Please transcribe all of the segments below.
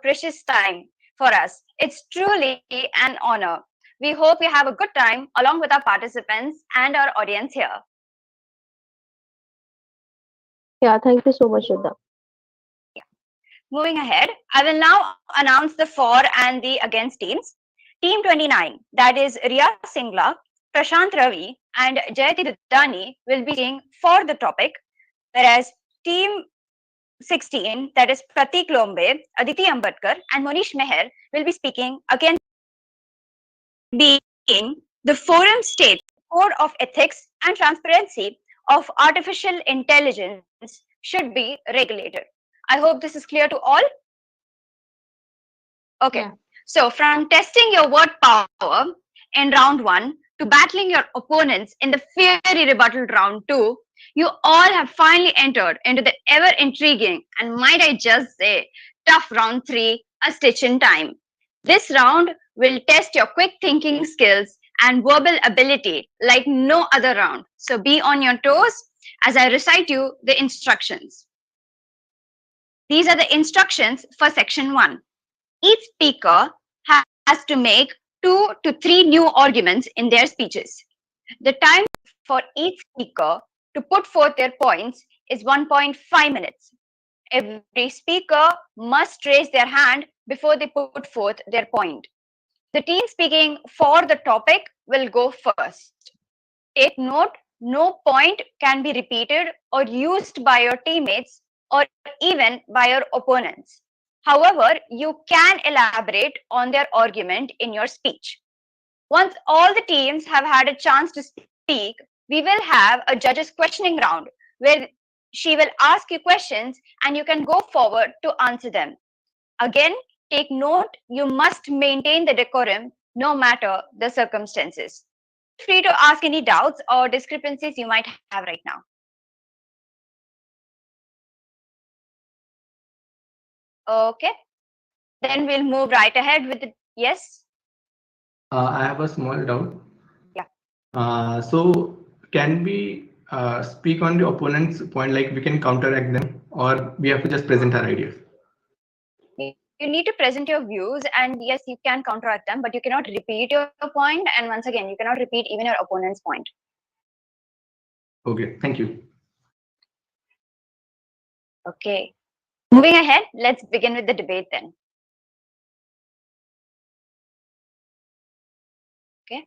precious time for us. It's truly an honor. We hope you have a good time along with our participants and our audience here. Yeah, thank you so much, Shraddha. Moving ahead, I will now announce the for and the against teams. Team 29, that is Riya Singla, Prashant Ravi, and Jayati Dudani will be speaking for the topic, whereas Team 16, that is Pratik Lombe, Aditi Ambedkar, and Monish Meher will be speaking against being the forum states code of ethics and transparency of artificial intelligence should be regulated. I hope this is clear to all. Okay, Yeah. so from testing your word power in round 1 to battling your opponents in the fiery rebuttal round 2, you all have finally entered into the ever intriguing and, might I just say, tough round 3, a stitch in time. This round will test your quick thinking skills and verbal ability like no other round. So be on your toes as I recite you the instructions. These are the instructions for section 1. Each speaker has to make 2 to 3 new arguments in their speeches. The time for each speaker to put forth their points is 1.5 minutes. Every speaker must raise their hand before they put forth their point. The team speaking for the topic will go first. Take note, no point can be repeated or used by your teammates or even by your opponents. However, you can elaborate on their argument in your speech. Once all the teams have had a chance to speak, we will have a judge's questioning round where she will ask you questions and you can go forward to answer them. Again, take note, you must maintain the decorum no matter the circumstances. Feel free to ask any doubts or discrepancies you might have right now. Okay, then we'll move right ahead with the yes. I have a small doubt. Yeah. So can we speak on the opponent's point, like we can counteract them, or we have to just present our ideas? You need to present your views, and yes, you can counteract them, but you cannot repeat your point. And once again, you cannot repeat even your opponent's point. Okay, thank you. Okay. Moving ahead, let's begin with the debate then. Okay.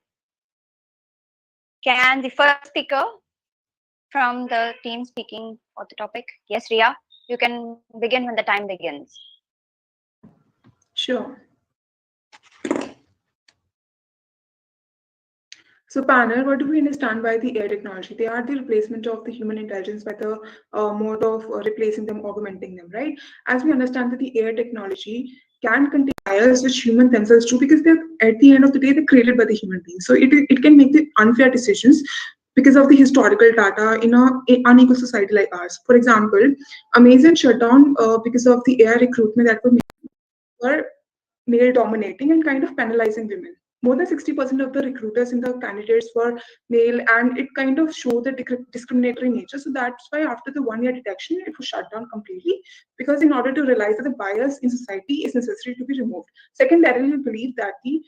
Can the first speaker from the team speaking for the topic? Yes, Ria, you can begin when the time begins. Sure. So panel, what do we understand by the AI technology? They are the replacement of the human intelligence by the mode of replacing them, augmenting them, right? As we understand that the AI technology can contain bias which humans themselves do because they're at the end of the day they're created by the human being. So it can make the unfair decisions because of the historical data in an unequal society like ours. For example, Amazon shut down because of the AI recruitment that were male dominating and kind of penalizing women. More than 60% of the recruiters in the candidates were male, and it kind of showed the discriminatory nature. So that's why after the 1 year detection, it was shut down completely, because in order to realize that the bias in society is necessary to be removed. Secondarily, we believe that the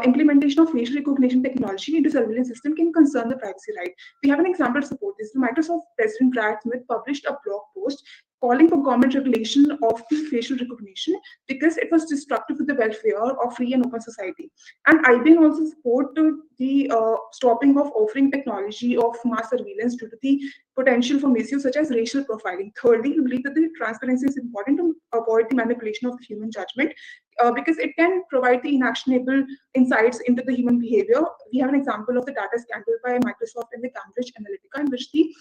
implementation of facial recognition technology into surveillance system can concern the privacy right. We have an example to support this. The Microsoft President Brad Smith published a blog post calling for government regulation of the facial recognition because it was destructive to the welfare of free and open society. And IBM also supported the stopping of offering technology of mass surveillance due to the potential for misuse such as racial profiling. Thirdly, we believe that the transparency is important to avoid the manipulation of the human judgment because it can provide the inactionable insights into the human behavior. We have an example of the data scandal by Microsoft and the Cambridge Analytica in which the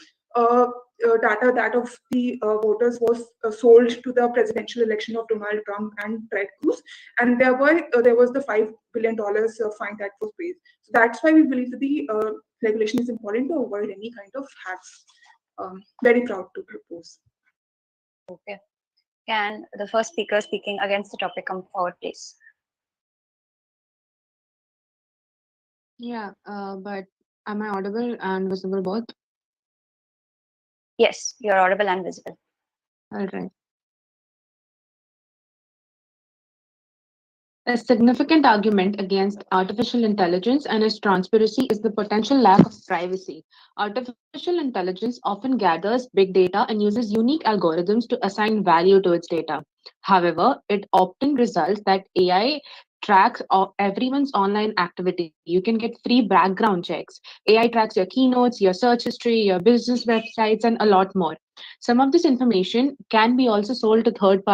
data that of the voters was sold to the presidential election of Donald Trump and Ted Cruz, and thereby there was the $5 billion fine that was paid. So that's why we believe that the regulation is important to avoid any kind of hacks. Very proud to propose. Okay. Can the first speaker speaking against the topic come forward, please? Yeah, but am I audible and visible both? Yes, you're audible and visible. All right. A significant argument against artificial intelligence and its transparency is the potential lack of privacy. Artificial intelligence often gathers big data and uses unique algorithms to assign value to its data. However, it often results that AI tracks everyone's online activity. You can get free background checks. AI tracks your keynotes, your search history, your business websites, and a lot more. Some of this information can be also sold to third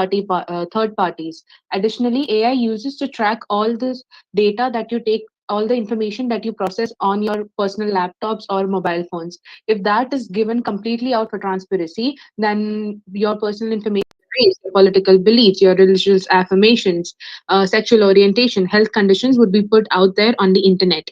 parties. Additionally, AI uses to track all this data that you take, all the information that you process on your personal laptops or mobile phones. If that is given completely out for transparency, then your personal information, race, your political beliefs, your religious affirmations, sexual orientation, health conditions would be put out there on the internet.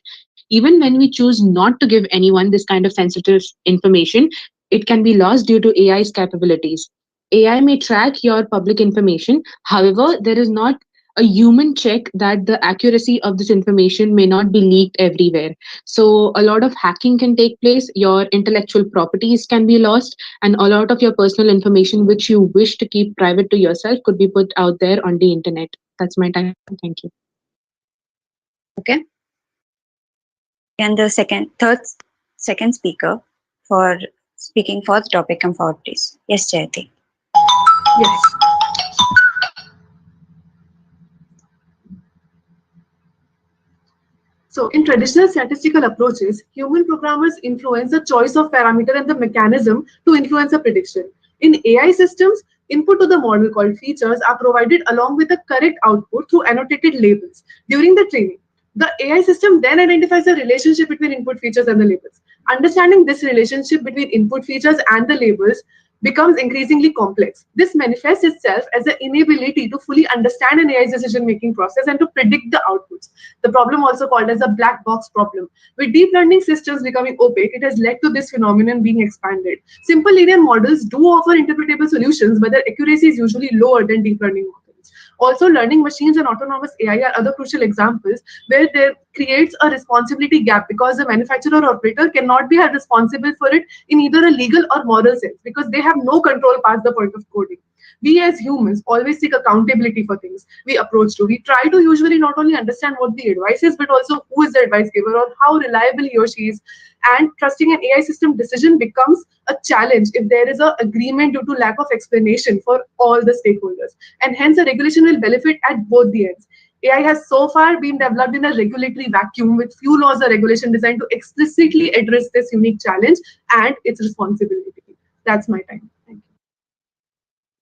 Even when we choose not to give anyone this kind of sensitive information, it can be lost due to AI's capabilities. AI may track your public information. However, there is not a human check that the accuracy of this information may not be leaked everywhere. So, a lot of hacking can take place, your intellectual properties can be lost, and a lot of your personal information, which you wish to keep private to yourself, could be put out there on the internet. That's my time. Thank you. Okay. And the second speaker for speaking for the topic come forward, please. Yes, Jayati. Yes. So in traditional statistical approaches, human programmers influence the choice of parameter and the mechanism to influence a prediction. In AI systems, input to the model called features are provided along with the correct output through annotated labels. During the training, the AI system then identifies the relationship between input features and the labels. Understanding this relationship between input features and the labels becomes increasingly complex. This manifests itself as the inability to fully understand an AI's decision-making process and to predict the outputs. The problem, also called as a black box problem. With deep learning systems becoming opaque, it has led to this phenomenon being expanded. Simple linear models do offer interpretable solutions, but their accuracy is usually lower than deep learning models. Also, learning machines and autonomous AI are other crucial examples where there creates a responsibility gap because the manufacturer or operator cannot be held responsible for it in either a legal or moral sense because they have no control past the point of coding. We as humans always seek accountability for things we approach to. We try to usually not only understand what the advice is, but also who is the advice giver or how reliable he or she is. And trusting an AI system decision becomes a challenge if there is an agreement due to lack of explanation for all the stakeholders. And hence, a regulation will benefit at both the ends. AI has so far been developed in a regulatory vacuum with few laws or regulation designed to explicitly address this unique challenge and its responsibility. That's my time. Thank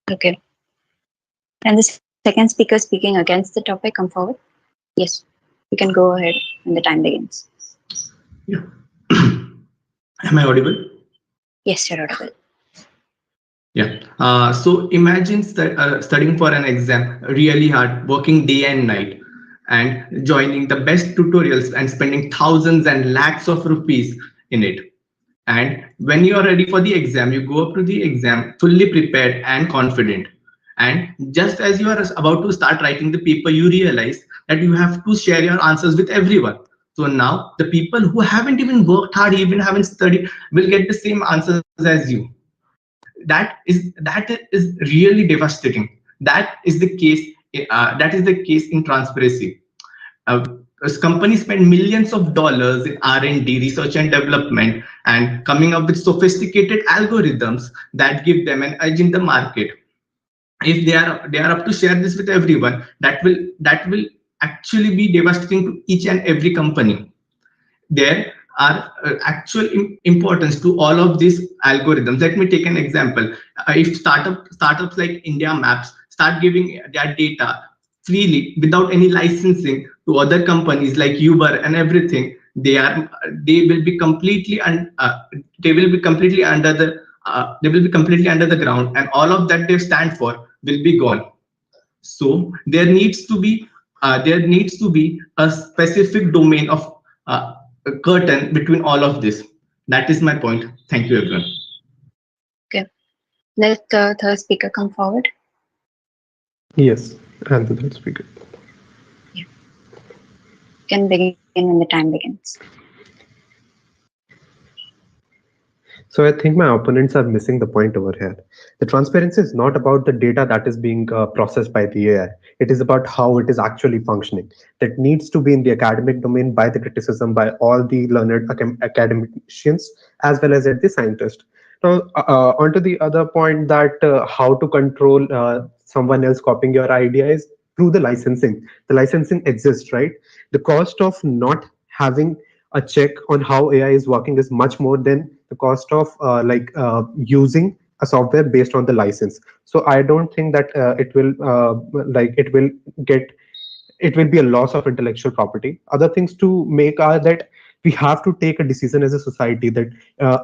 you. Okay. And the second speaker speaking against the topic, come forward. Yes, you can go ahead when the time begins. Yeah. Am I audible? Yes, you're audible. Yeah. So imagine studying for an exam really hard, working day and night, and joining the best tutorials and spending thousands and lakhs of rupees in it. And when you are ready for the exam, you go up to the exam fully prepared and confident. And just as you are about to start writing the paper, you realize that you have to share your answers with everyone. So now the people who haven't even worked hard, even haven't studied, will get the same answers as you. That is really devastating. That is the case. That is the case in transparency. Uh, as companies spend millions of dollars in R&D, research and development, and coming up with sophisticated algorithms that give them an edge in the market. If they are up to share this with everyone, that will actually be devastating to each and every company. There are actual importance to all of these algorithms. Let me take an example. If startups like India Maps start giving their data freely without any licensing to other companies like Uber and everything, they will be completely they will be completely under the ground, and all of that they stand for will be gone. So there needs to be a specific domain of a curtain between all of this. That is my point. Thank you, everyone. Okay. Let the third speaker come forward. Yes, and the third speaker. You can begin when the time begins. So I think my opponents are missing the point over here. The transparency is not about the data that is being processed by the AI. It is about how it is actually functioning. That needs to be in the academic domain by the criticism by all the learned academicians as well as at the scientist. Now, onto the other point that how to control someone else copying your idea is through the licensing. The licensing exists, right? The cost of not having a check on how AI is working is much more than the cost of using a software based on the license. So I don't think that it will get it will be a loss of intellectual property. Other things to make are that we have to take a decision as a society that,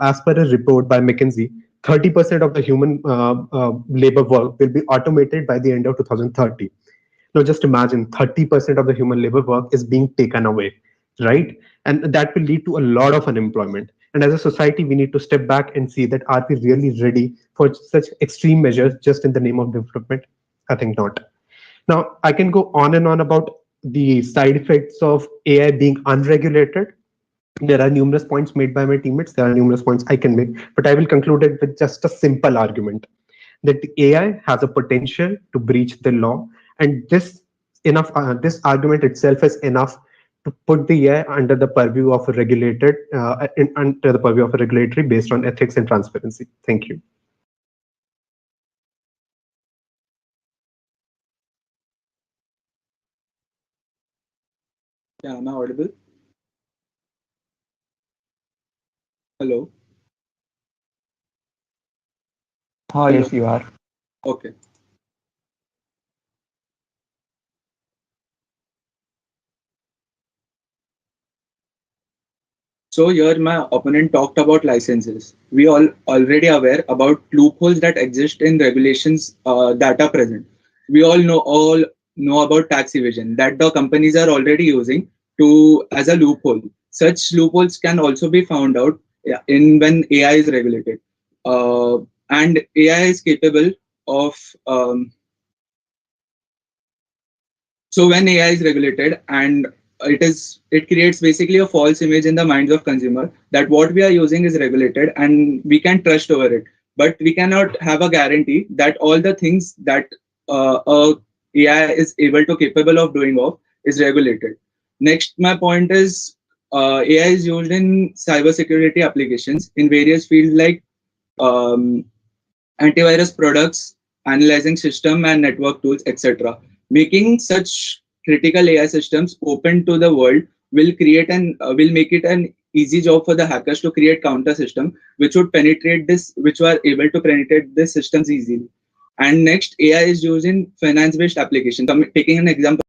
as per a report by McKinsey, 30% of the human labor work will be automated by the end of 2030. Now, just imagine 30% of the human labor work is being taken away, right? And that will lead to a lot of unemployment. And as a society, we need to step back and see that are we really ready for such extreme measures just in the name of development? I think not. Now, I can go on and on about the side effects of AI being unregulated. There are numerous points made by my teammates. There are numerous points I can make, but I will conclude it with just a simple argument that the AI has a potential to breach the law, and this argument itself is enough to put the AI under the purview of a under the purview of a regulatory based on ethics and transparency. Thank you. Yeah, am I audible? Hello. Oh, Hello. yes, you are. Okay. So here my opponent talked about licenses. We all already aware about loopholes that exist in regulations that are present. We all know about tax evasion that the companies are already using to as a loophole. Such loopholes can also be found out, yeah, in when AI is regulated, and AI is capable of so when AI is regulated and it creates basically a false image in the minds of consumer that what we are using is regulated and we can trust over it. But we cannot have a guarantee that all the things that AI is able to capable of doing of is regulated. Next, my point is AI is used in cybersecurity applications in various fields like um, antivirus products, analyzing system and network tools, etc. Making such critical AI systems open to the world will make it an easy job for the hackers to create counter system which were able to penetrate these systems easily. And next, AI is used in finance-based applications. I'm taking an example.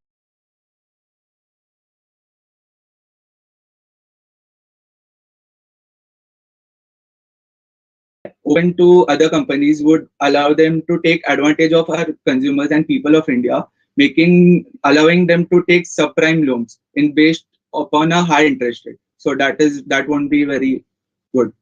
Open to other companies would allow them to take advantage of our consumers and people of India, allowing them to take subprime loans in based upon a high interest rate. So that won't be very good.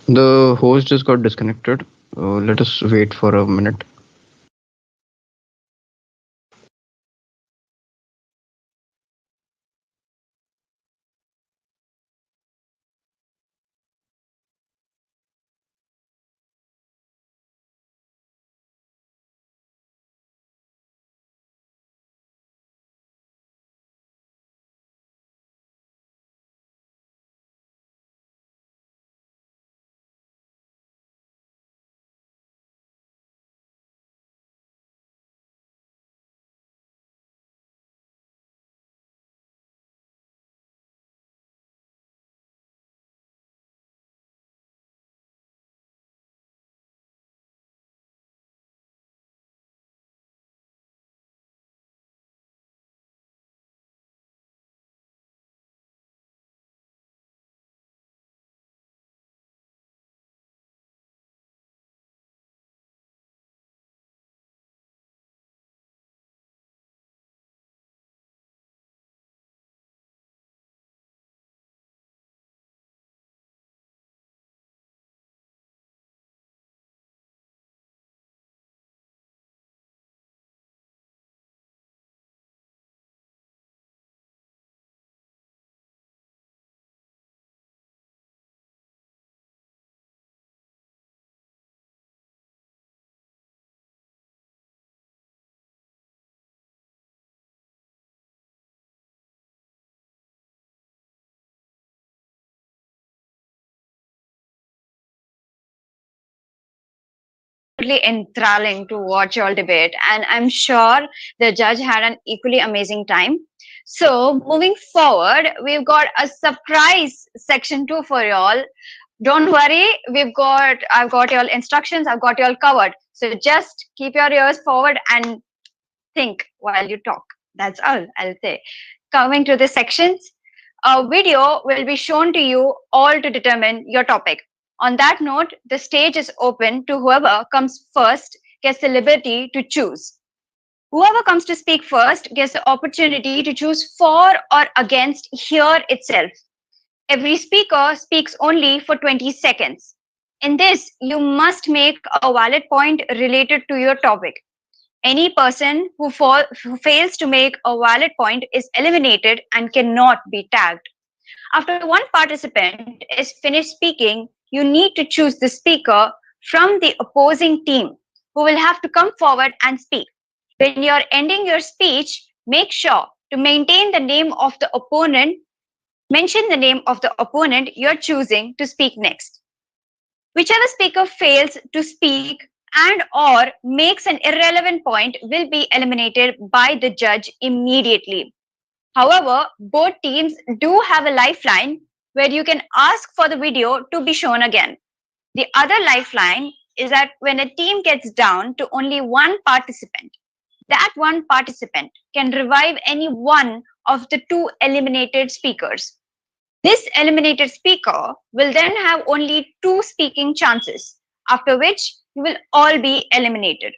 The host just got disconnected. Let us wait for a minute. absolutely enthralling to watch y'all debate, and I'm sure the judge had an equally amazing time. So, moving forward, we've got a surprise section 2 for y'all. Don't worry, I've got y'all instructions, I've got y'all covered. So just keep your ears forward and think while you talk. That's all I'll say. Coming to the sections, a video will be shown to you all to determine your topic. On that note, the stage is open to whoever comes first gets the liberty to choose. Whoever comes to speak first gets the opportunity to choose for or against here itself. Every speaker speaks only for 20 seconds. In this, you must make a valid point related to your topic. Any person who fails to make a valid point is eliminated and cannot be tagged. After one participant is finished speaking, you need to choose the speaker from the opposing team who will have to come forward and speak. When you're ending your speech, make sure to maintain the name of the opponent. Mention the name of the opponent you're choosing to speak next. Whichever speaker fails to speak and or makes an irrelevant point will be eliminated by the judge immediately. However, both teams do have a lifeline where you can ask for the video to be shown again. The other lifeline is that when a team gets down to only one participant, that one participant can revive any one of the two eliminated speakers. This eliminated speaker will then have only two speaking chances, after which you will all be eliminated.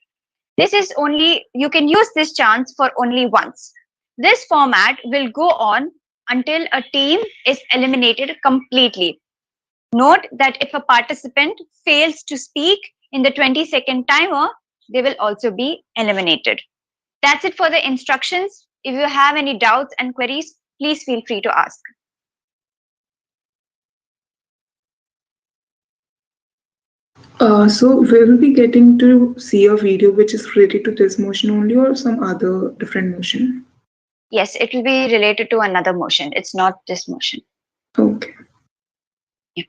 You can use this chance for only once. This format will go on until a team is eliminated completely. Note that if a participant fails to speak in the 20-second timer, they will also be eliminated. That's it for the instructions. If you have any doubts and queries, please feel free to ask. So will we getting to see a video which is related to this motion only or some other different motion? Yes, it will be related to another motion. It's not this motion. Okay. Yeah.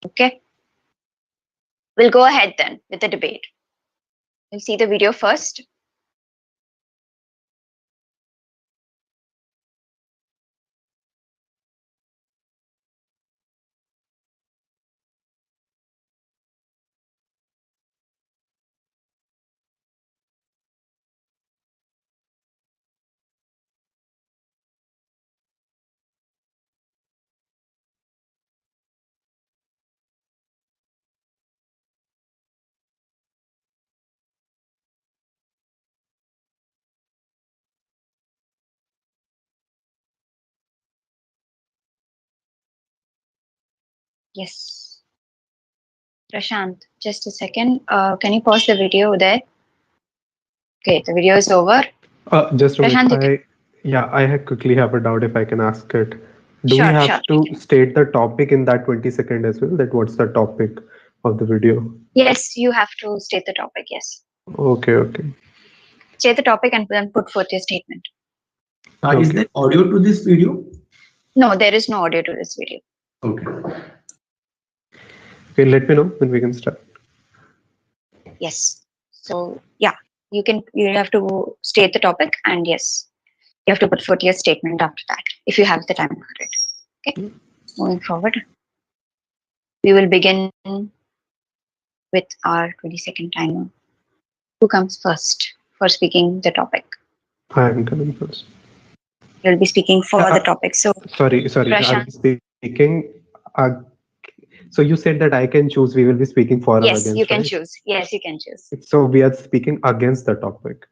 Okay. We'll go ahead then with the debate. We'll see the video first. Yes. Prashant, just a second. Can you pause the video there? Okay, the video is over. Just a Prashant, minute. I quickly have a doubt if I can ask it. Do we Sure, have sure. to state the topic in that 20-second as well? That what's the topic of the video? Yes, you have to state the topic. Yes. Okay. State the topic and then put forth your statement. Is there audio to this video? No, there is no audio to this video. Okay. Okay, let me know when we can start. Yes. So yeah, you have to state the topic, and yes, you have to put forth your statement after that if you have the time for it. Okay. Moving forward, we will begin with our 20-second timer. Who comes first for speaking the topic? I am coming first. You'll be speaking for the topic. So Sorry. Prashant. I'm speaking. So you said that I can choose. We will be speaking for or Yes, against. you can right? choose. Yes, you can choose. So we are speaking against the topic.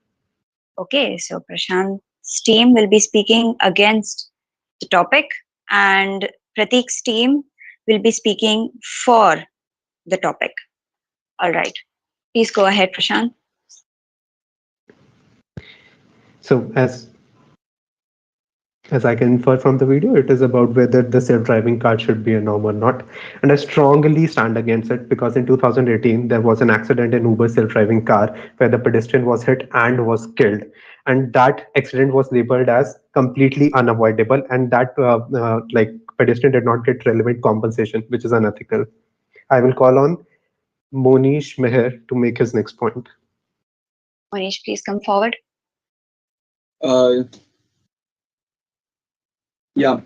Okay, so Prashant's team will be speaking against the topic, and Pratik's team will be speaking for the topic. All right. Please go ahead, Prashant. So as I can infer from the video, it is about whether the self-driving car should be a norm or not. And I strongly stand against it because in 2018, there was an accident in Uber self-driving car where the pedestrian was hit and was killed. And that accident was labeled as completely unavoidable. And that pedestrian did not get relevant compensation, which is unethical. I will call on Monish Meher to make his next point. Monish, please come forward. Yeah.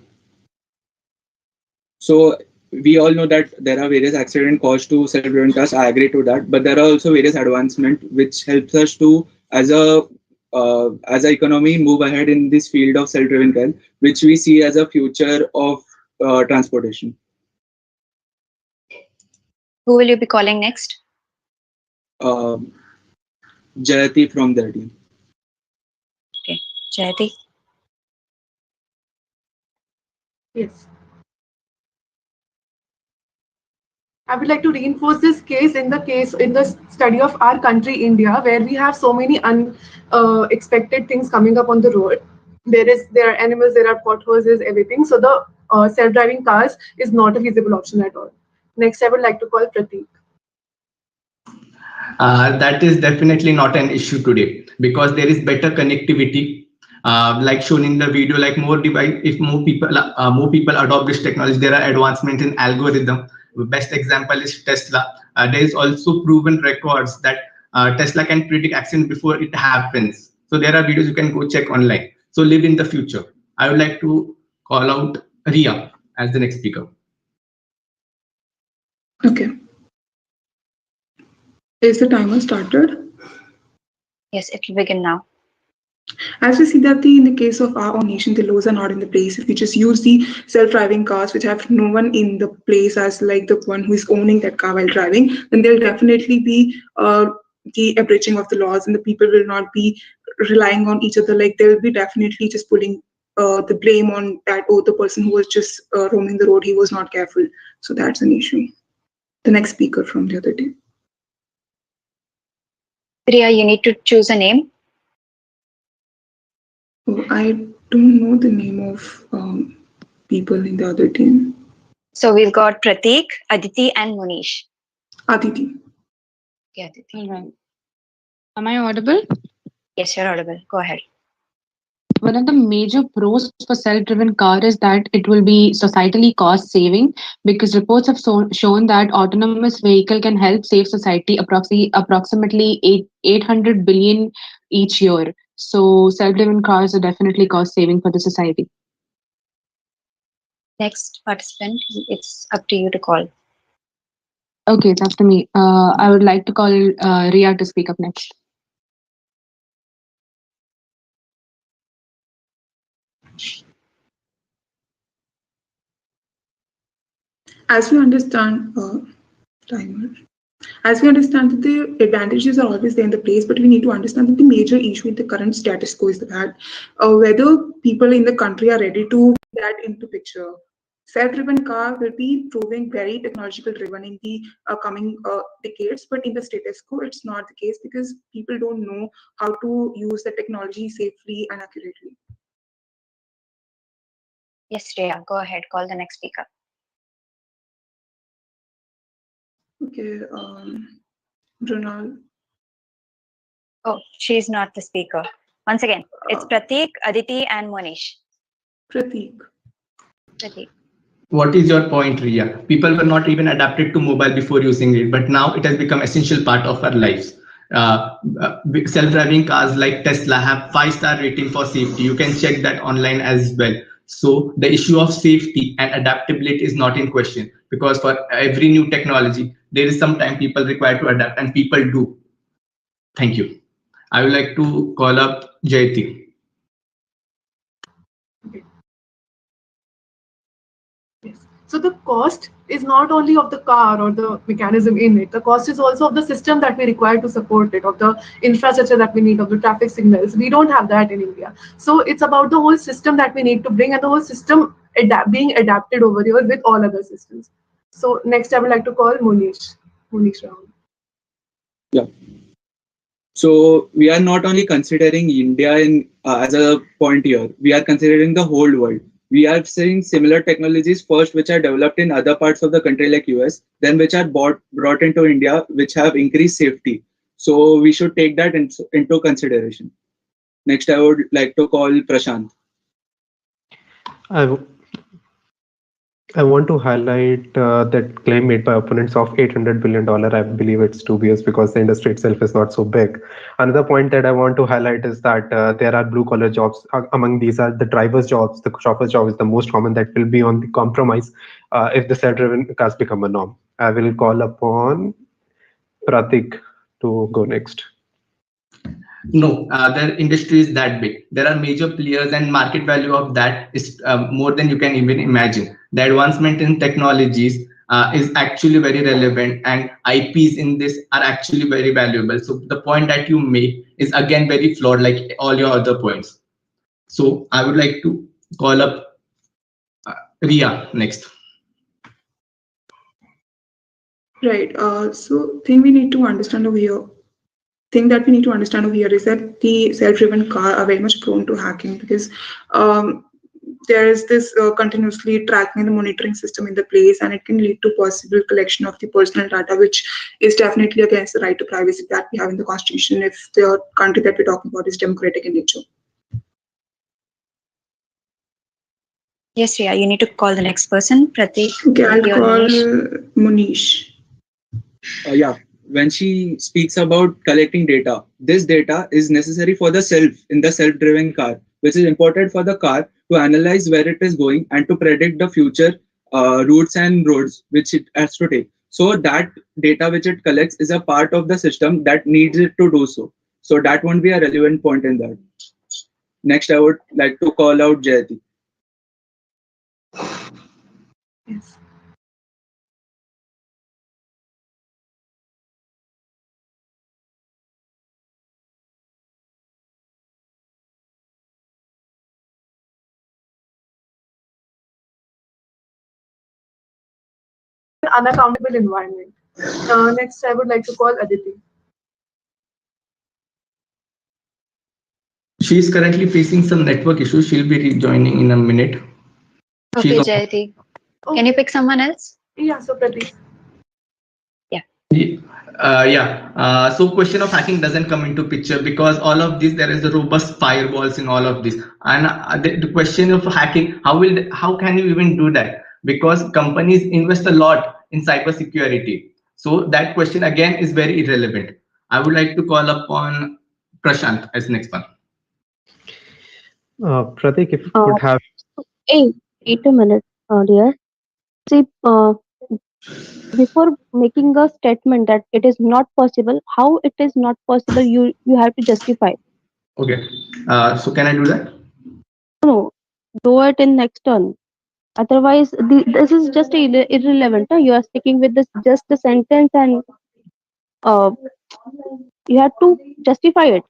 So we all know that there are various accident caused to self-driven cars. I agree to that, but there are also various advancements which helps us to, as a economy, move ahead in this field of self-driven car, which we see as a future of transportation. Who will you be calling next? Jayati from their team. Okay, Jayati. Yes. I would like to reinforce this case in the study of our country, India, where we have so many unexpected things coming up on the road. There are animals, there are potholes, there's everything. So the self-driving cars is not a feasible option at all. Next, I would like to call Prateek. That is definitely not an issue today because there is better connectivity. Like shown in the video, like more device, if more people adopt this technology, there are advancements in algorithm. The best example is Tesla. There is also proven records that Tesla can predict accident before it happens. So there are videos you can go check online. So live in the future. I would like to call out Ria as the next speaker. Okay. Is the timer started? Yes, it will begin now. As we see that in the case of our own nation, the laws are not in the place. If we just use the self-driving cars, which have no one in the place as like the one who is owning that car while driving, then there'll definitely be the abridging of the laws, and the people will not be relying on each other. Like they'll be definitely just putting the blame on that, oh, the person who was just roaming the road, he was not careful. So that's an issue. The next speaker from the other day. Priya, you need to choose a name. Oh, I don't know the name of people in the other team. So we've got Prateek, Aditi, and Monish. Aditi. Okay, Aditi. All right. Am I audible? Yes, you're audible. Go ahead. One of the major pros for self-driven car is that it will be societally cost saving because reports have shown that autonomous vehicle can help save society approximately 800 billion each year. So self-driven cars are definitely cost saving for the society. Next participant, it's up to you to call. Okay, it's up to me. I would like to call Ria to speak up next. As we understand, timer. As we understand that the advantages are always there in the place, but we need to understand that the major issue in the current status quo is that whether people in the country are ready to put that into picture. Self-driven car will be proving very technological driven in the coming decades, but in the status quo, it's not the case because people don't know how to use the technology safely and accurately. Yes, Priya, go ahead. Call the next speaker. Okay, Ronald. Oh, she's not the speaker. Once again, it's Prateek, Aditi, and Monish. Prateek. Prateek. What is your point, Ria? People were not even adapted to mobile before using it, but now it has become essential part of our lives. Self-driving cars like Tesla have 5-star rating for safety. You can check that online as well. So the issue of safety and adaptability is not in question because for every new technology, there is some time people require to adapt and people do. Thank you. I would like to call up Jayati. Yes. So the cost is not only of the car or the mechanism in it. The cost is also of the system that we require to support it, of the infrastructure that we need, of the traffic signals. We don't have that in India. So it's about the whole system that we need to bring and the whole system being adapted over here with all other systems. So next I would like to call Monish Rahul. Yeah. So we are not only considering India as a point here, we are considering the whole world. We are seeing similar technologies first, which are developed in other parts of the country like US, then which are brought into India, which have increased safety. So we should take that into consideration. Next, I would like to call Prashant. I I want to highlight that claim made by opponents of $800 billion. I believe it's dubious because the industry itself is not so big. Another point that I want to highlight is that there are blue collar jobs. Among these are the driver's jobs. The chauffeur's job is the most common that will be on the compromise if the self-driven cars become a norm. I will call upon Pratik to go next. No, the industry is that big. There are major players, and market value of that is more than you can even imagine. The advancement in technologies is actually very relevant, and IPs in this are actually very valuable. So the point that you make is again very flawed, like all your other points. So I would like to call up Ria next. Right. So thing we need to understand over here thing that we need to understand over here is that the self-driven car are very much prone to hacking because there is this continuously tracking and monitoring system in the place, and it can lead to possible collection of the personal data, which is definitely against the right to privacy that we have in the constitution if the country that we're talking about is democratic in nature. Yes, Riya, you need to call the next person, Pratik. Okay, I'll Maybe or call Manish. Munish. Yeah, when she speaks about collecting data, this data is necessary for the self in the self-driven car, which is important for the car to analyze where it is going and to predict the future routes and roads which it has to take. So that data which it collects is a part of the system that needs it to do so. So that won't be a relevant point in that. Next, I would like to call out Jayati. Yes. Unaccountable environment. Next, I would like to call Aditi. She is currently facing some network issues. She'll be rejoining in a minute. Okay, Jayati. Can you pick someone else? Yeah, so Pratik. So question of hacking doesn't come into picture because all of this, there is a robust firewalls in all of this. And the question of hacking, how can you even do that? Because companies invest a lot in cybersecurity. So that question again is very irrelevant. I would like to call upon Prashant as next one. Pratik, if you could have. Hey, wait a minute, dear. See, before making a statement that it is not possible, how it is not possible, you have to justify. Okay. So can I do that? No, do it in next turn. Otherwise, this is just irrelevant. You are sticking with this just the sentence, and uh, you have to justify it.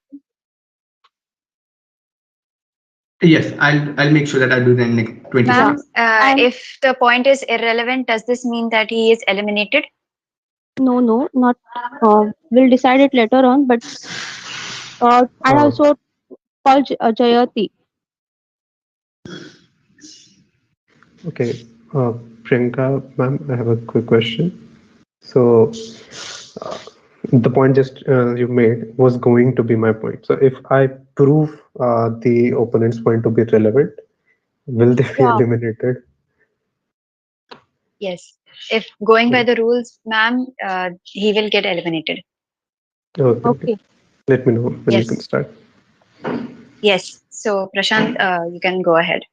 Yes, I'll make sure that I do that in next 20 Ma'am, seconds. if the point is irrelevant, does this mean that he is eliminated? No, not. We'll decide it later on. But I also call Jayati. Okay, Priyanka, ma'am, I have a quick question. So the point just you made was going to be my point. So if I prove the opponent's point to be relevant, will they be eliminated? Yes. If going by the rules, ma'am, he will get eliminated. Okay. Let me know when we can start. Yes. So Prashant, you can go ahead.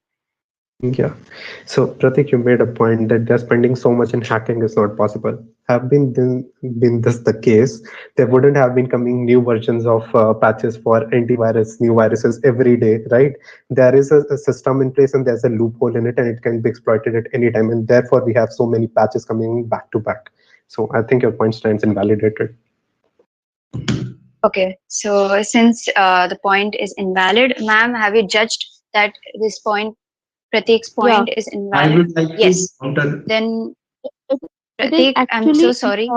Yeah. So Pratik, you made a point that they're spending so much in hacking is not possible. Have been this the case, there wouldn't have been coming new versions of patches for antivirus, new viruses every day, right? There is a system in place and there's a loophole in it, and it can be exploited at any time, and therefore we have so many patches coming back to back. So I think your point stands invalidated. Okay. So since the point is invalid, ma'am, have you judged that this point, Pratik's point, is invalid? I would like to counter. Then Pratik, I'm so sorry.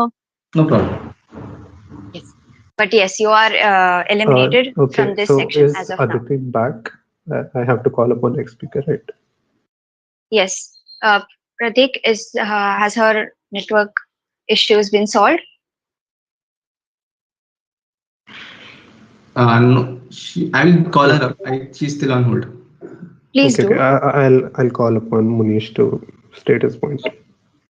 No problem. Yes. But yes, you are eliminated Okay, from this so section is as of now. Aditi back? I have to call upon next speaker, right? Yes. Pratik has her network issues been solved? No, I'll call her up. She's still on hold. Please do. Okay, I'll call upon Munish to status points.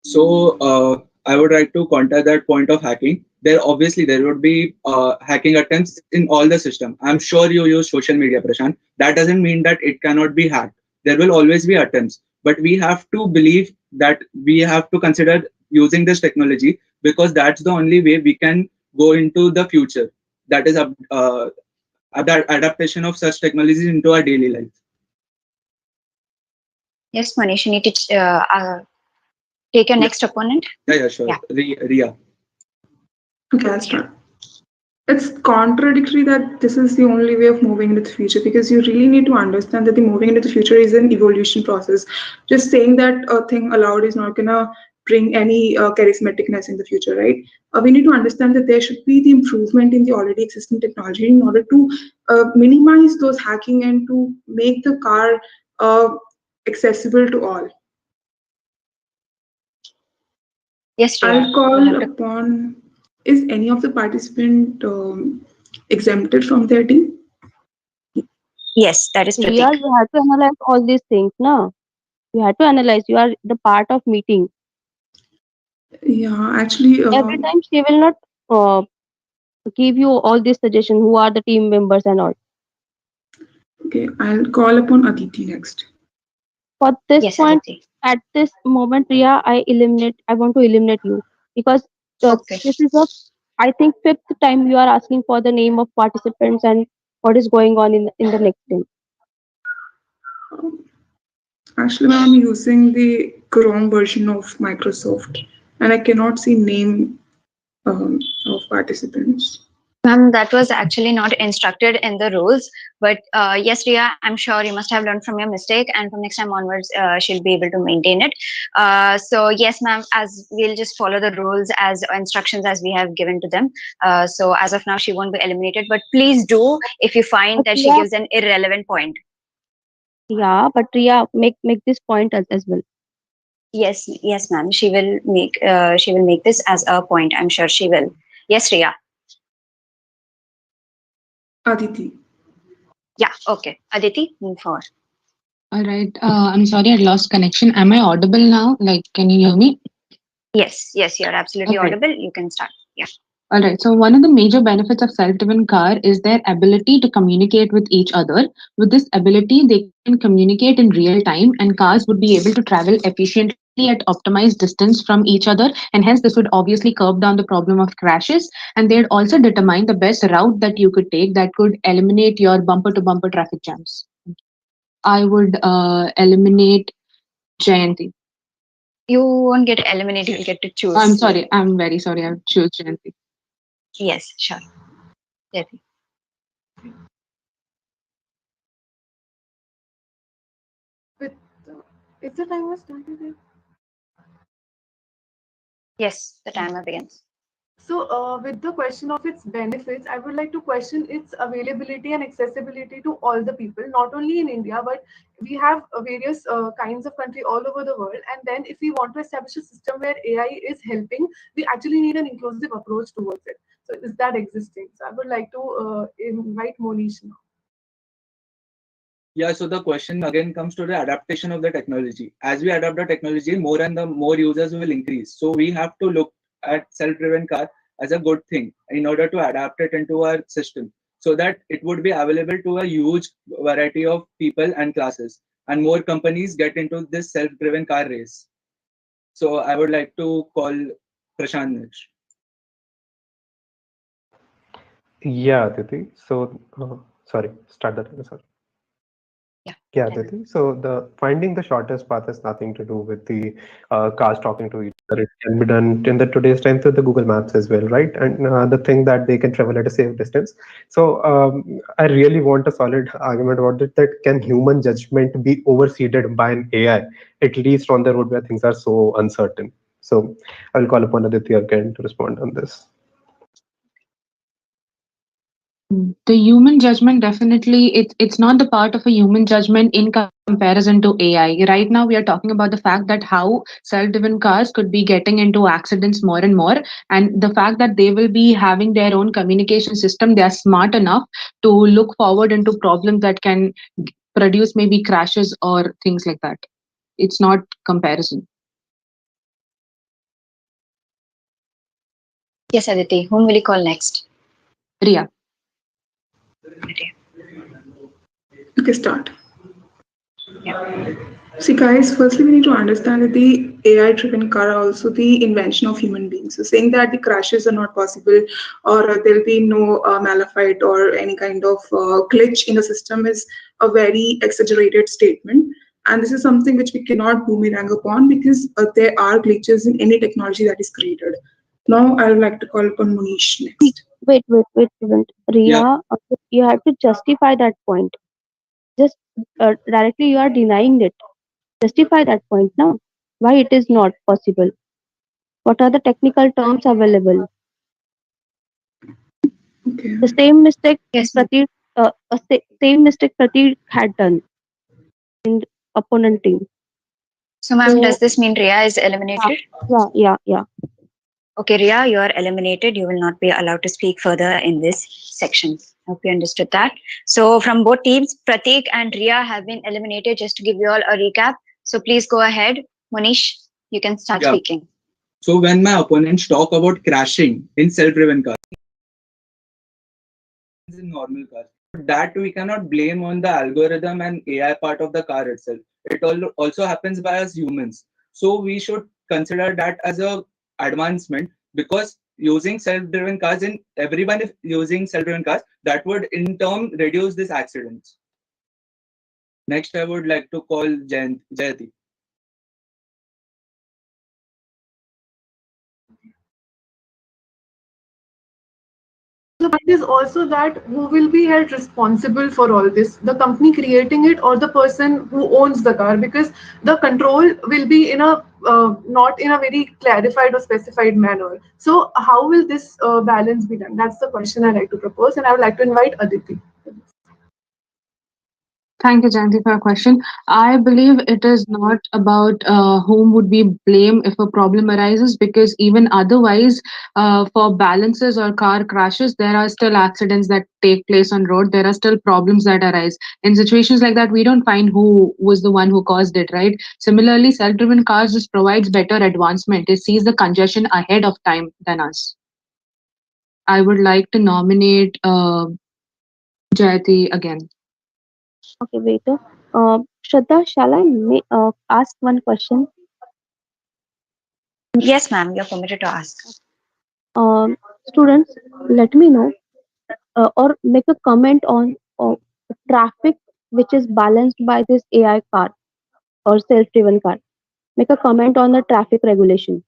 So I would like to counter that point of hacking. There would be hacking attempts in all the system. I'm sure you use social media, Prashant. That doesn't mean that it cannot be hacked. There will always be attempts, but we have to believe that we have to consider using this technology, because that's the only way we can go into the future. That is that adaptation of such technologies into our daily life. Yes, Manish, you need to take your next opponent. Yeah, sure. Yeah. Ria. Okay, I'll start. It's contradictory that this is the only way of moving into the future, because you really need to understand that the moving into the future is an evolution process. Just saying that a thing aloud is not gonna bring any charismaticness in the future, right? We need to understand that there should be the improvement in the already existing technology in order to minimize those hacking and to make the car accessible to all. Yes, Riya. I'll call upon, is any of the participant exempted from their team? Yes, that is Riya, Pratik. you have to analyze all these things, no? You have to analyze. You are the part of meeting. Yeah, actually, Every time she will not uh, give you all these suggestions. Who are the team members and all. okay, I'll call upon Aditi next. For this Yes, point, Aditi. at this moment, Riya, I want to eliminate you because Okay. this is a, I think, fifth time you are asking for the name of participants and what is going on in the next team. Actually, ma'am, I'm using the Chrome version of Microsoft, and I cannot see name of participants. Ma'am, that was actually not instructed in the rules, but yes, Riya, I'm sure you must have learned from your mistake, and from next time onwards, she'll be able to maintain it. So yes, ma'am, as we'll just follow the rules as instructions as we have given to them. So as of now, she won't be eliminated, but please do if you find But that she Riya, gives an irrelevant point. yeah, but Riya, make this point as well. Yes, yes, ma'am, she will make this as a point. I'm sure she will. Yes, Riya. Aditi. Yeah. Okay, Aditi, move forward. All right. I'm sorry, I lost connection. Am I audible now? Like, can you hear me? Yes, yes, you're absolutely All right. audible. You can start. Yeah. All right. So one of the major benefits of self-driven car is their ability to communicate with each other. With this ability, they can communicate in real time, and cars would be able to travel efficiently at optimized distance from each other, and hence this would obviously curb down the problem of crashes. And they'd also determine the best route that you could take that could eliminate your bumper-to-bumper traffic jams. I would eliminate Jayanti. You won't get eliminated. You'll get to choose. I'm sorry. I'm very sorry. I would choose Jayanti. Yes, sure. Definitely. With, is the timer started yet? Yes, the timer begins. So, with the question of its benefits, I would like to question its availability and accessibility to all the people, not only in India, but we have various kinds of country all over the world. And then, if we want to establish a system where AI is helping, we actually need an inclusive approach towards it. So, is that existing? So, I would like to invite Monish now. Yeah, so the question again comes to the adaptation of the technology. As we adapt the technology, more and the more users will increase. So we have to look at self-driven car as a good thing in order to adapt it into our system, so that it would be available to a huge variety of people and classes, and more companies get into this self-driven car race. So I would like to call Prashant next. Yeah, Aditi. So, sorry, start that again. Sorry. Yeah. Yeah, Aditi. So the finding the shortest path has nothing to do with the cars talking to each other. It can be done in the today's time through the Google Maps as well, right? And the thing that they can travel at a safe distance. So I really want a solid argument about it. That can human judgment be overseeded by an AI, at least on the road where things are so uncertain? So I'll call upon Aditi again to respond on this. The human judgment, definitely, it's not the part of a human judgment in comparison to AI. Right now, we are talking about the fact that how self-driven cars could be getting into accidents more and more, and the fact that they will be having their own communication system. They are smart enough to look forward into problems that can produce maybe crashes or things like that. It's not comparison. Yes, Aditi. Whom will you call next? Ria. Okay, start. Yeah. See, guys, firstly, we need to understand that the AI driven car are also the invention of human beings. So, saying that the crashes are not possible or there'll be no malafide or any kind of glitch in the system is a very exaggerated statement. And this is something which we cannot boomerang upon because there are glitches in any technology that is created. Now, I would like to call upon Munish next. Wait, Prevent. Yeah. Riya, you have to justify that point. Just directly you are denying it. Justify that point now. Why it is not possible? What are the technical terms available? Okay. The same mistake Yes, ma'am. Pratik, same mistake Pratik had done in opponent team. So, ma'am, So does this mean Ria is yeah, eliminated? yeah. Okay, Ria, you are eliminated. You will not be allowed to speak further in this section. Hope you understood that. So, from both teams, Pratik and Ria have been eliminated. Just to give you all a recap. So, please go ahead. Monish, you can start Yeah. speaking. So when my opponents talk about crashing in self-driven cars, in normal cars, that we cannot blame on the algorithm and AI part of the car itself. It also happens by us humans. So we should consider that as a advancement, because using self-driven cars in everyone is using self-driven cars, that would in turn reduce these accidents. Next, I would like to call Jayati. The point is also that who will be held responsible for all this, the company creating it or the person who owns the car, because the control will be in a not in a very clarified or specified manner. So how will this balance be done? That's the question I like to propose, and I would like to invite Aditi. Thank you, Janti, for your question. I believe it is not about whom would we blame if a problem arises, because even otherwise, for balances or car crashes, there are still accidents that take place on road. There are still problems that arise. In situations like that, we don't find who was the one who caused it, right? Similarly, self-driven cars just provides better advancement. It sees the congestion ahead of time than us. I would like to nominate Jayati again. Okay, wait. Shraddha, shall I ask one question? Yes, ma'am, you're permitted to ask. Students, let me know or make a comment on traffic which is balanced by this AI car or self-driven car. Make a comment on the traffic regulation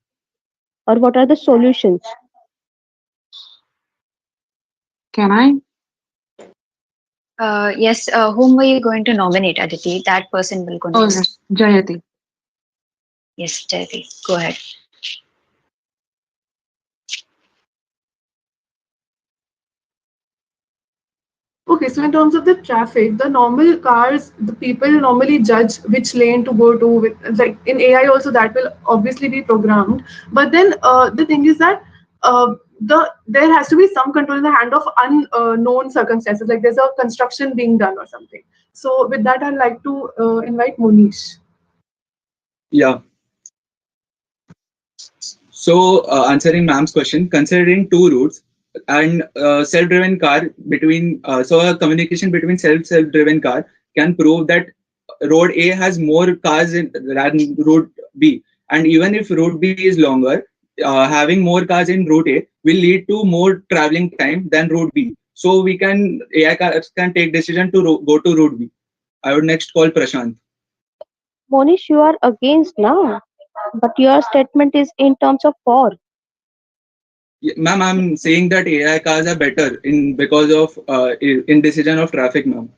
or what are the solutions. Can I? Yes, whom were you going to nominate, Aditi? That person will go Oh, next. Jayati. Yes, Jayati, go ahead. Okay, so in terms of the traffic, the normal cars, the people normally judge which lane to go to. With, like in AI, also that will obviously be programmed. But then the thing is that there has to be some control in the hand of unknown circumstances, like there's a construction being done or something. So with that, I'd like to invite Monish. Yeah. So, answering ma'am's question, considering two routes and self-driven car between, so a communication between self-driven car can prove that road A has more cars than route B, and even if route B is longer, having more cars in route A will lead to more traveling time than route B. So we can AI cars can take decision to go to route B. I would next call Prashant. Monish, you are against now, but your statement is in terms of for. Yeah, ma'am, I'm saying that AI cars are better in because of indecision of traffic, ma'am.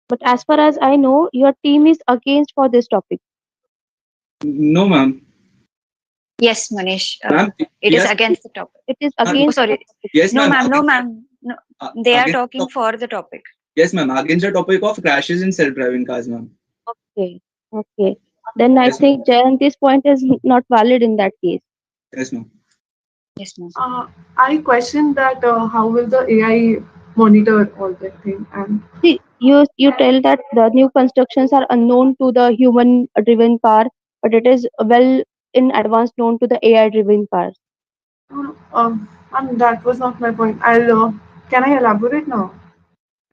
But as far as I know, your team is against for this topic. No, ma'am. Yes, Manish. Ma'am, It is yes, against the topic. It is ma'am, Oh, against the sorry. topic. yes, No, ma'am. ma'am. No, ma'am. No, they are Against talking for the topic. yes, ma'am. Against the topic of crashes in self-driving cars, ma'am. Okay, okay. Then I Yes, ma'am. think Jayanti's point is not valid in that case. Yes, ma'am. Yes, ma'am. I question that how will the AI monitor all that thing, and See, you tell that the new constructions are unknown to the human-driven car, but it is well in advance known to the AI-driven cars. That was not my point. Can I elaborate now?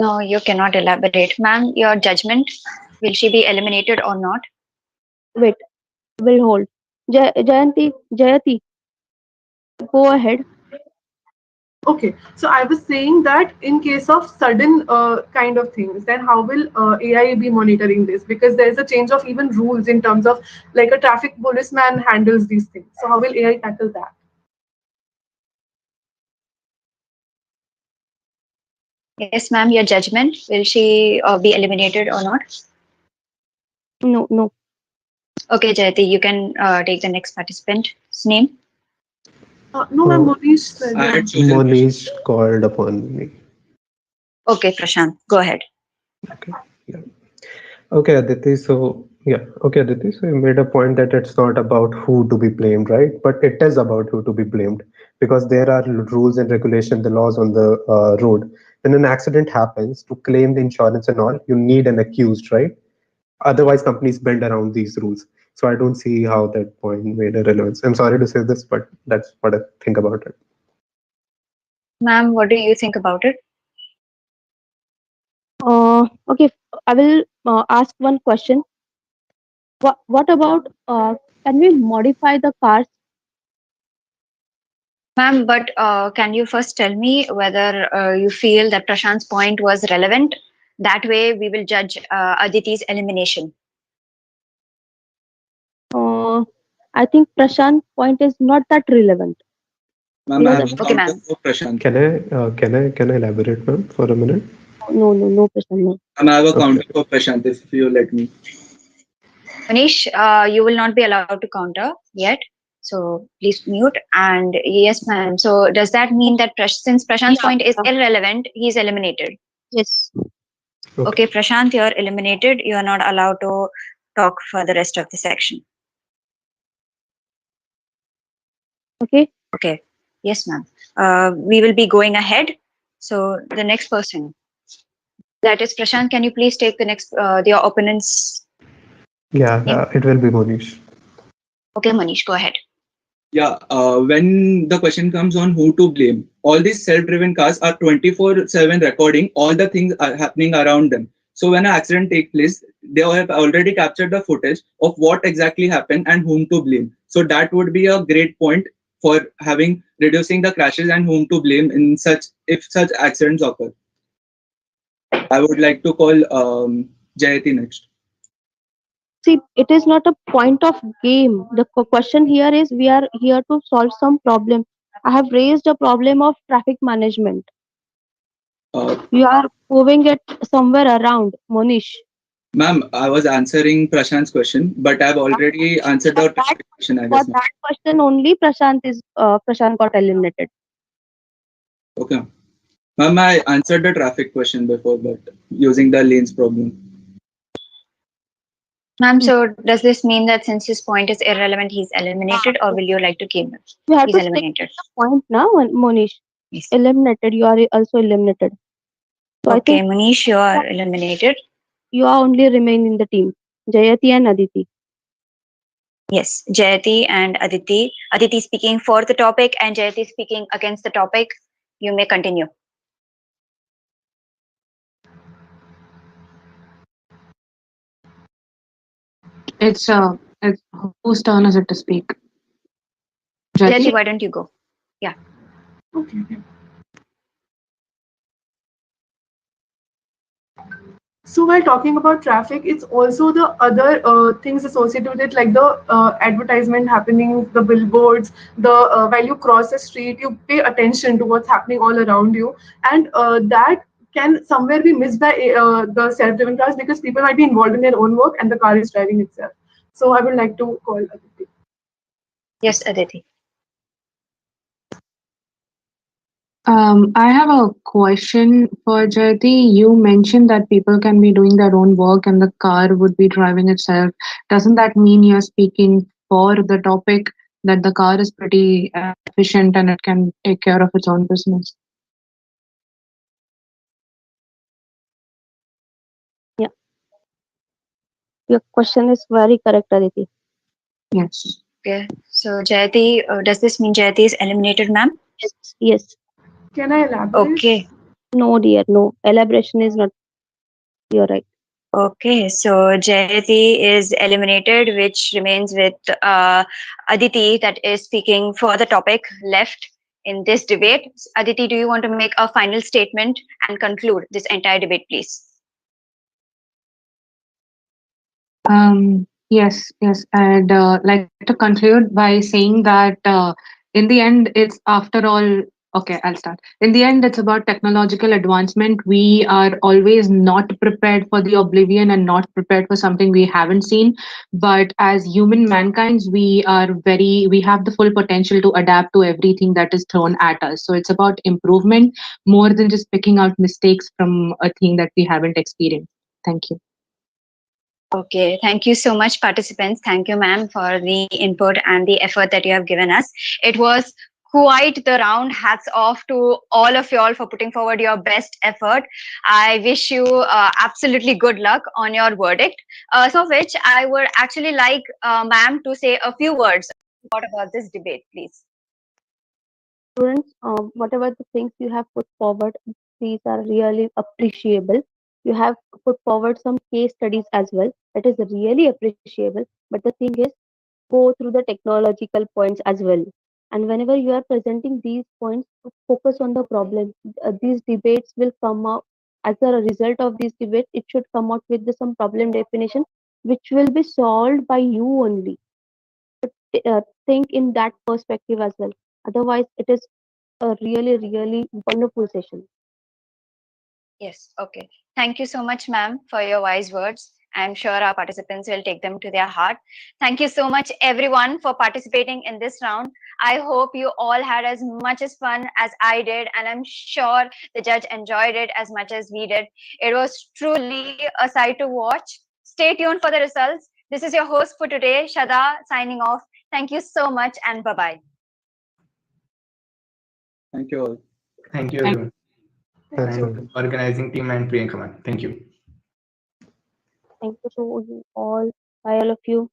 No, you cannot elaborate. Ma'am, your judgment, will she be eliminated or not? Wait, will hold. Jayati, go ahead. Okay, so I was saying that in case of sudden kind of things, then how will AI be monitoring this? Because there is a change of even rules in terms of like a traffic policeman handles these things. So how will AI tackle that? Yes, ma'am, your judgment, will she be eliminated or not? No, no. Okay, Jayati, you can take the next participant's name. No, ma'am, Uh, Monish said. I had chosen Monish called upon me. Okay, Prashant, go ahead. Okay. Yeah. Okay, Aditi. So yeah. Okay, Aditi. So you made a point that it's not about who to be blamed, right? But it is about who to be blamed because there are rules and regulation, the laws on the road. When an accident happens, to claim the insurance and all, you need an accused, right? Otherwise, companies bend around these rules. So I don't see how that point made a relevance. I'm sorry to say this, but that's what I think about it. Ma'am, what do you think about it? Okay, I will ask one question. What about can we modify the cars? Ma'am, but can you first tell me whether you feel that Prashant's point was relevant? That way, we will judge Aditi's elimination. Uh, I think Prashant's point is not that relevant Ma'am, I because have a Okay, counter ma'am. for Prashant. Can I elaborate, ma'am, for a minute? no, Prashant, no. Ma'am, I have a Okay. counter for Prashant if you let me. Manish, you will not be allowed to counter yet. So please mute. And yes, ma'am. So does that mean that since Prashant's Yeah. point is irrelevant, he's eliminated? Yes. Okay. Okay, Prashant, you're eliminated. You are not allowed to talk for the rest of the section. Okay. Okay. Yes, ma'am. We will be going ahead. So the next person, that is Prashant. Can you please take the next your opponent's Yeah, name? it will be Monish. Okay, Manish, go ahead. Yeah, when the question comes on who to blame, all these self-driven cars are 24/7 recording all the things are happening around them. So when an accident takes place, they have already captured the footage of what exactly happened and whom to blame. So that would be a great point for having reducing the crashes and whom to blame in such if such accidents occur. I would like to call Jayati next. See, it is not a point of game. The question here is we are here to solve some problem. I have raised a problem of traffic management. Uh, You are moving it somewhere around, Monish. Ma'am, I was answering Prashant's question, but I've already answered For the that, traffic question, I for guess. Ma'am. that question only, Prashant got eliminated. Okay. Ma'am, I answered the traffic question before, but using the lanes problem. Ma'am, so does this mean that since his point is irrelevant, he's eliminated, or will you like to keep him? You have He's to stick eliminated. to the point now, Monish. Yes. Eliminated. You are also eliminated. So I Okay, think Manish, you are eliminated. you are only remain in the team. Jayati and Aditi. Yes, Jayati and Aditi. Aditi speaking for the topic and Jayati speaking against the topic. You may continue. It's whose turn is it to speak? Jayati, Jyoti? why don't you go? Yeah. Okay. So while talking about traffic, it's also the other things associated with it, like the advertisement happening, the billboards, the while you cross the street, you pay attention to what's happening all around you, and that can somewhere be missed by the self-driven cars because people might be involved in their own work and the car is driving itself. So I would like to call Aditi. Yes, Aditi. I have a question for Jyoti. You mentioned that people can be doing their own work and the car would be driving itself. Doesn't that mean you're speaking for the topic that the car is pretty efficient and it can take care of its own business? Yeah, your question is very correct, Aditi. Yes. Okay. So Jayati, does this mean Jayati is eliminated, ma'am? Yes, yes. Can I elaborate? Okay. No, dear, no. Elaboration is not. You're right. Okay, so Jayati is eliminated, which remains with Aditi, that is speaking for the topic left in this debate. Aditi, do you want to make a final statement and conclude this entire debate, please? Yes. I'd like to conclude by saying that in the end, it's after all, okay, I'll start. In the end, it's about technological advancement. We are always not prepared for the oblivion and not prepared for something we haven't seen. But as human mankinds, we have the full potential to adapt to everything that is thrown at us. So it's about improvement more than just picking out mistakes from a thing that we haven't experienced. Thank you. Okay, thank you so much, participants. Thank you, ma'am, for the input and the effort that you have given us. It was quite the round. Hats off to all of y'all for putting forward your best effort. I wish you absolutely good luck on your verdict. So, which I would actually like, ma'am, to say a few words. What about this debate, please? Students, whatever the things you have put forward, these are really appreciable. You have put forward some case studies as well. That is really appreciable. But the thing is, go through the technological points as well. And whenever you are presenting these points, focus on the problem. These debates will come out as a result of these debates. It should come out with some problem definition, which will be solved by you only. Think in that perspective as well. Otherwise, it is a really, really wonderful session. Yes, okay. Thank you so much, ma'am, for your wise words. I'm sure our participants will take them to their heart. Thank you so much, everyone, for participating in this round. I hope you all had as much as fun as I did, and I'm sure the judge enjoyed it as much as we did. It was truly a sight to watch. Stay tuned for the results. This is your host for today, Shada, signing off. Thank you so much, and bye-bye. Thank you all. Thank you, Thank everyone. Thanks, And man. organizing team and Priyanka, man. Thank you. Thank you to you all. Bye, all of you.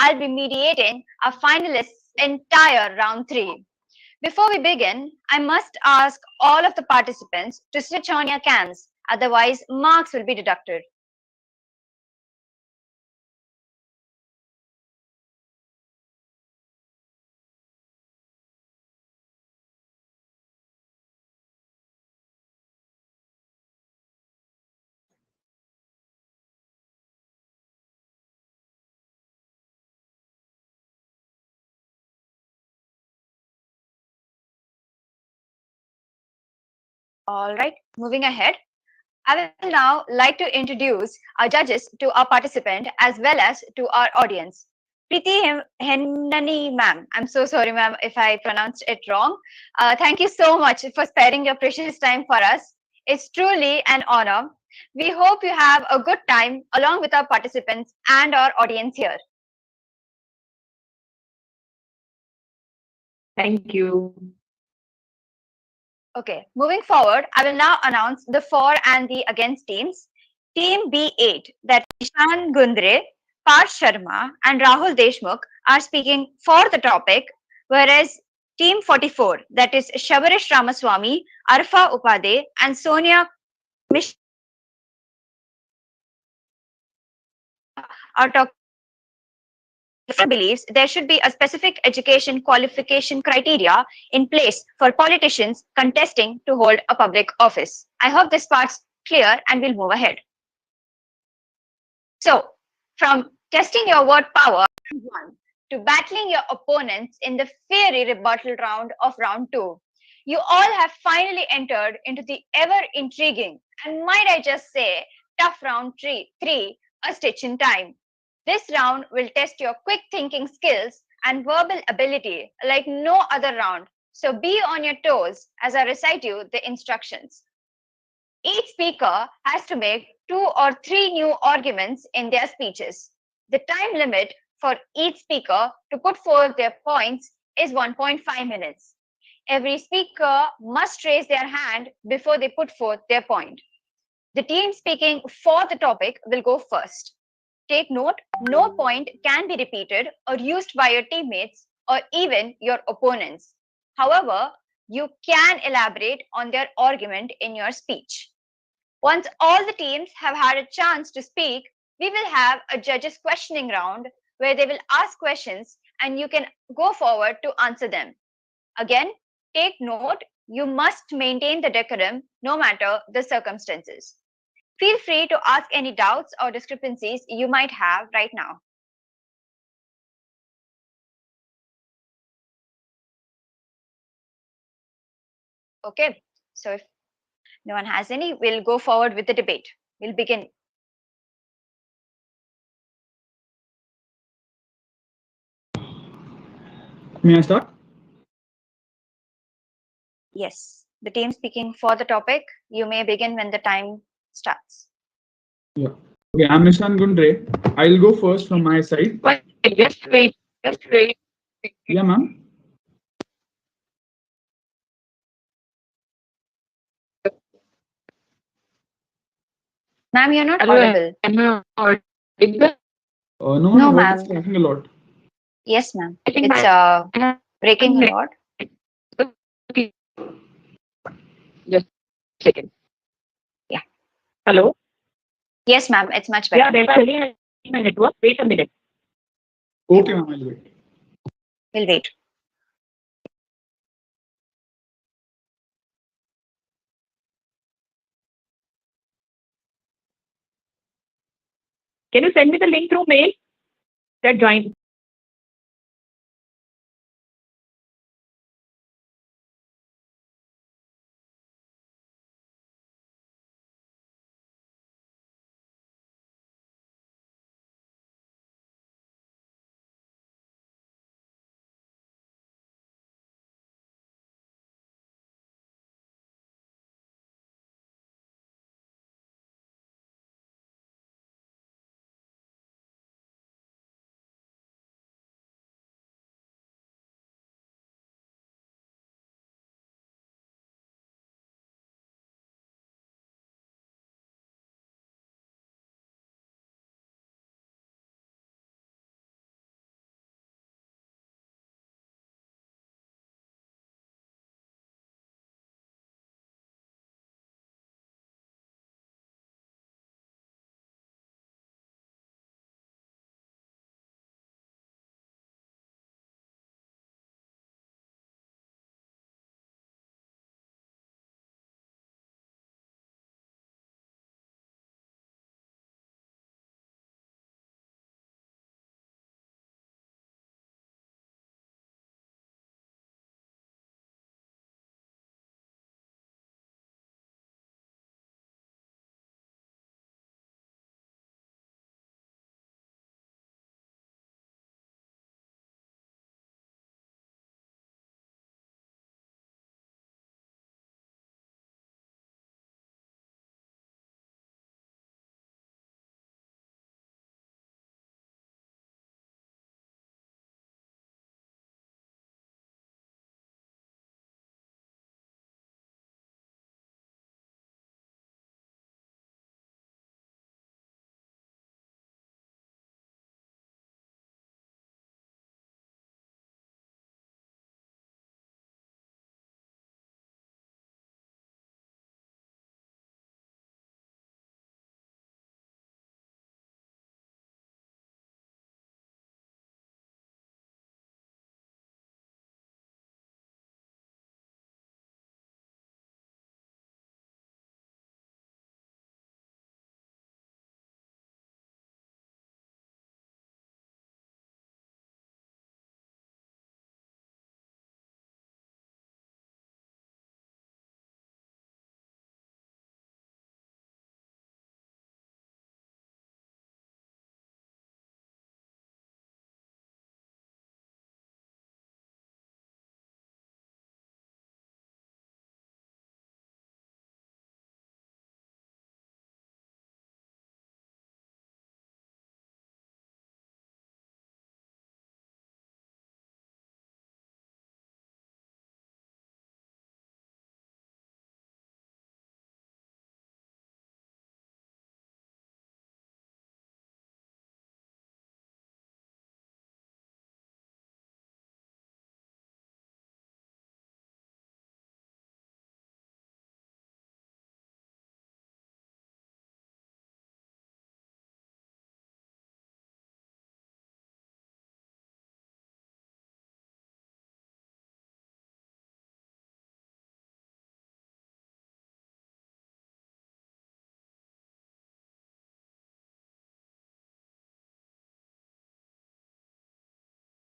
I'll be mediating our finalists' entire round 3. Before we begin, I must ask all of the participants to switch on your cams, otherwise marks will be deducted. All right, moving ahead. I will now like to introduce our judges to our participant as well as to our audience. Preeti Hendani ma'am, I'm so sorry ma'am if I pronounced it wrong. Thank you so much for sparing your precious time for us. It's truly an honor. We hope you have a good time along with our participants and our audience here. Thank you. Okay, moving forward, I will now announce the for and the against teams. Team B8, that Ishan Gundre, Parth Sharma, and Rahul Deshmukh are speaking for the topic, whereas Team 44, that is Shabarish Ramaswamy, Arfa Upade, and Sonia Mishra are talking. Believes there should be a specific education qualification criteria in place for politicians contesting to hold a public office. I hope this part's clear and we'll move ahead. So, from testing your word power to battling your opponents in the fiery rebuttal round of round 2, you all have finally entered into the ever intriguing and, might I just say, tough round 3, a stitch in time. This round will test your quick thinking skills and verbal ability like no other round, so be on your toes as I recite you the instructions. Each speaker has to make 2 or 3 new arguments in their speeches. The time limit for each speaker to put forth their points is 1.5 minutes. Every speaker must raise their hand before they put forth their point. The team speaking for the topic will go first. Take note, no point can be repeated or used by your teammates or even your opponents. However, you can elaborate on their argument in your speech. Once all the teams have had a chance to speak, we will have a judges questioning round where they will ask questions and you can go forward to answer them. Again, take note, you must maintain the decorum no matter the circumstances. Feel free to ask any doubts or discrepancies you might have right now. Okay, so if no one has any, we'll go forward with the debate. We'll begin. May I start? Yes, the team speaking for the topic, you may begin when the time starts. Yeah. Okay, I'm Nishan Gundre. I'll go first from my side. Wait, just wait. Yeah, ma'am. Ma'am, you're not Hello, audible. am I audible? No, No, your voice ma'am. is cracking a lot. Yes, ma'am. I think It's breaking a lot. Okay. Just a second. Yeah. Hello? Yes, ma'am. It's much better. Yeah, there's actually my network. Wait a minute. Okay, ma'am, I'll wait. We'll wait. Can you send me the link through mail? That join.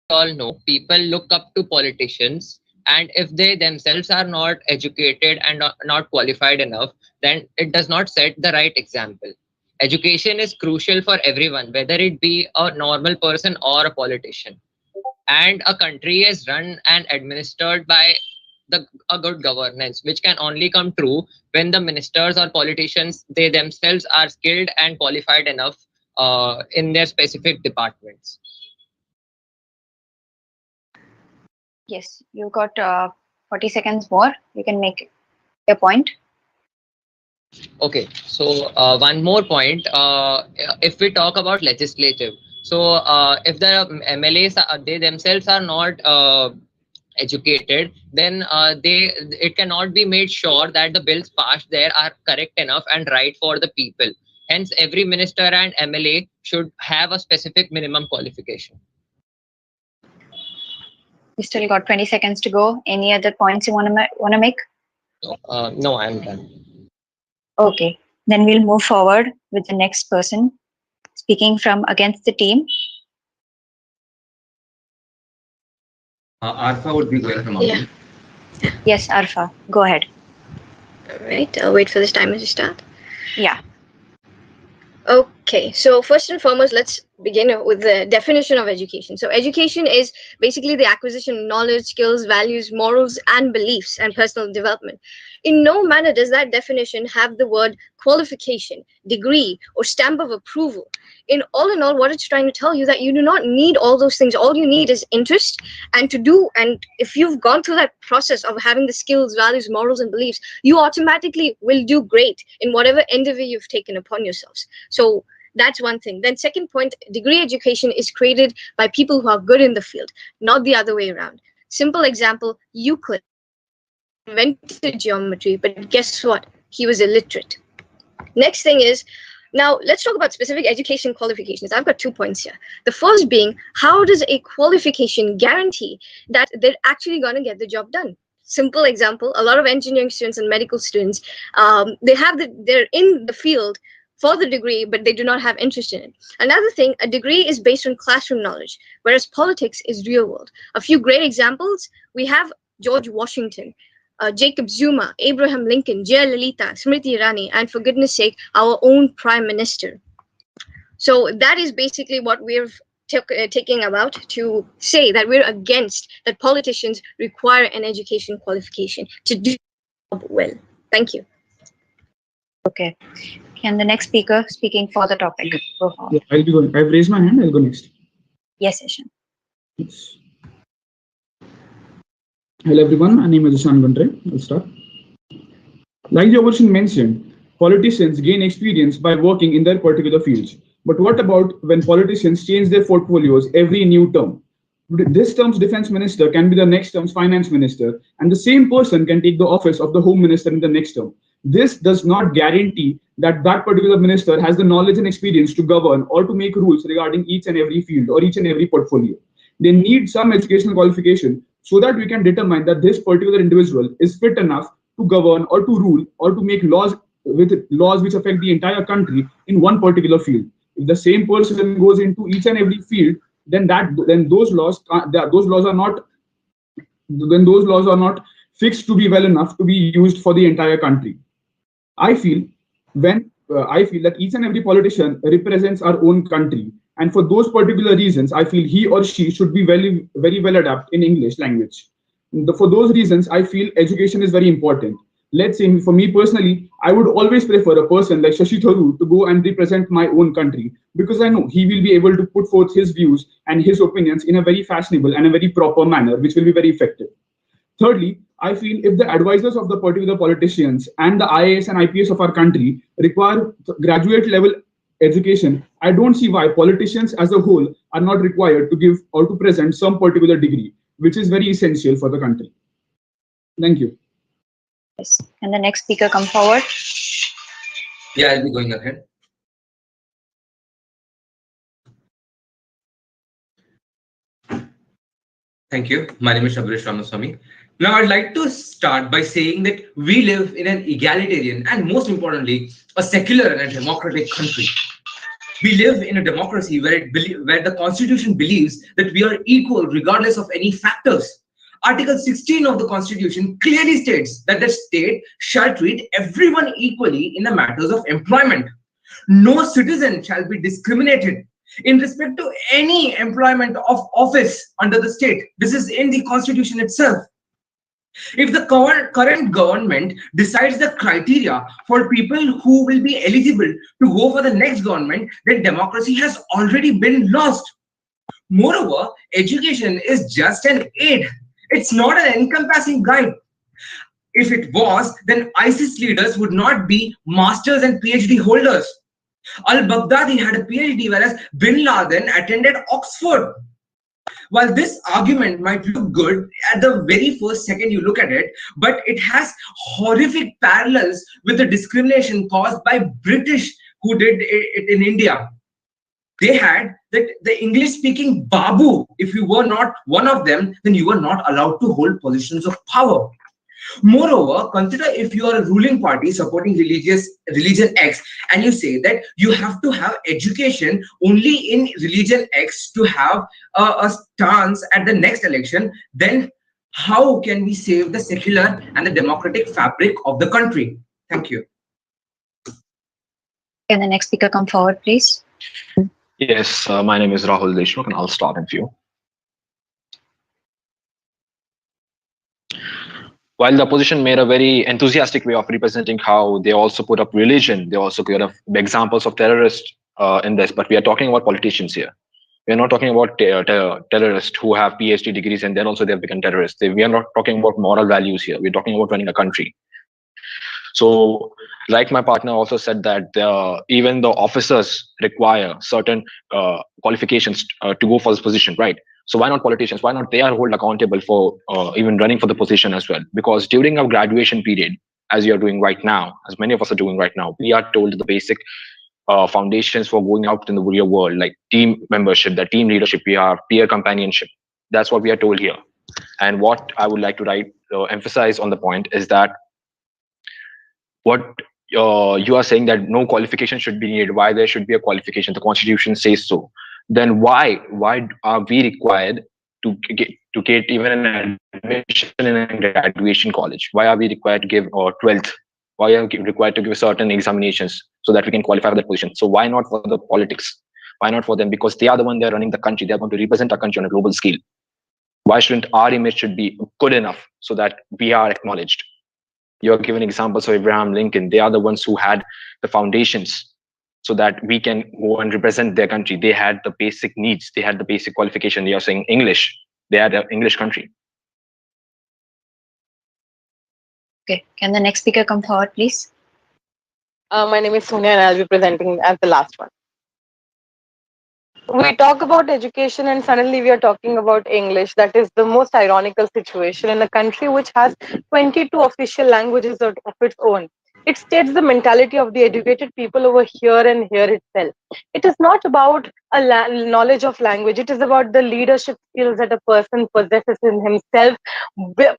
all know, people look up to politicians, and if they themselves are not educated and not qualified enough, then it does not set the right example. Education is crucial for everyone, whether it be a normal person or a politician. And a country is run and administered by a good governance, which can only come true when the ministers or politicians, they themselves are skilled and qualified enough in their specific departments. Yes, you got 40 seconds more. You can make a point. Okay, so one more point. If we talk about legislative, so if the MLAs they themselves are not educated, then it cannot be made sure that the bills passed there are correct enough and right for the people. Hence, every minister and MLA should have a specific minimum qualification. You still got 20 seconds to go. Any other points you want to make? No, I'm done. Okay, then we'll move forward with the next person speaking from against the team. Arfa would be going from Yeah. Yes, Arfa, go ahead. All right, I'll wait for this timer to start. Yeah. Okay, so first and foremost, let's begin with the definition of education. So education is basically the acquisition of knowledge, skills, values, morals, and beliefs, and personal development. In no manner does that definition have the word qualification, degree, or stamp of approval. In all, what it's trying to tell you that you do not need all those things. All you need is interest and to do. And if you've gone through that process of having the skills, values, morals, and beliefs, you automatically will do great in whatever endeavor you've taken upon yourselves. So that's one thing. Then second point, degree education is created by people who are good in the field, not the other way around. Simple example, Euclid invented geometry, but guess what? He was illiterate. Next thing is, now let's talk about specific education qualifications. I've got 2 points here. The first being, how does a qualification guarantee that they're actually going to get the job done? Simple example, a lot of engineering students and medical students, they're in the field for the degree, but they do not have interest in it. Another thing, a degree is based on classroom knowledge, whereas politics is real world. A few great examples, we have George Washington, Jacob Zuma, Abraham Lincoln, Jayalalitha, Smriti Irani, and for goodness sake, our own Prime Minister. So that is basically what we're taking about to say that we're against that politicians require an education qualification to do the job well. Thank you. Okay. Can the next speaker speaking for the topic go on? Yeah, I'll be going. I've raised my hand. I'll go next. Yes, Ishan. Yes. Hello everyone, my name is Ishan Gundre. I'll start. Like the Ocean mentioned, politicians gain experience by working in their particular fields. But what about when politicians change their portfolios every new term? This term's defense minister can be the next term's finance minister, and the same person can take the office of the home minister in the next term. This does not guarantee that that particular minister has the knowledge and experience to govern or to make rules regarding each and every field or each and every portfolio. They need some educational qualification so that we can determine that this particular individual is fit enough to govern or to rule or to make laws which affect the entire country in one particular field. If the same person goes into each and every field, then those laws are not fixed to be well enough to be used for the entire country. I feel that each and every politician represents our own country, and for those particular reasons, I feel he or she should be very, very well adapted in English language. For those reasons, I feel education is very important. Let's say, for me personally, I would always prefer a person like Shashi Tharoor to go and represent my own country, because I know he will be able to put forth his views and his opinions in a very fashionable and a very proper manner, which will be very effective. Thirdly, I feel if the advisors of the particular politicians and the IAS and IPS of our country require graduate level education, I don't see why politicians as a whole are not required to give or to present some particular degree, which is very essential for the country. Thank you. Yes. And the next speaker come forward. Yeah, I'll be going ahead. Thank you. My name is Shabresh Ramaswamy. Now, I'd like to start by saying that we live in an egalitarian and, most importantly, a secular and a democratic country. We live in a democracy where the constitution believes that we are equal regardless of any factors. Article 16 of the constitution clearly states that the state shall treat everyone equally in the matters of employment. No citizen shall be discriminated in respect to any employment of office under the state. This is in the constitution itself. If the current government decides the criteria for people who will be eligible to go for the next government, then democracy has already been lost. Moreover, education is just an aid. It's not an encompassing guide. If it was, then ISIS leaders would not be masters and PhD holders. Al-Baghdadi had a PhD, whereas Bin Laden attended Oxford. While this argument might look good at the very first second you look at it, but it has horrific parallels with the discrimination caused by British who did it in India. They had that the English-speaking Babu, if you were not one of them, then you were not allowed to hold positions of power. Moreover, consider if you are a ruling party supporting religion X and you say that you have to have education only in religion X to have a stance at the next election, then how can we save the secular and the democratic fabric of the country? Thank you. Can the next speaker come forward, please? Yes, my name is Rahul Deshmukh and I'll start in few. While the opposition made a very enthusiastic way of representing how they also put up religion, they also put up examples of terrorists in this, but we are talking about politicians here. We are not talking about terrorists who have PhD degrees and then also they have become terrorists. We are not talking about moral values here. We're talking about running a country. So, like my partner also said that even the officers require certain qualifications to go for this position, right? So why not politicians? Why not they are held accountable for even running for the position as well? Because during our graduation period, as you are doing right now, as many of us are doing right now, we are told the basic foundations for going out in the real world, like team membership, the team leadership, we have peer companionship. That's what we are told here. And what I would like to emphasize on the point is that what you are saying that no qualification should be needed, why there should be a qualification, the constitution says so. Then why are we required to get even an admission in a graduation college? Why are we required to give 12th? Why are we required to give certain examinations so that we can qualify for that position? So why not for the politics? Why not for them? Because they are the one they're running the country. They're going to represent our country on a global scale. Why shouldn't our image should be good enough so that we are acknowledged? You're given examples of Abraham Lincoln. They are the ones who had the foundations so that we can go and represent their country. They had the basic needs. They had the basic qualification. They are saying English. They had an English country. Okay, can the next speaker come forward, please? My name is Sonia and I'll be presenting as the last one. We talk about education and suddenly we are talking about English. That is the most ironical situation in a country which has 22 official languages of its own. It states the mentality of the educated people over here and here itself. It is not about a knowledge of language. It is about the leadership skills that a person possesses in himself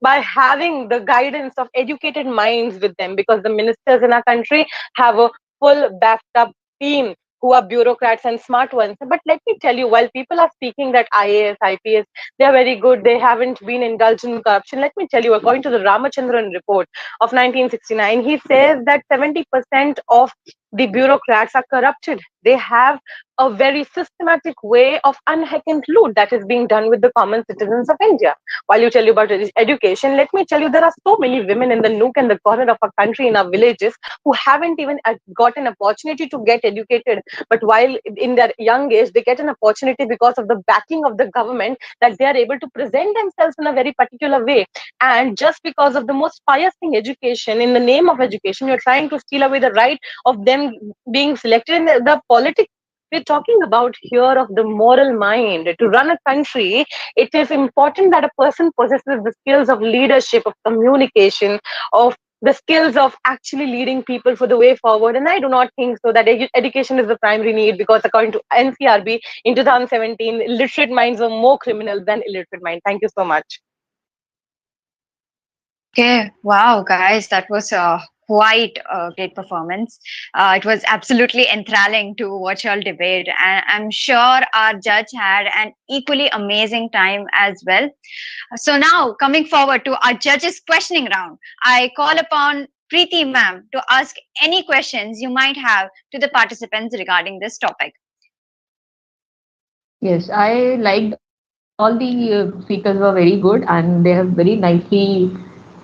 by having the guidance of educated minds with them, because the ministers in our country have a full backed up team who are bureaucrats and smart ones. But let me tell you, while people are speaking that IAS, IPS, they are very good, they haven't been indulged in corruption. Let me tell you, according to the Ramachandran report of 1969, he says that 70% of the bureaucrats are corrupted. They have a very systematic way of unhack and loot that is being done with the common citizens of India. While you tell you about education, let me tell you, there are so many women in the nook and the corner of our country, in our villages, who haven't even got an opportunity to get educated. But while in their young age, they get an opportunity because of the backing of the government, that they are able to present themselves in a very particular way. And just because of the most pious thing, education, in the name of education, you're trying to steal away the right of them being selected in the politics. We're talking about here of the moral mind. To run a country, it is important that a person possesses the skills of leadership, of communication, of the skills of actually leading people for the way forward. And I do not think so that education is the primary need, because according to NCRB in 2017, literate minds are more criminal than illiterate minds. Thank you so much. Okay, wow, guys, that was quite a great performance. It was absolutely enthralling to watch y'all debate, and I'm sure our judge had an equally amazing time as well. So now, coming forward to our judges' questioning round, I call upon Preeti ma'am to ask any questions you might have to the participants regarding this topic. Yes, I liked all the speakers were very good and they have very nicely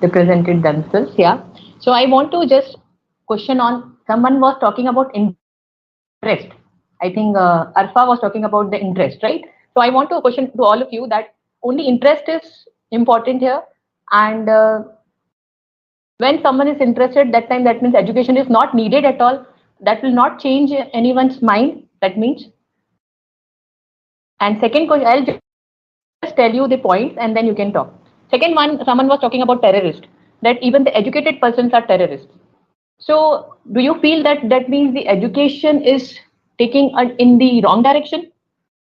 represented themselves. Yeah. So I want to just question on someone was talking about interest. I think Arfa was talking about the interest, right? So I want to question to all of you that only interest is important here, and when someone is interested, that time that means education is not needed at all. That will not change anyone's mind. That means. And second question, I'll just tell you the points and then you can talk. Second one, someone was talking about terrorist, that even the educated persons are terrorists. So do you feel that that means the education is taking in the wrong direction?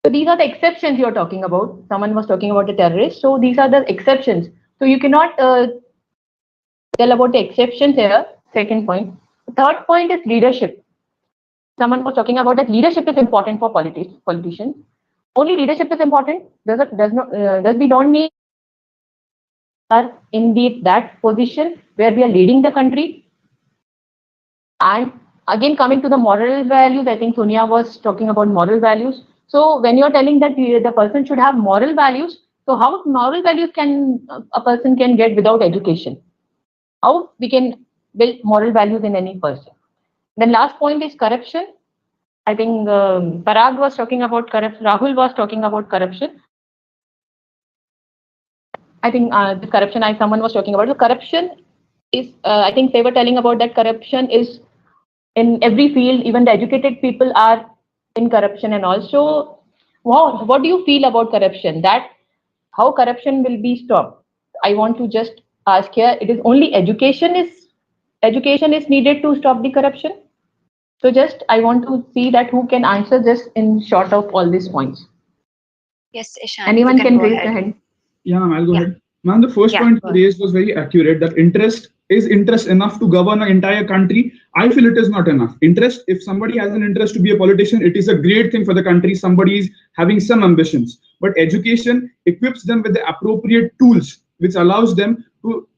So these are the exceptions you're talking about. Someone was talking about the terrorists. So these are the exceptions. So you cannot tell about the exceptions here. Second point. The third point is leadership. Someone was talking about that leadership is important for politicians. Only leadership is important. Does we don't need are indeed that position where we are leading the country. And again, coming to the moral values, I think Sonia was talking about moral values. So when you're telling that the person should have moral values, so how moral values can a person can get without education? How we can build moral values in any person? Then last point is corruption. I think Parag was talking about corruption. Rahul was talking about corruption. I think the corruption, someone was talking about the corruption is, I think they were telling about that corruption is in every field, even the educated people are in corruption and also, wow, what do you feel about corruption? That how corruption will be stopped? I want to just ask here, it is only education is needed to stop the corruption. So just, I want to see that who can answer this in short of all these points. Yes, Ishan. Anyone can raise their hand. Yeah, ma'am, I'll go ahead. Ma'am, the first point you raised was very accurate, that interest is interest enough to govern an entire country. I feel it is not enough. Interest, if somebody has an interest to be a politician, it is a great thing for the country. Somebody is having some ambitions. But education equips them with the appropriate tools, which allows them to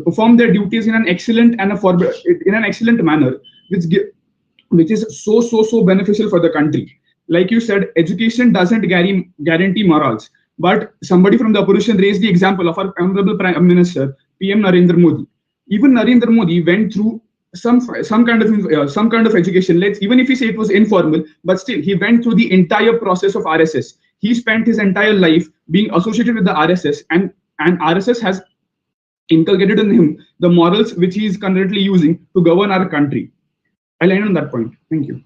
perform their duties in an excellent and in an excellent manner, which is so beneficial for the country. Like you said, education doesn't guarantee morals. But somebody from the opposition raised the example of our Honorable Prime Minister, PM Narendra Modi. Even Narendra Modi went through some kind of education. Even if we say it was informal, but still he went through the entire process of RSS. He spent his entire life being associated with the RSS, and RSS has inculcated in him the morals which he is currently using to govern our country. I'll end on that point. Thank you.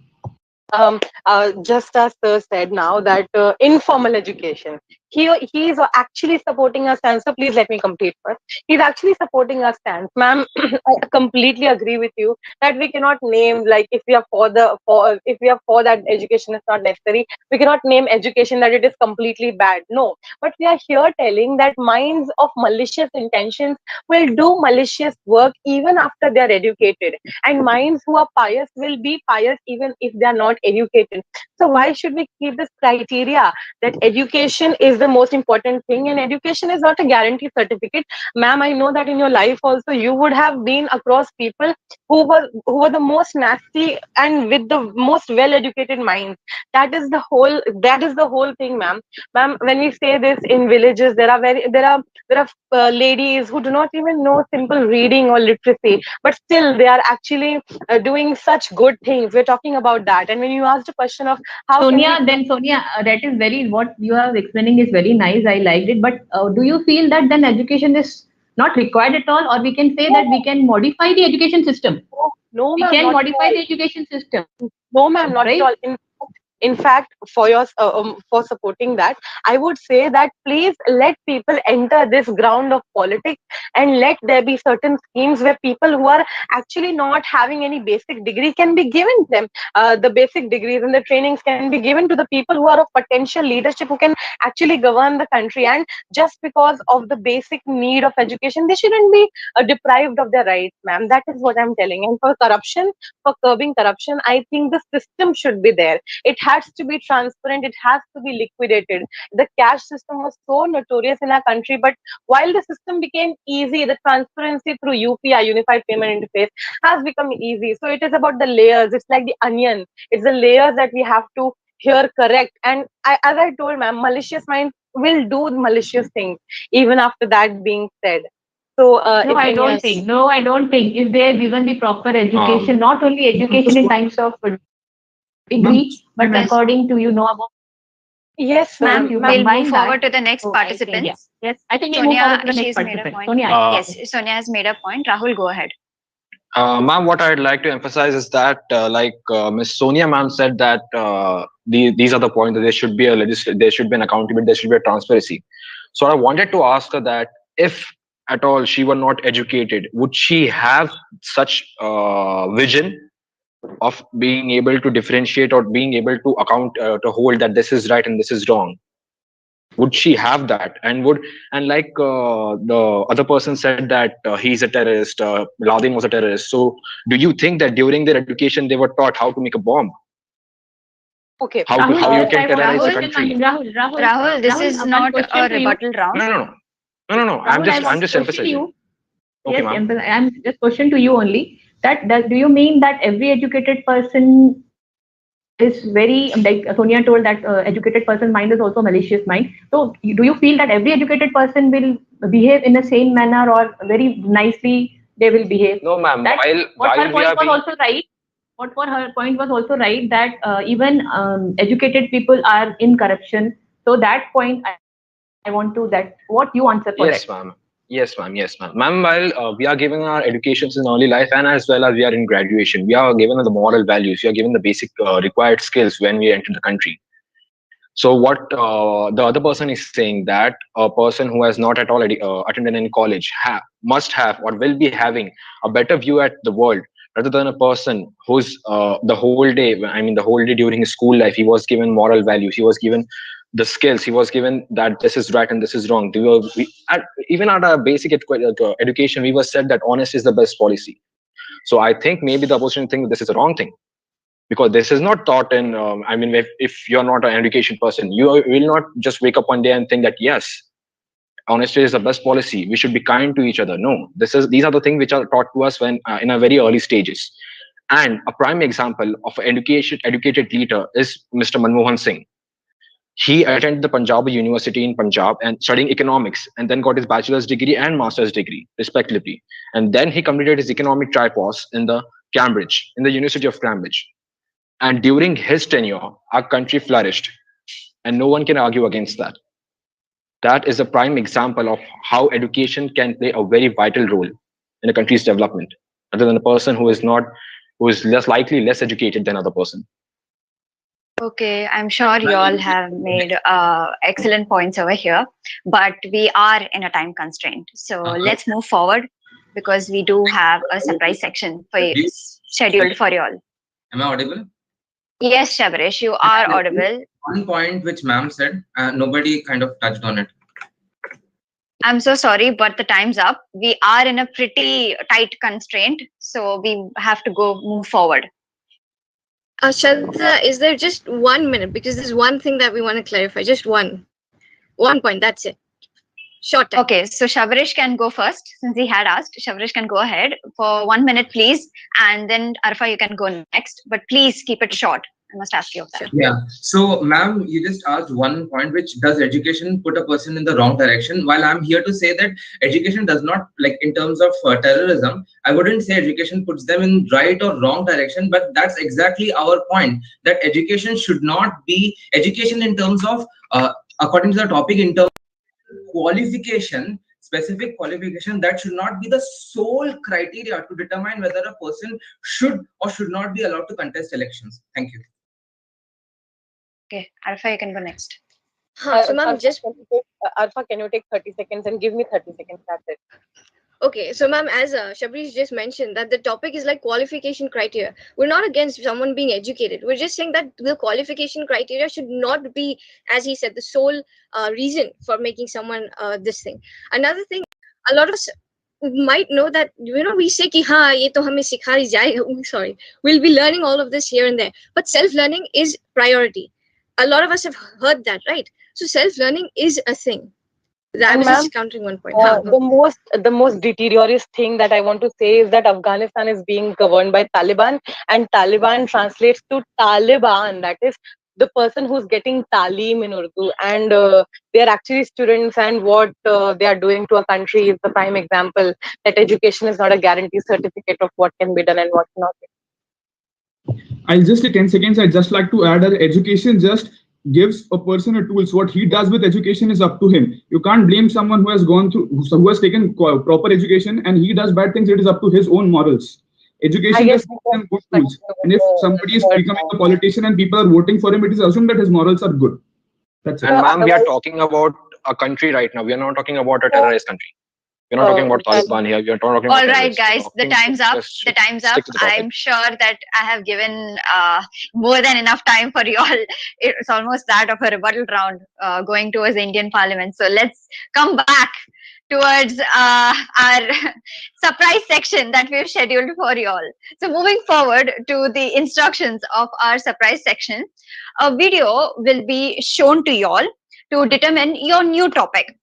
Just as Sir said now that informal education, he is actually supporting our stance. So please let me complete first. He's actually supporting our stance, ma'am. I completely agree with you that we cannot name, like, if we are for that education is not necessary, we cannot name education that it is completely bad. No, but we are here telling that minds of malicious intentions will do malicious work even after they are educated, and minds who are pious will be pious even if they are not educated. So why should we keep this criteria that education is the most important thing, and education is not a guarantee certificate? Ma'am, I know that in your life also you would have been across people who were the most nasty and with the most well-educated minds. That is the whole thing, ma'am. Ma'am, when we say this in villages, there are ladies who do not even know simple reading or literacy, but still they are actually doing such good things. We're talking about that. And when you asked a question of how Sonia, that is very, what you are explaining is very nice. I liked it. But do you feel that then education is not required at all, or we can say that we can modify the education system? No, we ma'am, can not modify at all. the education system. No, ma'am, not right? at all. In fact, for supporting that, I would say that please let people enter this ground of politics, and let there be certain schemes where people who are actually not having any basic degree can be given them. The basic degrees and the trainings can be given to the people who are of potential leadership, who can actually govern the country. And just because of the basic need of education, they shouldn't be deprived of their rights, ma'am. That is what I'm telling. And for corruption, for curbing corruption, I think the system should be there. It has to be transparent. It has to be liquidated. The cash system was so notorious in our country, but while the system became easy, the transparency through UPI, Unified Payment Interface, has become easy. So it is about the layers. It's like the onion. It's the layers that we have to here correct. And as I told, ma'am, malicious minds will do malicious things even after that being said. So No, I don't think. No, I don't think. If they are given the proper education, not only education in times of degree, but according to about. Yes, Ma'am, you we'll move combine that. forward to the next So participant. Yes, I think we move forward to the next she's made a participant. point. Sonia. Yes, Sonia has made a point. Rahul, go ahead. Ma'am, what I'd like to emphasize is that, Miss Sonia ma'am said that these are the points that there should be there should be an accountability, there should be a transparency. So I wanted to ask her that if at all she were not educated, would she have such vision of being able to differentiate or being able to account to hold that this is right and this is wrong? Would she have that? And like the other person said that he's a terrorist, Laden was a terrorist. So do you think that during their education they were taught how to make a bomb? Okay. How you can terrorize a country? Rahul, this is not a rebuttal round. No. I'm just emphasizing. Okay, Yes, ma'am. I'm just question to you only. That do you mean that every educated person is very, like Sonia told, that educated person mind is also malicious mind. So do you feel that every educated person will behave in the same manner, or very nicely they will behave? No, ma'am. What her While we point are was being also right. What for her point was also right, that even educated people are in corruption. So that point I want to, that what you answer for yes, that. ma'am. Yes, ma'am. Yes, ma'am. Ma'am, while we are giving our educations in early life and as well as we are in graduation, we are given the moral values. We are given the basic required skills when we enter the country. So what the other person is saying, that a person who has not at all attended any college must have or will be having a better view at the world, rather than a person who's the whole day, I mean the whole day during his school life, he was given moral values, he was given the skills, he was given that this is right and this is wrong. Even at our basic education, we were said that honest is the best policy. So I think maybe the opposition think that this is the wrong thing, because this is not taught in I mean, if you're not an education person, you will not just wake up one day and think that yes, honesty is the best policy, we should be kind to each other. No, these are the things which are taught to us when in a very early stages. And a prime example of an educated leader is Mr. Manmohan Singh. He attended the Punjab University in Punjab and studying economics, and then got his bachelor's degree and master's degree respectively. And then he completed his economic tripos in the University of Cambridge. And during his tenure, our country flourished, and no one can argue against that. That is a prime example of how education can play a very vital role in a country's development, rather than a person who is less educated than other person. Okay, I'm sure you all have made excellent points over here, but we are in a time constraint. So let's move forward, because we do have a surprise section for you, scheduled for you all. Am I audible? Yes, Shabarish, you are audible. One point which ma'am said, nobody kind of touched on it. I'm so sorry, but the time's up. We are in a pretty tight constraint, so we have to move forward. Shraddha, is there just 1 minute? Because there's one thing that we want to clarify. Just one point. That's it. Short time. Okay, so Shabarish can go first, since he had asked. Shabarish can go ahead for 1 minute, please, and then Arfa, you can go next. But please keep it short. I must ask you of that. Yeah. So, ma'am, you just asked one point, which does education put a person in the wrong direction? While I'm here to say that education does not, like in terms of terrorism, I wouldn't say education puts them in right or wrong direction, but that's exactly our point, that education should not be education in terms of, according to the topic, in terms of qualification, specific qualification, that should not be the sole criteria to determine whether a person should or should not be allowed to contest elections. Thank you. Okay, Alpha, you can go next. So, ma'am, just Alpha, can you take 30 seconds and give me 30 seconds? That's it. okay. So, ma'am, as Shabrish just mentioned, that the topic is like qualification criteria. We're not against someone being educated. We're just saying that the qualification criteria should not be, as he said, the sole reason for making someone this thing. Another thing, a lot of us might know that we say ki ha ye to hame sikhai jayega. Sorry, we'll be learning all of this here and there, but self learning is priority. A lot of us have heard that, right? So self learning is a thing. I And was ma'am, just countering one point. the most deteriorous thing that I want to say is that Afghanistan is being governed by Taliban, and Taliban translates to Taliban. That is the person who's getting talim in Urdu, and they are actually students, and what they are doing to a country is the prime example that education is not a guarantee certificate of what can be done and what not. I'll just take 10 seconds. I'd just like to add that education just gives a person a tool. So what he does with education is up to him. You can't blame someone who has gone through, who has taken proper education and he does bad things. It is up to his own morals. Education just gives them good tools. And if somebody is becoming a politician and people are voting for him, it is assumed that his morals are good. That's it. And ma'am, we are talking about a country right now. We are not talking about a terrorist country. We're not talking about Taliban here. We are talking about All right, terrorists. guys, the time's up. The time's up. I'm sure that I have given more than enough time for you all. It's almost that of a rebuttal round going towards the Indian Parliament. So let's come back towards our surprise section that we've scheduled for you all. So moving forward to the instructions of our surprise section, a video will be shown to you all to determine your new topic.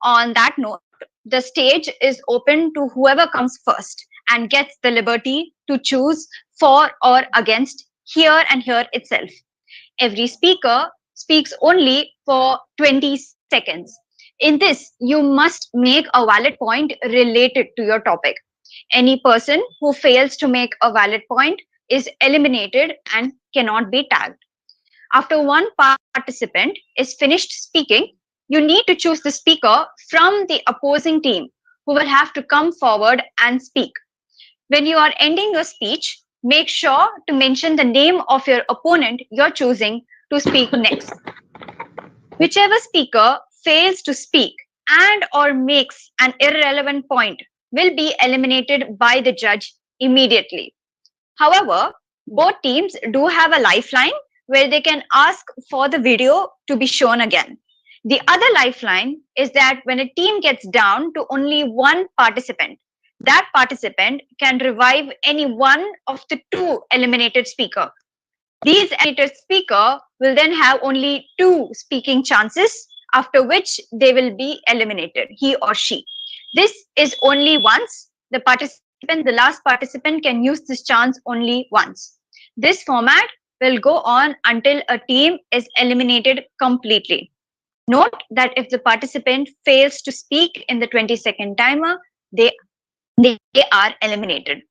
On that note, the stage is open to whoever comes first and gets the liberty to choose for or against here and here itself. Every speaker speaks only for 20 seconds. In this, you must make a valid point related to your topic. Any person who fails to make a valid point is eliminated and cannot be tagged. After one participant is finished speaking, you need to choose the speaker from the opposing team who will have to come forward and speak. When you are ending your speech, make sure to mention the name of your opponent you're choosing to speak next. Whichever speaker fails to speak and or makes an irrelevant point will be eliminated by the judge immediately. However, both teams do have a lifeline where they can ask for the video to be shown again. The other lifeline is that when a team gets down to only one participant, that participant can revive any one of the two eliminated speakers. These eliminated speakers will then have only two speaking chances, after which they will be eliminated, he or she. This is only once. The last participant can use this chance only once. This format will go on until a team is eliminated completely. Note that if the participant fails to speak in the 20-second timer, they are eliminated.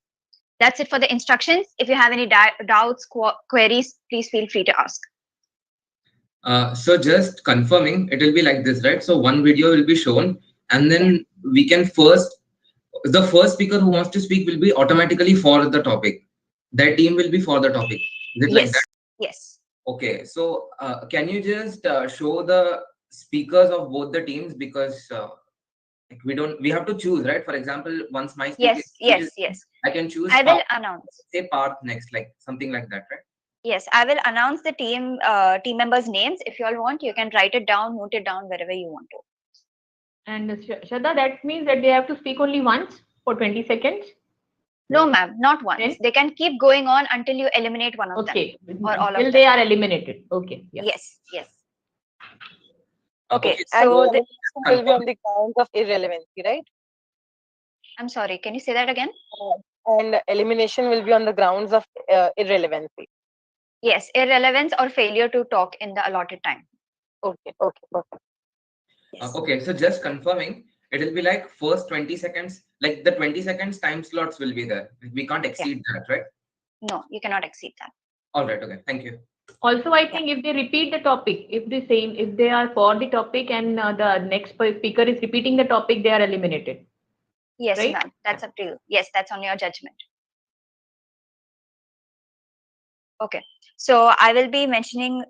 That's it for the instructions. If you have any doubts, queries, please feel free to ask. So just confirming, it will be like this, right? So one video will be shown, and then we can the first speaker who wants to speak will be automatically for the topic. Their team will be for the topic. Is it like that? Yes. Okay. So can you just show the speakers of both the teams, because we have to choose, right? For example, once my speaker yes. I can choose. I will announce. Say Parth next, like something like that, right? Yes, I will announce the team members' names. If you all want, you can write it down, note it down wherever you want to. And Shraddha, that means that they have to speak only once for 20 seconds? No, ma'am, not once. Then? They can keep going on until you eliminate one of them. Or all of them. Till they are eliminated. Okay. Yeah. Yes. Okay, so the will be on the grounds of irrelevancy, right? I'm sorry, can you say that again? And elimination will be on the grounds of irrelevancy. Yes, irrelevance or failure to talk in the allotted time. Okay, perfect. Yes. Okay, so just confirming, it will be like first 20 seconds, like the 20 seconds time slots will be there. We can't exceed that, right? No, you cannot exceed that. All right, okay, thank you. Also, I think if they repeat the topic, if they are for the topic and the next speaker is repeating the topic, they are eliminated. Yes, right? ma'am. That's up to you. Yes, that's on your judgment. Okay, so I will be mentioning,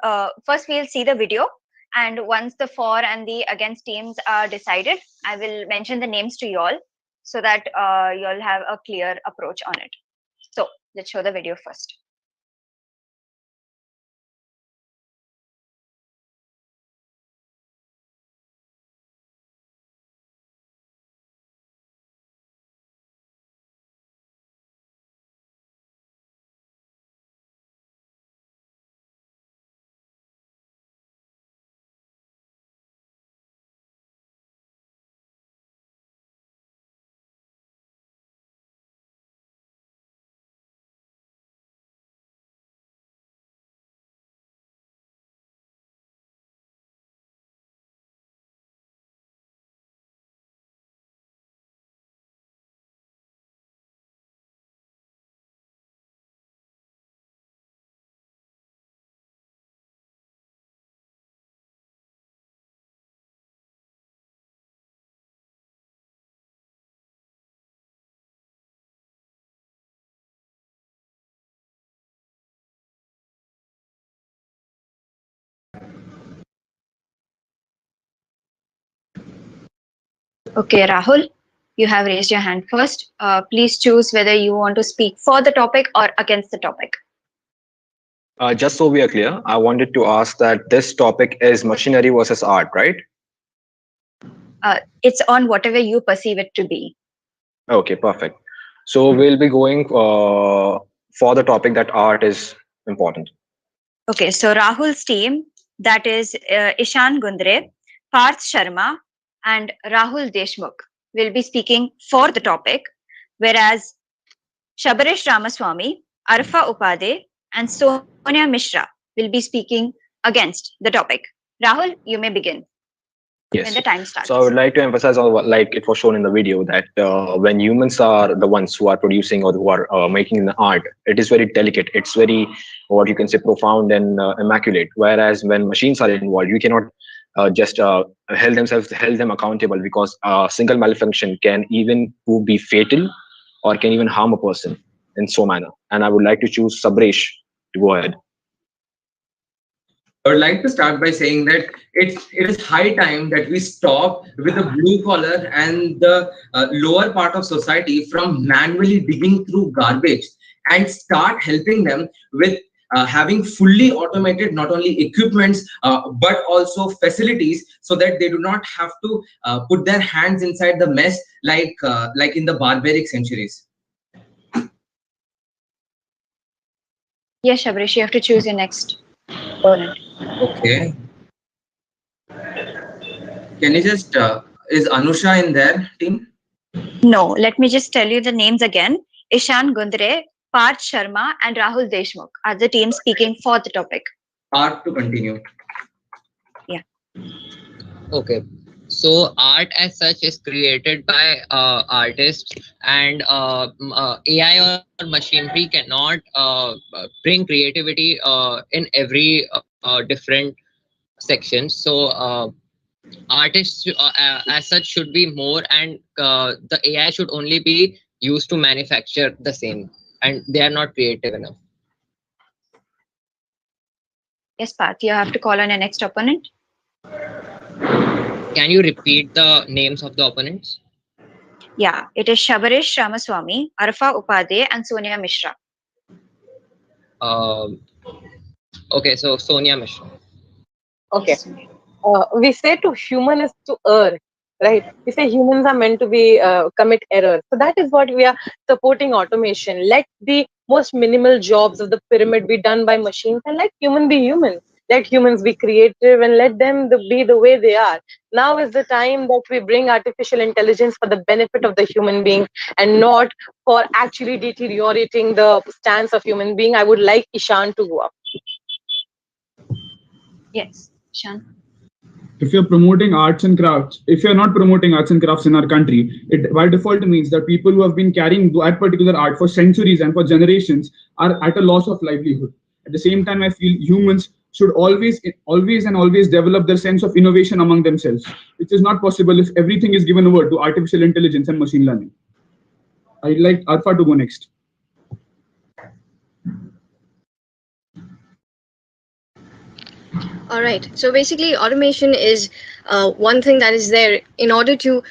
first we'll see the video, and once the for and the against teams are decided, I will mention the names to you all so that you all have a clear approach on it. So let's show the video first. Okay, Rahul, you have raised your hand first. Please choose whether you want to speak for the topic or against the topic. Just so we are clear, I wanted to ask that this topic is machinery versus art, right? It's on whatever you perceive it to be. Okay, perfect. So we'll be going for the topic that art is important. Okay, so Rahul's team, that is Ishan Gundre, Parth Sharma, and Rahul Deshmukh, will be speaking for the topic, whereas Shabarish Ramaswamy, Arfa Upade, and Sonia Mishra will be speaking against the topic. Rahul, you may begin when Yes. the time starts. So I would like to emphasize on what, like it was shown in the video, that when humans are the ones who are producing or who are making the art, it is very delicate. It's very, what you can say, profound and immaculate. Whereas when machines are involved, you cannot just held them accountable, because a single malfunction can even be fatal or can even harm a person in so manner. And I would like to choose Sabresh to go ahead. I would like to start by saying that it is high time that we stop with the blue collar and the lower part of society from manually digging through garbage and start helping them with having fully automated not only equipments but also facilities, so that they do not have to put their hands inside the mess like in the barbaric centuries. Yes, Shabarish, you have to choose your next opponent. Okay. Can you just, is Anusha in their team? No, let me just tell you the names again. Ishan Gundre, Parth Sharma, and Rahul Deshmukh are the teams speaking for the topic. Art to continue. Yeah. Okay. So art as such is created by artists, and AI or machinery cannot bring creativity in every different section. So artists as such should be more, and the AI should only be used to manufacture the same, and they are not creative enough. Yes, Parth, you have to call on your next opponent. Can you repeat the names of the opponents? Yeah, it is Shabarish Ramaswamy, Arfa Upade, and Sonia Mishra. Okay, so Sonia Mishra. Okay. We say to human is to err, right? We say humans are meant to be commit errors. So that is what we are supporting automation. Let the most minimal jobs of the pyramid be done by machines, and let human be human. Let humans be creative, and let them be the way they are. Now is the time that we bring artificial intelligence for the benefit of the human being, and not for actually deteriorating the stance of human being. I would like Ishan to go up. Yes, Ishan. If you're promoting arts and crafts, if you're not promoting arts and crafts in our country, it by default means that people who have been carrying that particular art for centuries and for generations are at a loss of livelihood. At the same time, I feel humans should always develop their sense of innovation among themselves, which is not possible if everything is given over to artificial intelligence and machine learning. I'd like Arfa to go next. All right. So basically, automation is one thing that is there in order to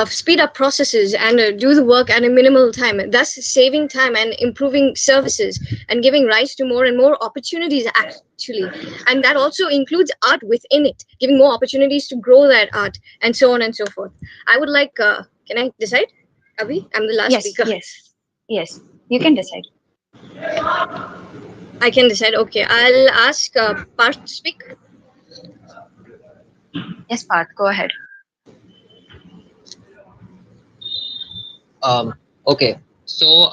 speed up processes and do the work at a minimal time, thus saving time and improving services and giving rise to more and more opportunities, actually. And that also includes art within it, giving more opportunities to grow that art and so on and so forth. I would like, can I decide? Abhi, I'm the last Yes, speaker. yes. You can decide. I can decide. Okay, I'll ask Parth to speak. Yes, Parth, go ahead. Okay, so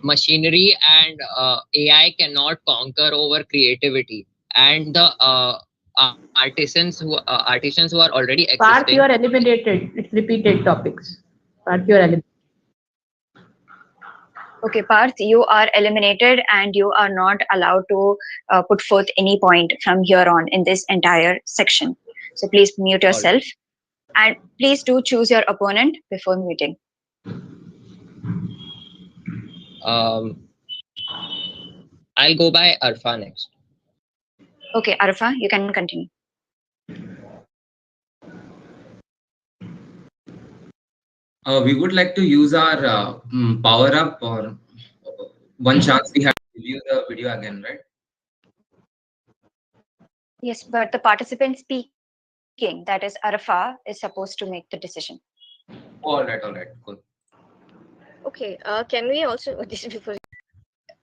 machinery and AI cannot conquer over creativity, and the artisans who are already Parth, existing. you are eliminated. It's repeated topics. Parth, you are eliminated. Okay, Parth, you are eliminated and you are not allowed to put forth any point from here on in this entire section. So please mute yourself and please do choose your opponent before muting. I'll go by Arfa next. Okay, Arfa, you can continue. We would like to use our power up, or one chance we have to review the video again, right? Yes, but the participant speaking, that is Arfa, is supposed to make the decision. All right, cool. Okay, can we also, this is before,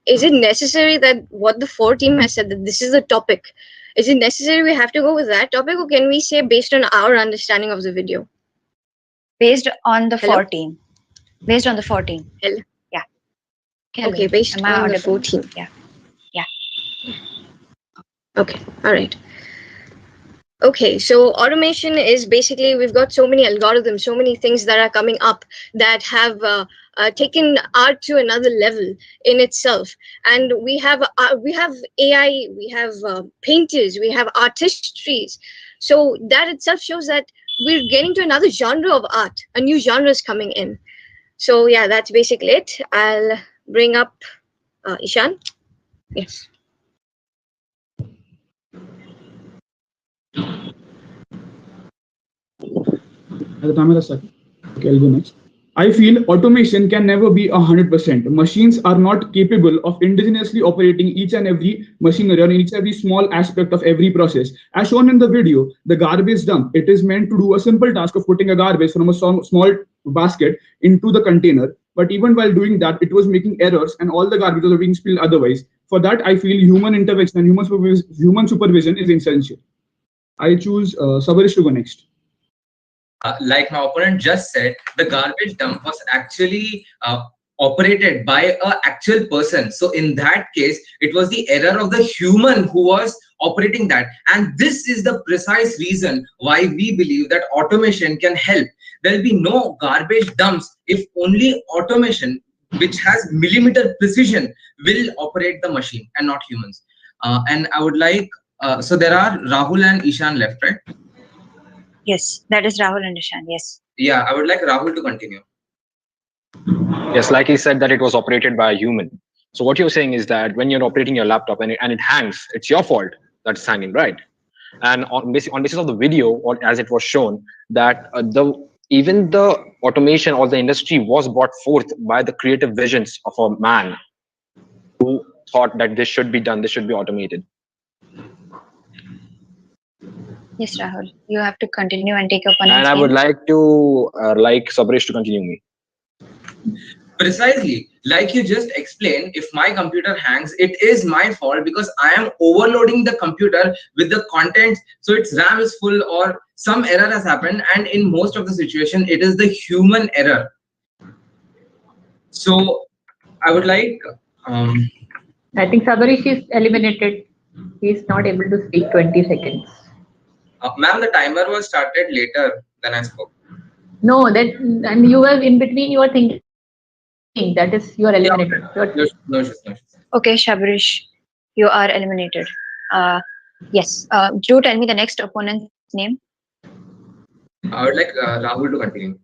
is it necessary that what the 4 team has said, that this is the topic, is it necessary we have to go with that topic, or can we say based on our understanding of the video? Based on the Hello? 14. Based on the 14. Hello? Yeah. Okay, based Am I on the audible? 14. Yeah. Yeah. Okay, all right. Okay, so automation is basically, we've got so many algorithms, so many things that are coming up that have taken art to another level in itself. And we have AI, we have painters, we have artistries. So that itself shows that we're getting to another genre of art. A new genre is coming in. So yeah, that's basically it. I'll bring up Ishan. Yes. At the time of the second. Okay, I'll go next. I feel automation can never be 100%. Machines are not capable of indigenously operating each and every machinery or each and every small aspect of every process. As shown in the video, the garbage dump, it is meant to do a simple task of putting a garbage from a small basket into the container. But even while doing that, it was making errors and all the garbage was being spilled otherwise. For that, I feel human intervention and human supervision is essential. I choose Sabarish to go next. Like my opponent just said, the garbage dump was actually operated by an actual person. So in that case, it was the error of the human who was operating that. And this is the precise reason why we believe that automation can help. There will be no garbage dumps if only automation, which has millimeter precision, will operate the machine and not humans. And I would like, so there are Rahul and Ishan left, right? Yes, that is Rahul and Ishan. Yes. Yeah, I would like Rahul to continue. Yes, like he said that it was operated by a human. So what you're saying is that when you're operating your laptop and it hangs, it's your fault that it's hanging, right? And on basis of the video, or as it was shown, that even the automation or the industry was brought forth by the creative visions of a man who thought that this should be done, this should be automated. Yes, Rahul, you have to continue and take your opponent's And I would like to like Sabarish to continue me. Precisely, like you just explained, if my computer hangs, it is my fault because I am overloading the computer with the content, so its RAM is full or some error has happened, and in most of the situation, it is the human error. So I would like... I think Sabarish is eliminated. He is not able to speak 20 seconds. Ma'am, the timer was started later than I spoke. No, and you were in between, you were thinking. That is, you are eliminated. Yeah, no issues. Okay, Sabarish, you are eliminated. Yes. Do tell me the next opponent's name. I would like Rahul to continue.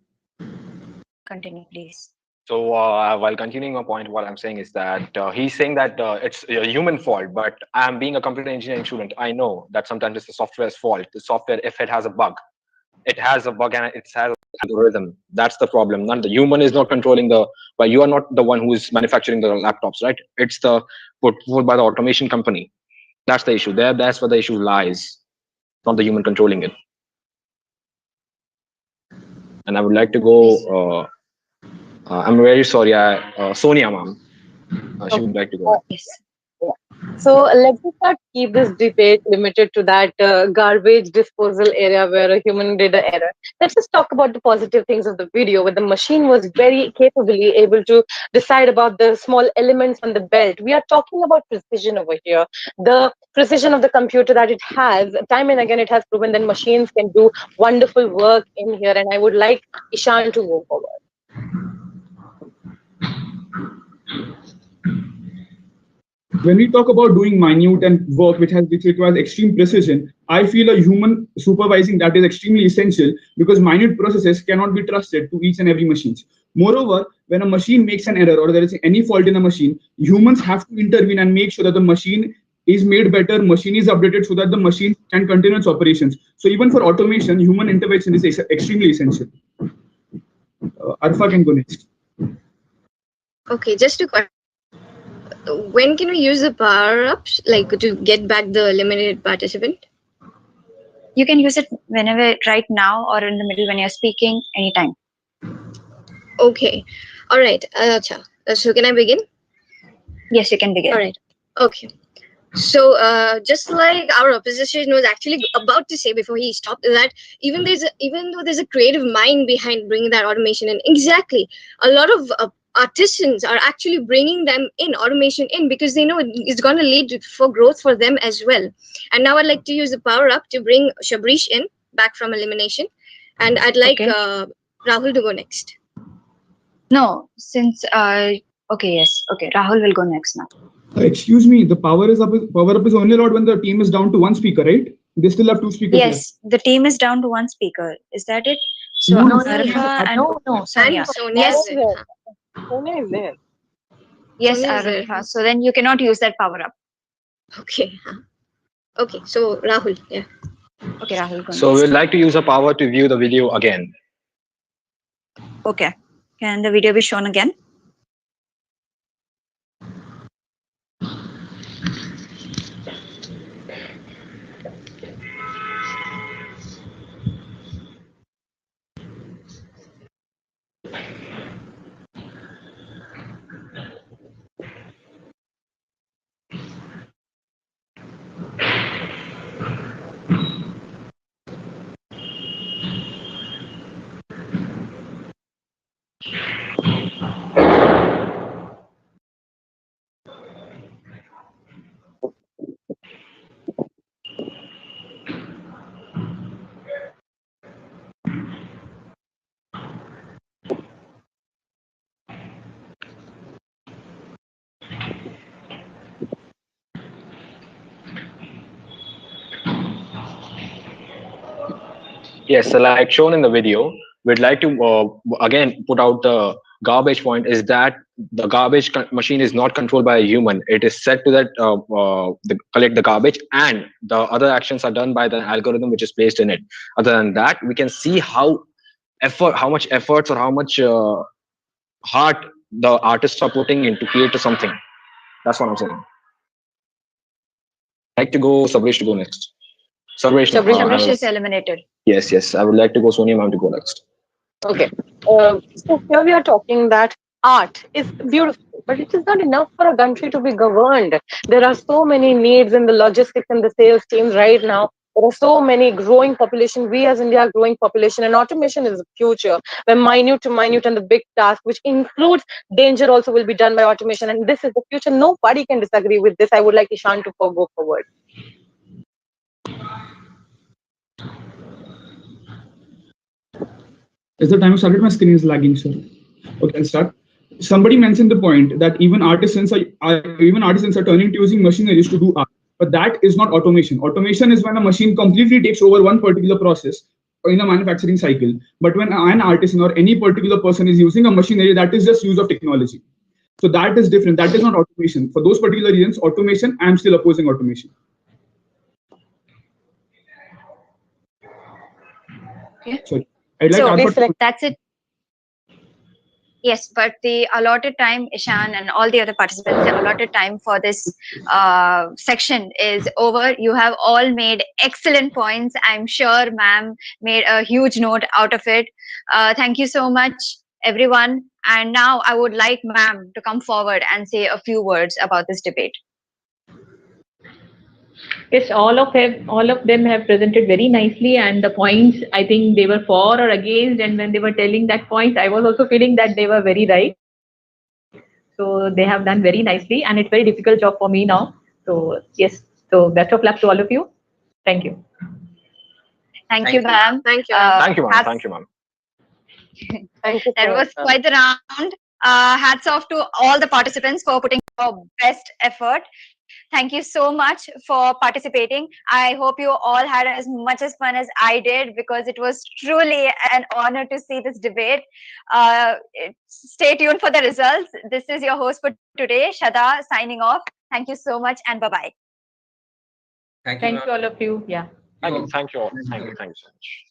Continue, please. So while continuing my point, what I'm saying is that he's saying that it's a human fault, but I'm being a computer engineering student. I know that sometimes it's the software's fault. The software, if it has a bug, it has a bug and it has an algorithm. That's the problem. Not the human is not controlling the, but you are not the one who is manufacturing the laptops, right? It's the put by the automation company. That's the issue. That's where the issue lies, not the human controlling it. And I would like to go. I'm very sorry, Sonia, ma'am. She would like to go. Yes. So let's just not keep this debate limited to that garbage disposal area where a human did an error. Let's just talk about the positive things of the video where the machine was very capably able to decide about the small elements on the belt. We are talking about precision over here. The precision of the computer that it has, time and again it has proven that machines can do wonderful work in here. And I would like Ishan to move forward. When we talk about doing minute and work which requires extreme precision, I feel a human supervising that is extremely essential because minute processes cannot be trusted to each and every machine. Moreover, when a machine makes an error or there is any fault in a machine, humans have to intervene and make sure that the machine is made better, machine is updated so that the machine can continue its operations. So even for automation, human intervention is extremely essential. Arfa can go next. Okay, just to when can we use the power-ups, like to get back the eliminated participant? You can use it whenever, right now or in the middle when you're speaking, anytime. Okay. All right. So can I begin? Yes, you can begin. All right. Okay. So just like our opposition was actually about to say before he stopped, that even though there's a creative mind behind bringing that automation in, exactly, a lot of artisans are actually bringing them in, automation in, because they know it's going to lead for growth for them as well. And now I'd like to use the power up to bring Shabrish in back from elimination, and I'd like Rahul to go next. No, since okay, yes, okay, Rahul will go next now. Excuse me, the power up is only allowed when the team is down to one speaker, right? They still have two speakers. Yes, the team is down to one speaker. Is that it? So No, Arfa and Sonia. Yes. Sonia is there. Yes, Sonia is there. Arfa. So then you cannot use that power up. Okay. Okay. So Rahul, yeah. Okay, Rahul. Go So next. we'd like to use a power to view the video again. Okay. Can the video be shown again? Yes, so like shown in the video, we'd like to again put out the garbage point is that the garbage machine is not controlled by a human. It is set to that collect the garbage, and the other actions are done by the algorithm which is placed in it. Other than that, we can see how much efforts or how much heart the artists are putting in to create something. That's what I'm saying. I'd like to go Sabrish to go next. Shabrish is eliminated. Yes. I would like to go Sonia ma'am to go next. Okay. So here we are talking that art is beautiful, but it is not enough for a country to be governed. There are so many needs in the logistics and the sales teams right now. There are so many growing population. We as India are growing population, and automation is the future. Where minute to minute and the big task, which includes danger, also will be done by automation. And this is the future. Nobody can disagree with this. I would like Ishan to go forward. Is the time started? My screen is lagging, sir. Okay, I'll start. Somebody mentioned the point that even artisans are turning to using machineries to do art, but that is not automation. Automation is when a machine completely takes over one particular process in a manufacturing cycle. But when an artisan or any particular person is using a machinery, that is just use of technology. So that is different. That is not automation. For those particular reasons, automation, I am still opposing automation. Okay. Sorry. I'd like that's it. Yes, but the allotted time, Ishan and all the other participants, the allotted time for this section is over. You have all made excellent points. I'm sure ma'am made a huge note out of it. Thank you so much, everyone. And now I would like ma'am to come forward and say a few words about this debate. Yes, all of them have presented very nicely, and the points, I think they were for or against, and when they were telling that points, I was also feeling that they were very right. So they have done very nicely, and it's very difficult job for me now. So yes, so best of luck to all of you. Thank you. Thank you, ma'am. Thank you. Thank you, ma'am. Thank you, ma'am. Thank you. That was quite the round. Hats off to all the participants for putting your best effort. Thank you so much for participating. I hope you all had as much as fun as I did, because it was truly an honor to see this debate. Stay tuned for the results. This is your host for today, Shada, signing off. Thank you so much and bye-bye. Thank you all of you. Yeah. Thank you. Thank you all. Thank you. Thank you so much.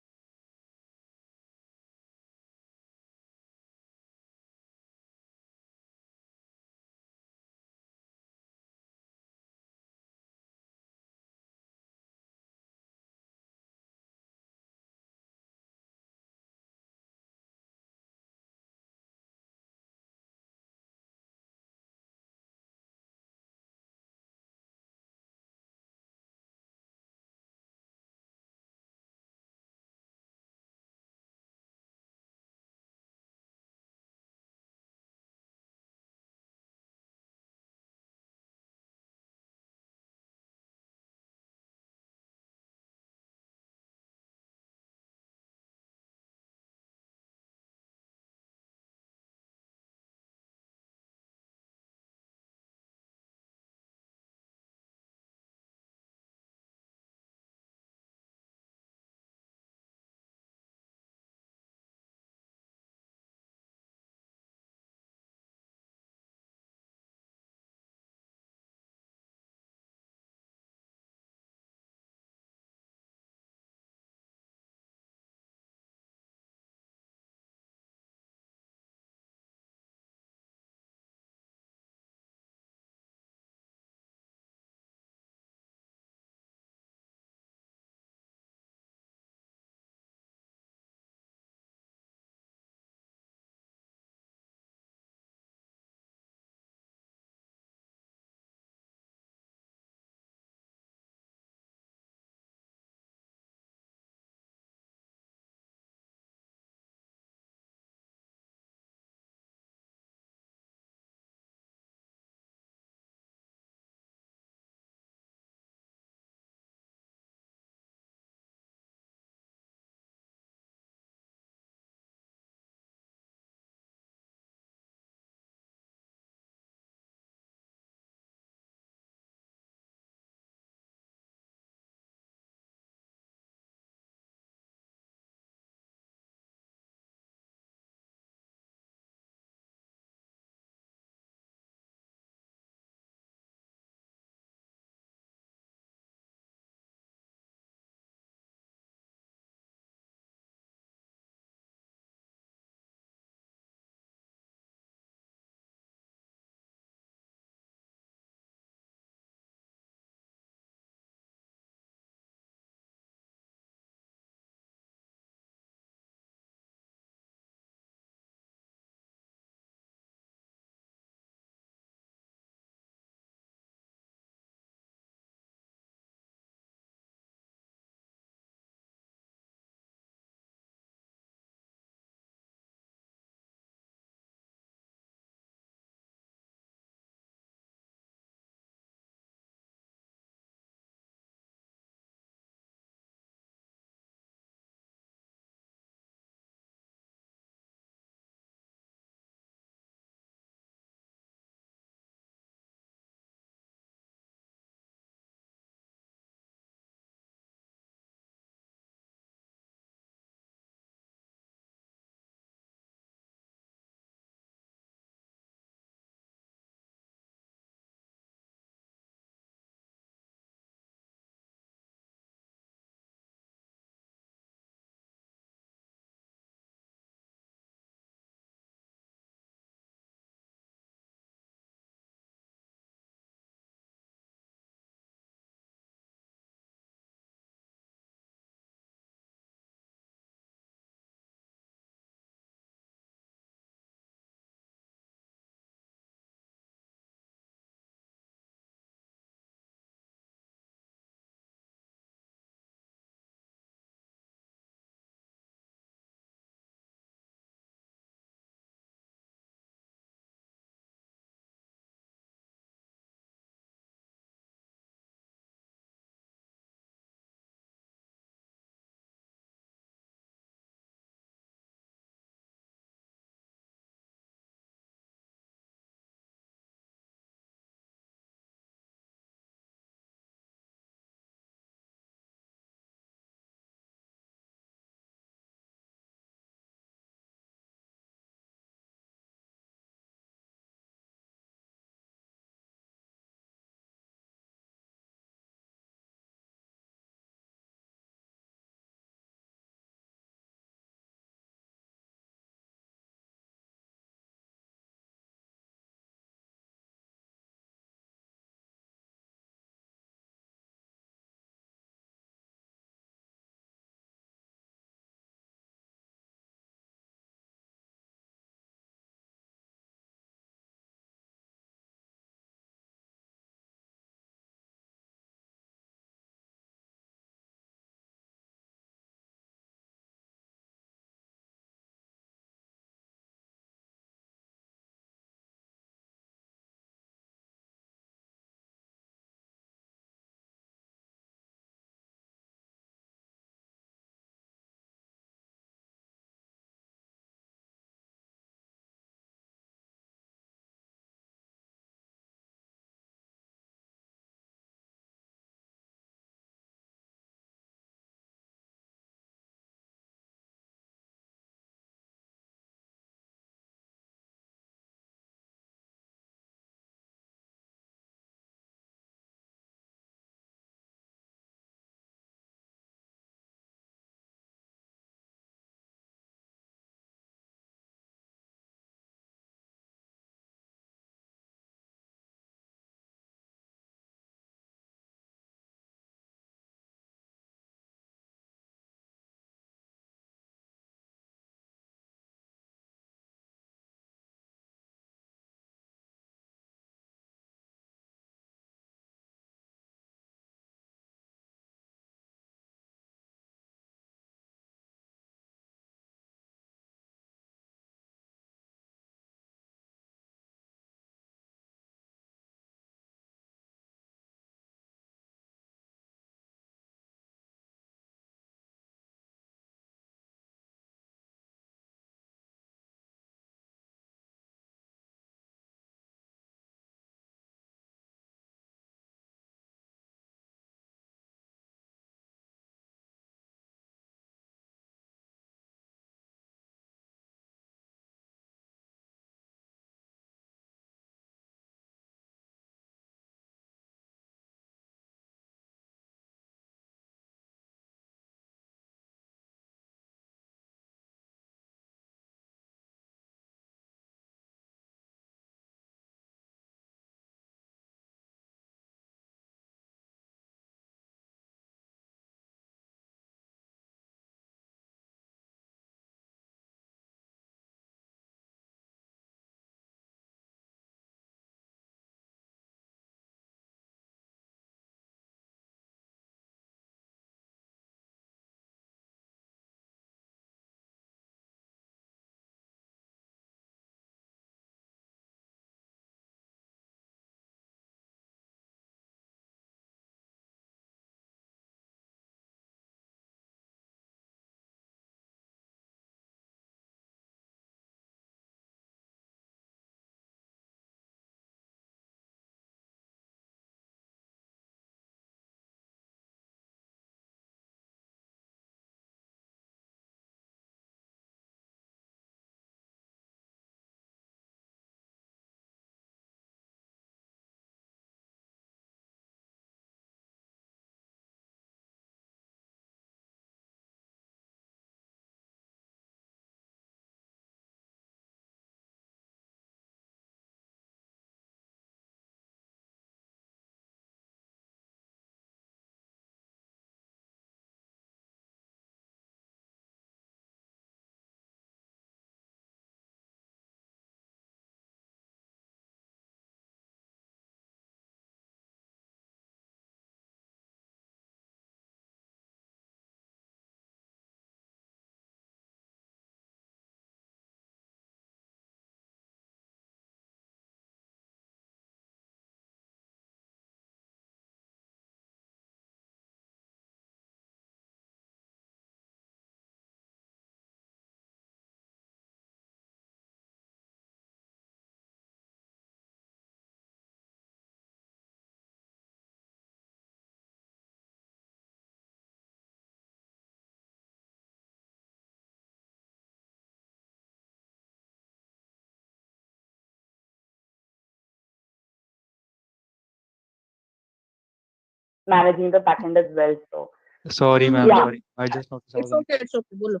managing the backend as well. So Sorry, ma'am. yeah, Sorry. I just noticed I was It's okay. It's okay. बोलो.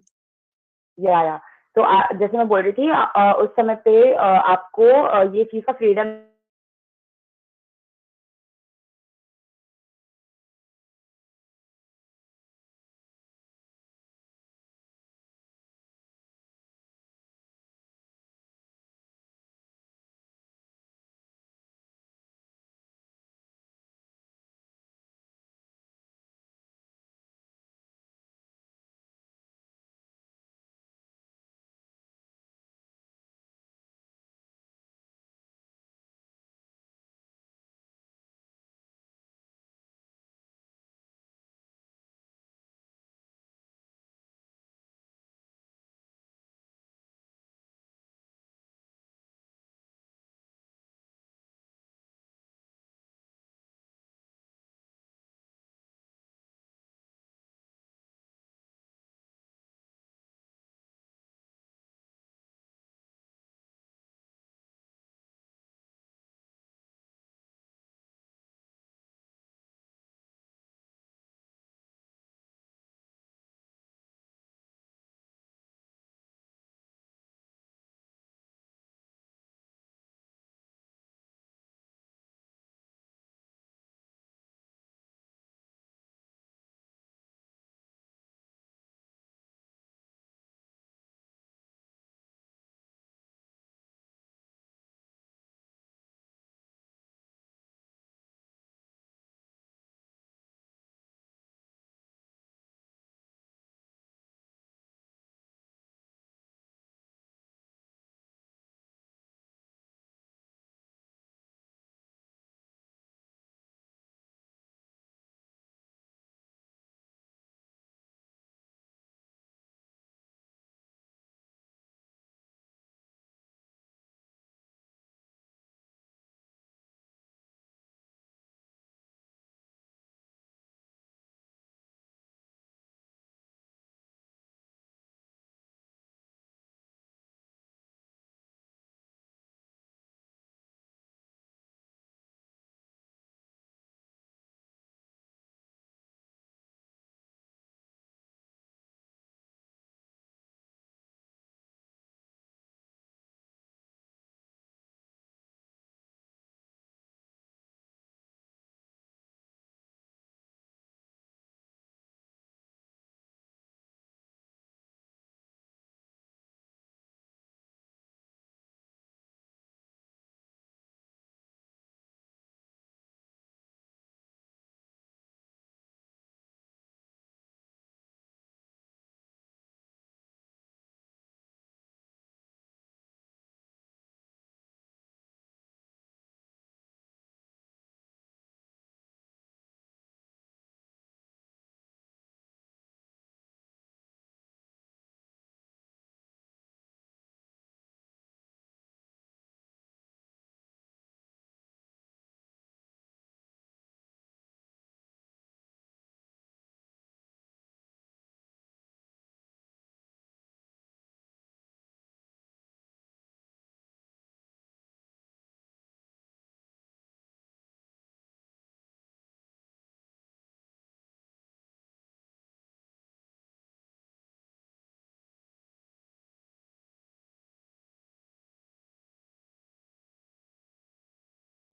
या तो जैसे मैं बोल रही थी उस समय पे आपको ये चीज का freedom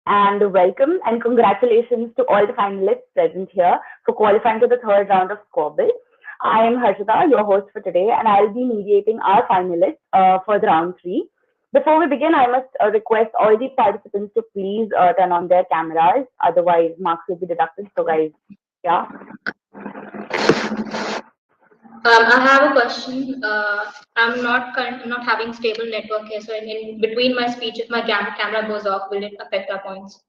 and welcome and congratulations to all the finalists present here for qualifying to the third round of Squabble. I am Harshita, your host for today, and I'll be mediating our finalists for the round 3. Before we begin, I must request all the participants to please turn on their cameras, otherwise marks will be deducted. So guys, yeah. I have a question. I'm not having stable network here, so in between my speech, if my camera goes off, will it affect our points?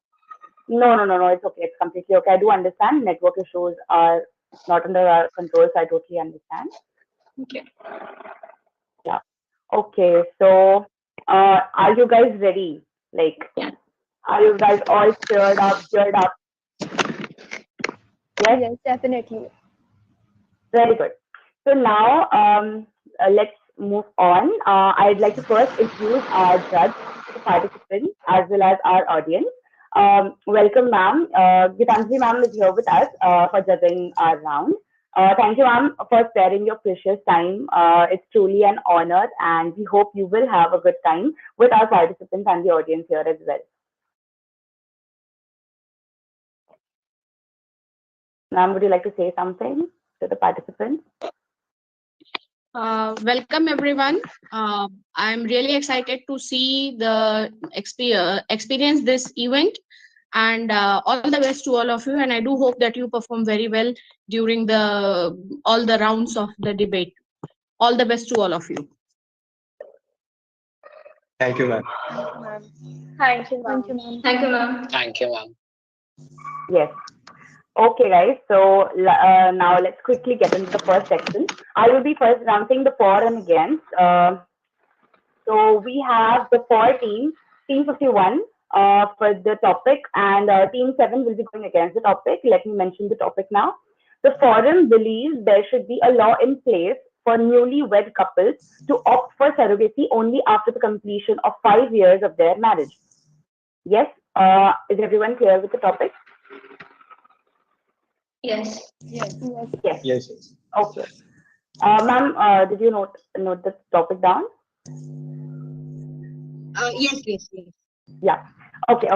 No, it's okay. It's completely okay. I do understand network issues are not under our control, so I totally understand. Okay. Yeah. Okay, so are you guys ready? Like, are you guys all stirred up, geared up? Yes? Yes, definitely. Very good. So now let's move on. I'd like to first introduce our judge, the participants, as well as our audience. Welcome, ma'am. Gitanjali ma'am is here with us for judging our round. Thank you, ma'am, for sparing your precious time. It's truly an honor, and we hope you will have a good time with our participants and the audience here as well. Ma'am, would you like to say something to the participants? Welcome everyone. I'm really excited to see the experience this event, and all the best to all of you. And I do hope that you perform very well during all the rounds of the debate. All the best to all of you. Thank you, ma'am. Thank you, ma'am. Thank you, ma'am. Thank you, ma'am. Yes. Okay, guys. So now let's quickly get into the first section. I will be first ranking the for and against. So we have the for team, Team 51 for the topic, and Team 7 will be going against the topic. Let me mention the topic now. The forum believes there should be a law in place for newlywed couples to opt for surrogacy only after the completion of 5 years of their marriage. Yes, is everyone clear with the topic? Yes. Yes. Yes. Okay. Ma'am, did you note the topic down? Yes. Yeah. Okay.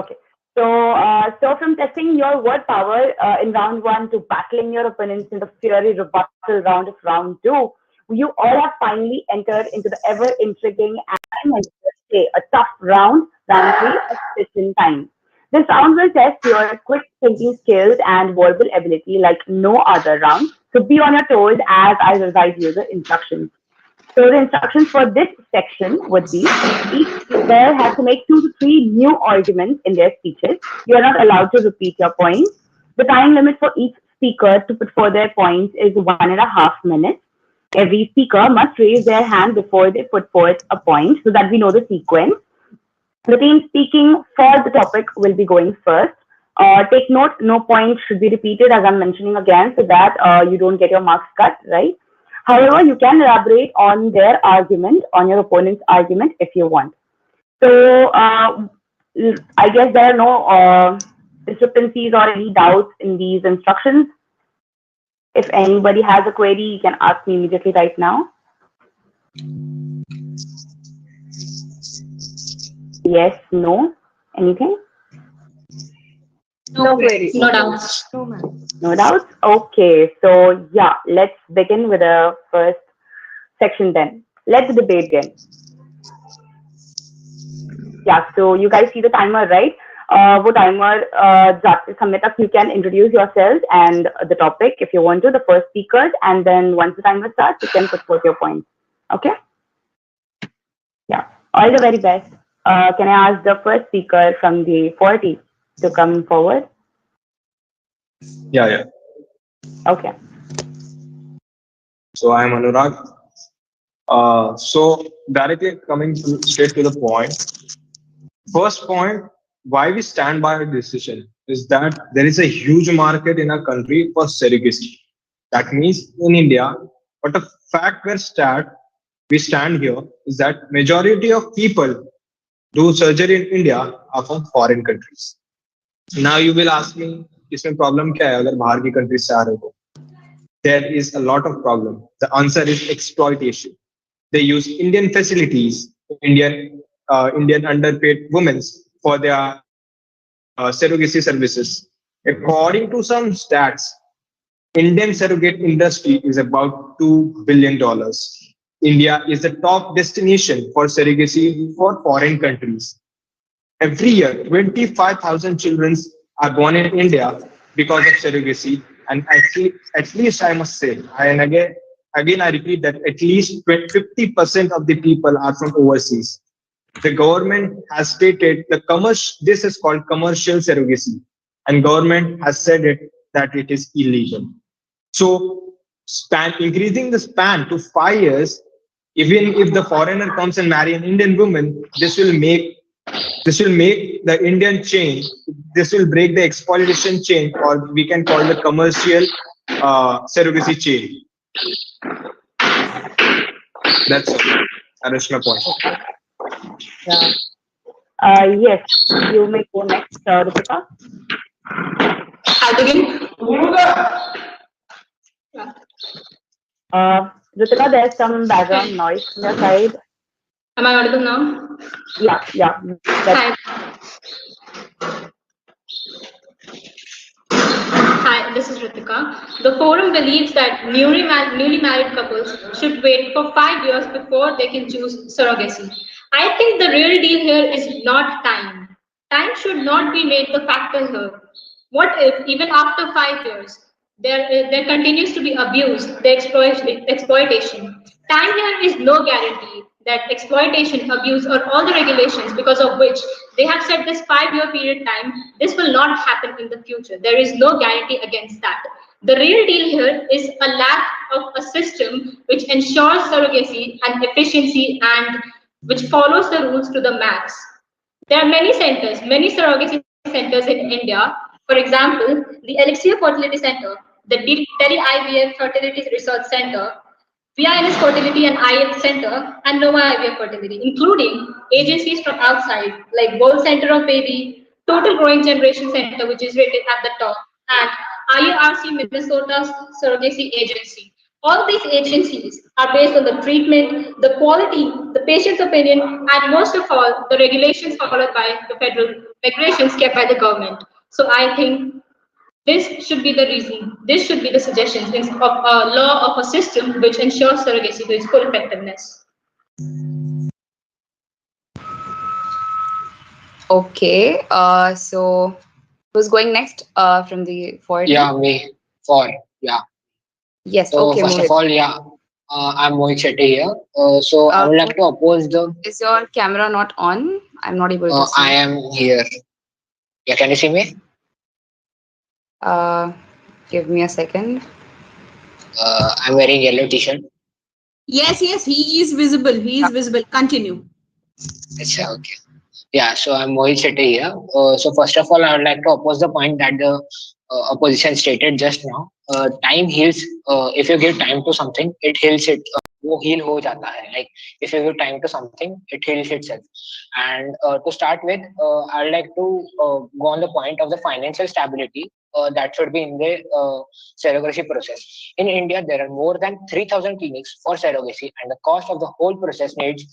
So from testing your word power in round 1 to battling your opponents in the fiery rebuttal round of round 2, you all have finally entered into the ever intriguing and a tough round 3 of session time. This round will test your quick thinking skills and verbal ability like no other round. So be on your toes as I recite you the instructions. So the instructions for this section would be each speaker has to make 2 to 3 new arguments in their speeches. You are not allowed to repeat your points. The time limit for each speaker to put forth their points is 1.5 minutes. Every speaker must raise their hand before they put forth a point so that we know the sequence. The team speaking for the topic will be going first. Take note, no points should be repeated as I'm mentioning again so that you don't get your marks cut, right? However, you can elaborate on their argument, on your opponent's argument if you want. So I guess there are no discrepancies or any doubts in these instructions. If anybody has a query, you can ask me immediately right now. Yes, no, anything? No queries. No doubts. No, ma'am. No doubts? Okay, so yeah, let's begin with the first section then. Let the debate begin. Yeah, so you guys see the timer, right? वो timer जाते समय तक you can introduce yourself and the topic if you want to, the first speakers, and then once the timer starts, you can put forth your points. Okay? Yeah, all the very best. Can I ask the first speaker from the 40 to come forward? Yeah. Okay. So I'm Anurag. So directly coming straight to the point. First point, why we stand by our decision is that there is a huge market in our country for surrogacy. That means in India, but the fact we stand here is that majority of people do surgery in India are from foreign countries. Now you will ask me, इसमें problem क्या है अगर बाहर की countries से आ रहे हो? There is a lot of problem. The answer is exploitation. They use Indian facilities, Indian underpaid women for their surrogacy services. According to some stats, Indian surrogate industry is about $2 billion. India is the top destination for surrogacy for foreign countries. Every year, 25,000 children are born in India because of surrogacy. And at least I must say, and again I repeat that at least 50% of the people are from overseas. The government has stated this is called commercial surrogacy, and government has said that it is illegal. So increasing the span to 5 years, even if the foreigner comes and marry an Indian woman, this will make the Indian chain, this will break the exploitation chain, or we can call the commercial surrogacy chain. That's all. That is my point. Yeah. Yes, you may go next, Ritika. I'll begin. Ritika, there's some background noise from your side. Am I audible now? Yeah. Hi. Hi, this is Ritika. The forum believes that newly married couples should wait for 5 years before they can choose surrogacy. I think the real deal here is not time. Time should not be made the factor here. What if, even after 5 years, there continues to be abuse, the exploitation? Time here is no guarantee that exploitation, abuse, or all the regulations because of which they have set this 5 year period time, this will not happen in the future. There is no guarantee against that. The real deal here is a lack of a system which ensures surrogacy and efficiency and which follows the rules to the max. There are many centers, many surrogacy centers in India. For example, the Elixir Fertility Center, the Delhi IVF Fertility Research Center, VINS Fertility and IF Center, and Nova IVF Fertility, including agencies from outside like World Center of Baby, Total Growing Generation Center, which is rated at the top, and IARC Minnesota's Surrogacy Agency. All these agencies are based on the treatment, the quality, the patient's opinion, and most of all, the regulations followed by the federal regulations kept by the government. So I think this should be the reason, this should be the suggestions of a law of a system which ensures surrogacy to its full effectiveness. Okay, so who's going next from the forward? Yeah, me. Yeah. Yes, So okay, first of Mohit. all, yeah, I'm Mohit Shetty here. So I would like to oppose the. Is your camera not on? I'm not able to see. I am here. Yeah, can you see me? Give me a second. I'm wearing yellow t-shirt. Yes, he is visible. He is visible. Continue. Achha, okay. Yeah, so I'm Mohit Shetty here. So first of all, I would like to oppose the point that the opposition stated just now. Time heals. If you give time to something, it heals it. वो heal हो जाता है. Like if you give time to something, it heals itself. And to start with, I would like to go on the point of the financial stability that should be in the surrogacy process. In India, there are more than 3,000 clinics for surrogacy, and the cost of the whole process needs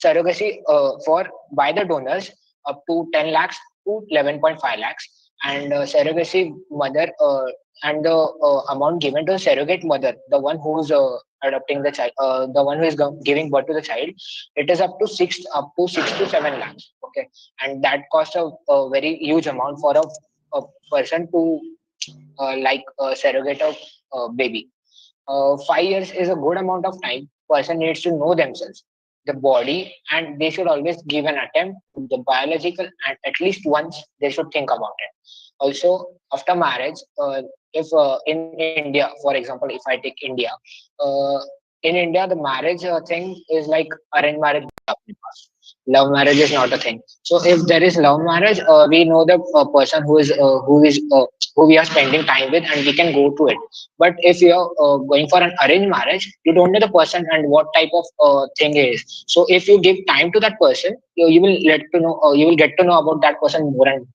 surrogacy for by the donors up to 10 lakhs to 11.5 lakhs, and surrogacy mother and the amount given to the surrogate mother, the one who's adopting the child, the one who is giving birth to the child, it is up to 6 to 7 lakhs. Okay, and that costs a very huge amount for a person to surrogate a baby. 5 years is a good amount of time. Person needs to know themselves, the body, and they should always give an attempt to the biological, and at least once they should think about it. Also, after marriage, if in India, for example, if I take India, in India the marriage thing is like arranged marriage. Love marriage is not a thing. So if there is love marriage, we know the person who we are spending time with, and we can go to it. But if you are going for an arranged marriage, you don't know the person and what type of thing it is. So if you give time to that person, you will you will get to know about that person more. And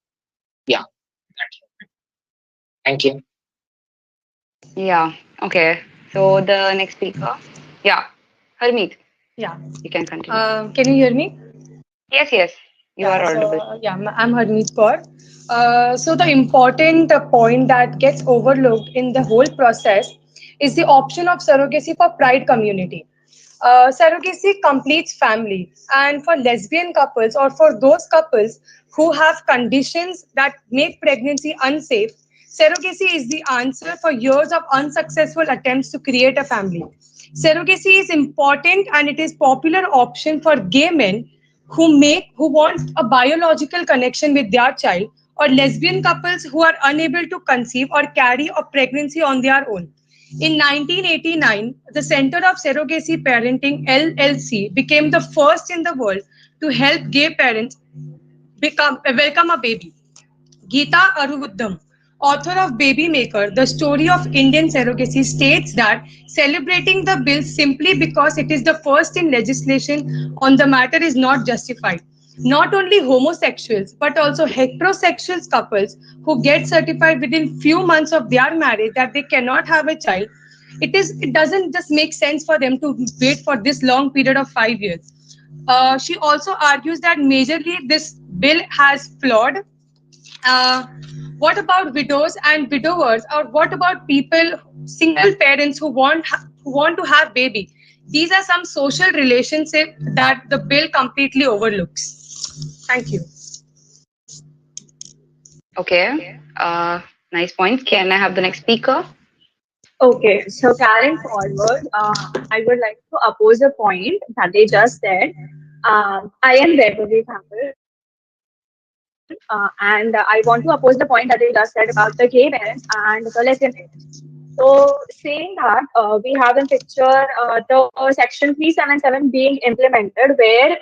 yeah, that's it. Thank you. Yeah. Okay. So the next speaker. Yeah. Harmeet. Yeah. You can continue. Can you hear me? Yes. You are audible. I'm Harmeet Kaur. So the important point that gets overlooked in the whole process is the option of surrogacy for pride community. Surrogacy completes family, and for lesbian couples or for those couples who have conditions that make pregnancy unsafe, surrogacy is the answer for years of unsuccessful attempts to create a family. Surrogacy is important, and it is popular option for gay men who want a biological connection with their child, or lesbian couples who are unable to conceive or carry a pregnancy on their own. In 1989, the Center of Surrogacy Parenting LLC became the first in the world to help gay parents welcome a baby. Geeta Aruvuddam, author of Baby Maker, The Story of Indian Surrogacy, states that celebrating the bill simply because it is the first in legislation on the matter is not justified. not only homosexuals but also heterosexual couples who get certified within few months of their marriage that they cannot have a child. It doesn't just make sense for them to wait for this long period of 5 years. She also argues that majorly this bill has flawed. uh, what about widows and widowers, or what about people, single parents who want to have baby? These are some social relationships that the bill completely overlooks. Thank you. Okay. Nice points. Can I have the next speaker? Okay, so carrying forward, I would like to oppose a point that they just said. I am Vaibhavi Thakur, and I want to oppose the point that they just said about the gay parents and the lesbian parents. So, saying that we have in picture the section 377 being implemented, where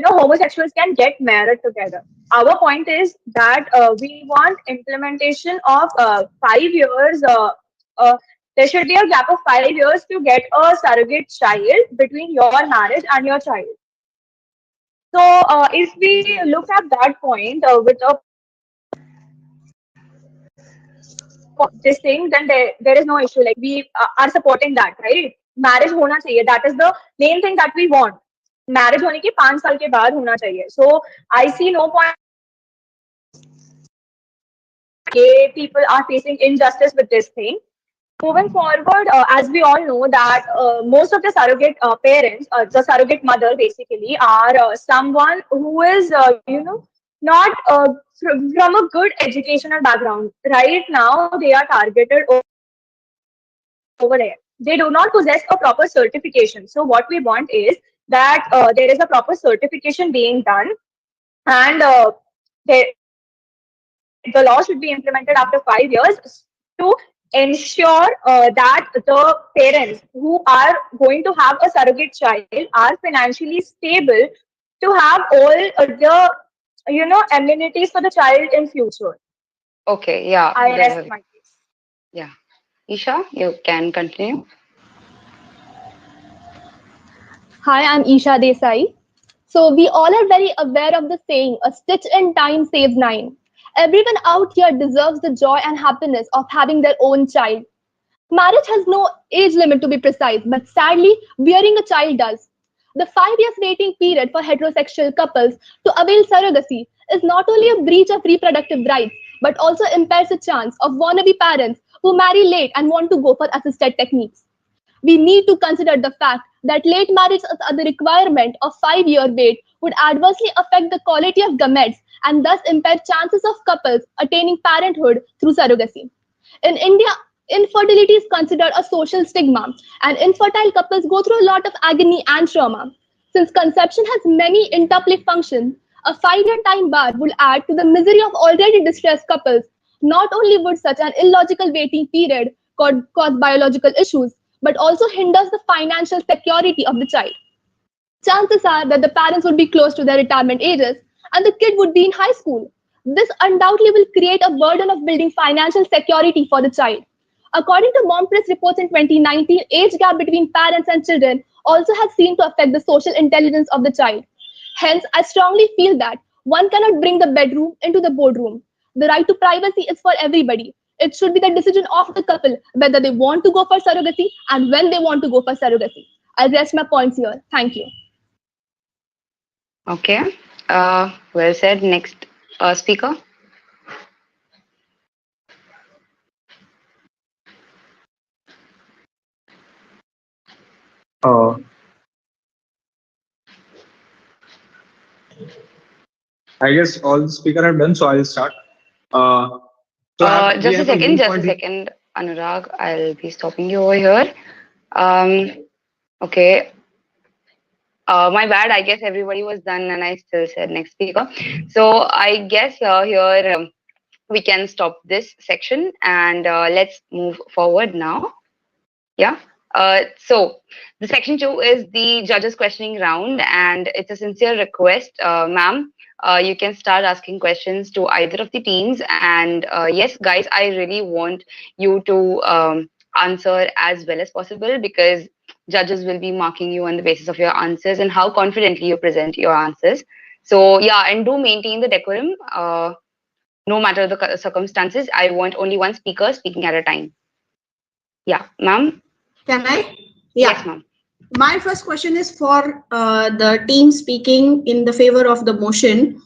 homosexuals can get married together. Our point is that we want implementation of 5 years. There should be a gap of 5 years to get a surrogate child between your marriage and your child. So, if we look at that point with a this thing, then there is no issue. Like we are supporting that, right? Marriage hona chahiye. That is the main thing that we want. Marriage होने के 5 साल के बाद होना चाहिए. So I see no point. Gay people are facing injustice with this thing. Moving forward, as we all know that most of the surrogate parents, the surrogate mother basically, are someone who is, not from a good educational background. Right now, they are targeted over there. They do not possess a proper certification. So what we want is that there is a proper certification being done, and the law should be implemented after 5 years to ensure that the parents who are going to have a surrogate child are financially stable to have all the amenities for the child in future. Okay, yeah. I rest my case. Yeah. Isha, you can continue. Hi, I'm Isha Desai. So we all are very aware of the saying, a stitch in time saves nine. Everyone out here deserves the joy and happiness of having their own child. Marriage has no age limit to be precise, but sadly, bearing a child does. The 5 years waiting period for heterosexual couples to avail surrogacy is not only a breach of reproductive rights, but also impairs the chance of wannabe parents who marry late and want to go for assisted techniques. We need to consider the fact that late marriage as the requirement of 5 year wait would adversely affect the quality of gametes and thus impair chances of couples attaining parenthood through surrogacy. In India, infertility is considered a social stigma, and infertile couples go through a lot of agony and trauma. Since conception has many interplay functions, a 5 year time bar will add to the misery of already distressed couples. Not only would such an illogical waiting period cause biological issues, but also hinders the financial security of the child. Chances are that the parents would be close to their retirement ages and the kid would be in high school. This undoubtedly will create a burden of building financial security for the child. According to Mompress reports in 2019, age gap between parents and children also has seen to affect the social intelligence of the child. Hence, I strongly feel that one cannot bring the bedroom into the boardroom. The right to privacy is for everybody. It should be the decision of the couple whether they want to go for surrogacy and when they want to go for surrogacy. I'll rest my points here. Thank you. Okay. Well said. Next speaker. I guess all the speakers are done, so I'll start. Just a second, Anurag. I'll be stopping you over here. Okay. My bad. I guess everybody was done, and I still said next speaker. So I guess here we can stop this section and let's move forward now. Yeah. So the section 2 is the judges questioning round, and it's a sincere request, ma'am. You can start asking questions to either of the teams, and yes, guys, I really want you to answer as well as possible, because judges will be marking you on the basis of your answers and how confidently you present your answers. So yeah, and do maintain the decorum. No matter the circumstances, I want only one speaker speaking at a time. Yeah, ma'am. Can I? Yeah. Yes, ma'am. My first question is for the team speaking in the favor of the motion.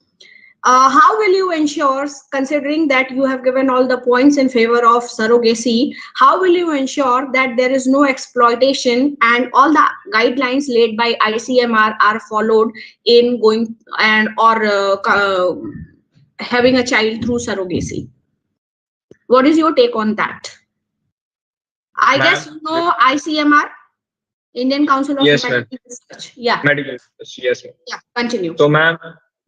How will you ensure, considering that you have given all the points in favor of surrogacy, how will you ensure that there is no exploitation and all the guidelines laid by ICMR are followed in going and or having a child through surrogacy? What is your take on that? I guess you know ICMR, Indian Council of Medical Research. Yeah. Medical research, yes, ma'am. Yeah. Continue. So, ma'am,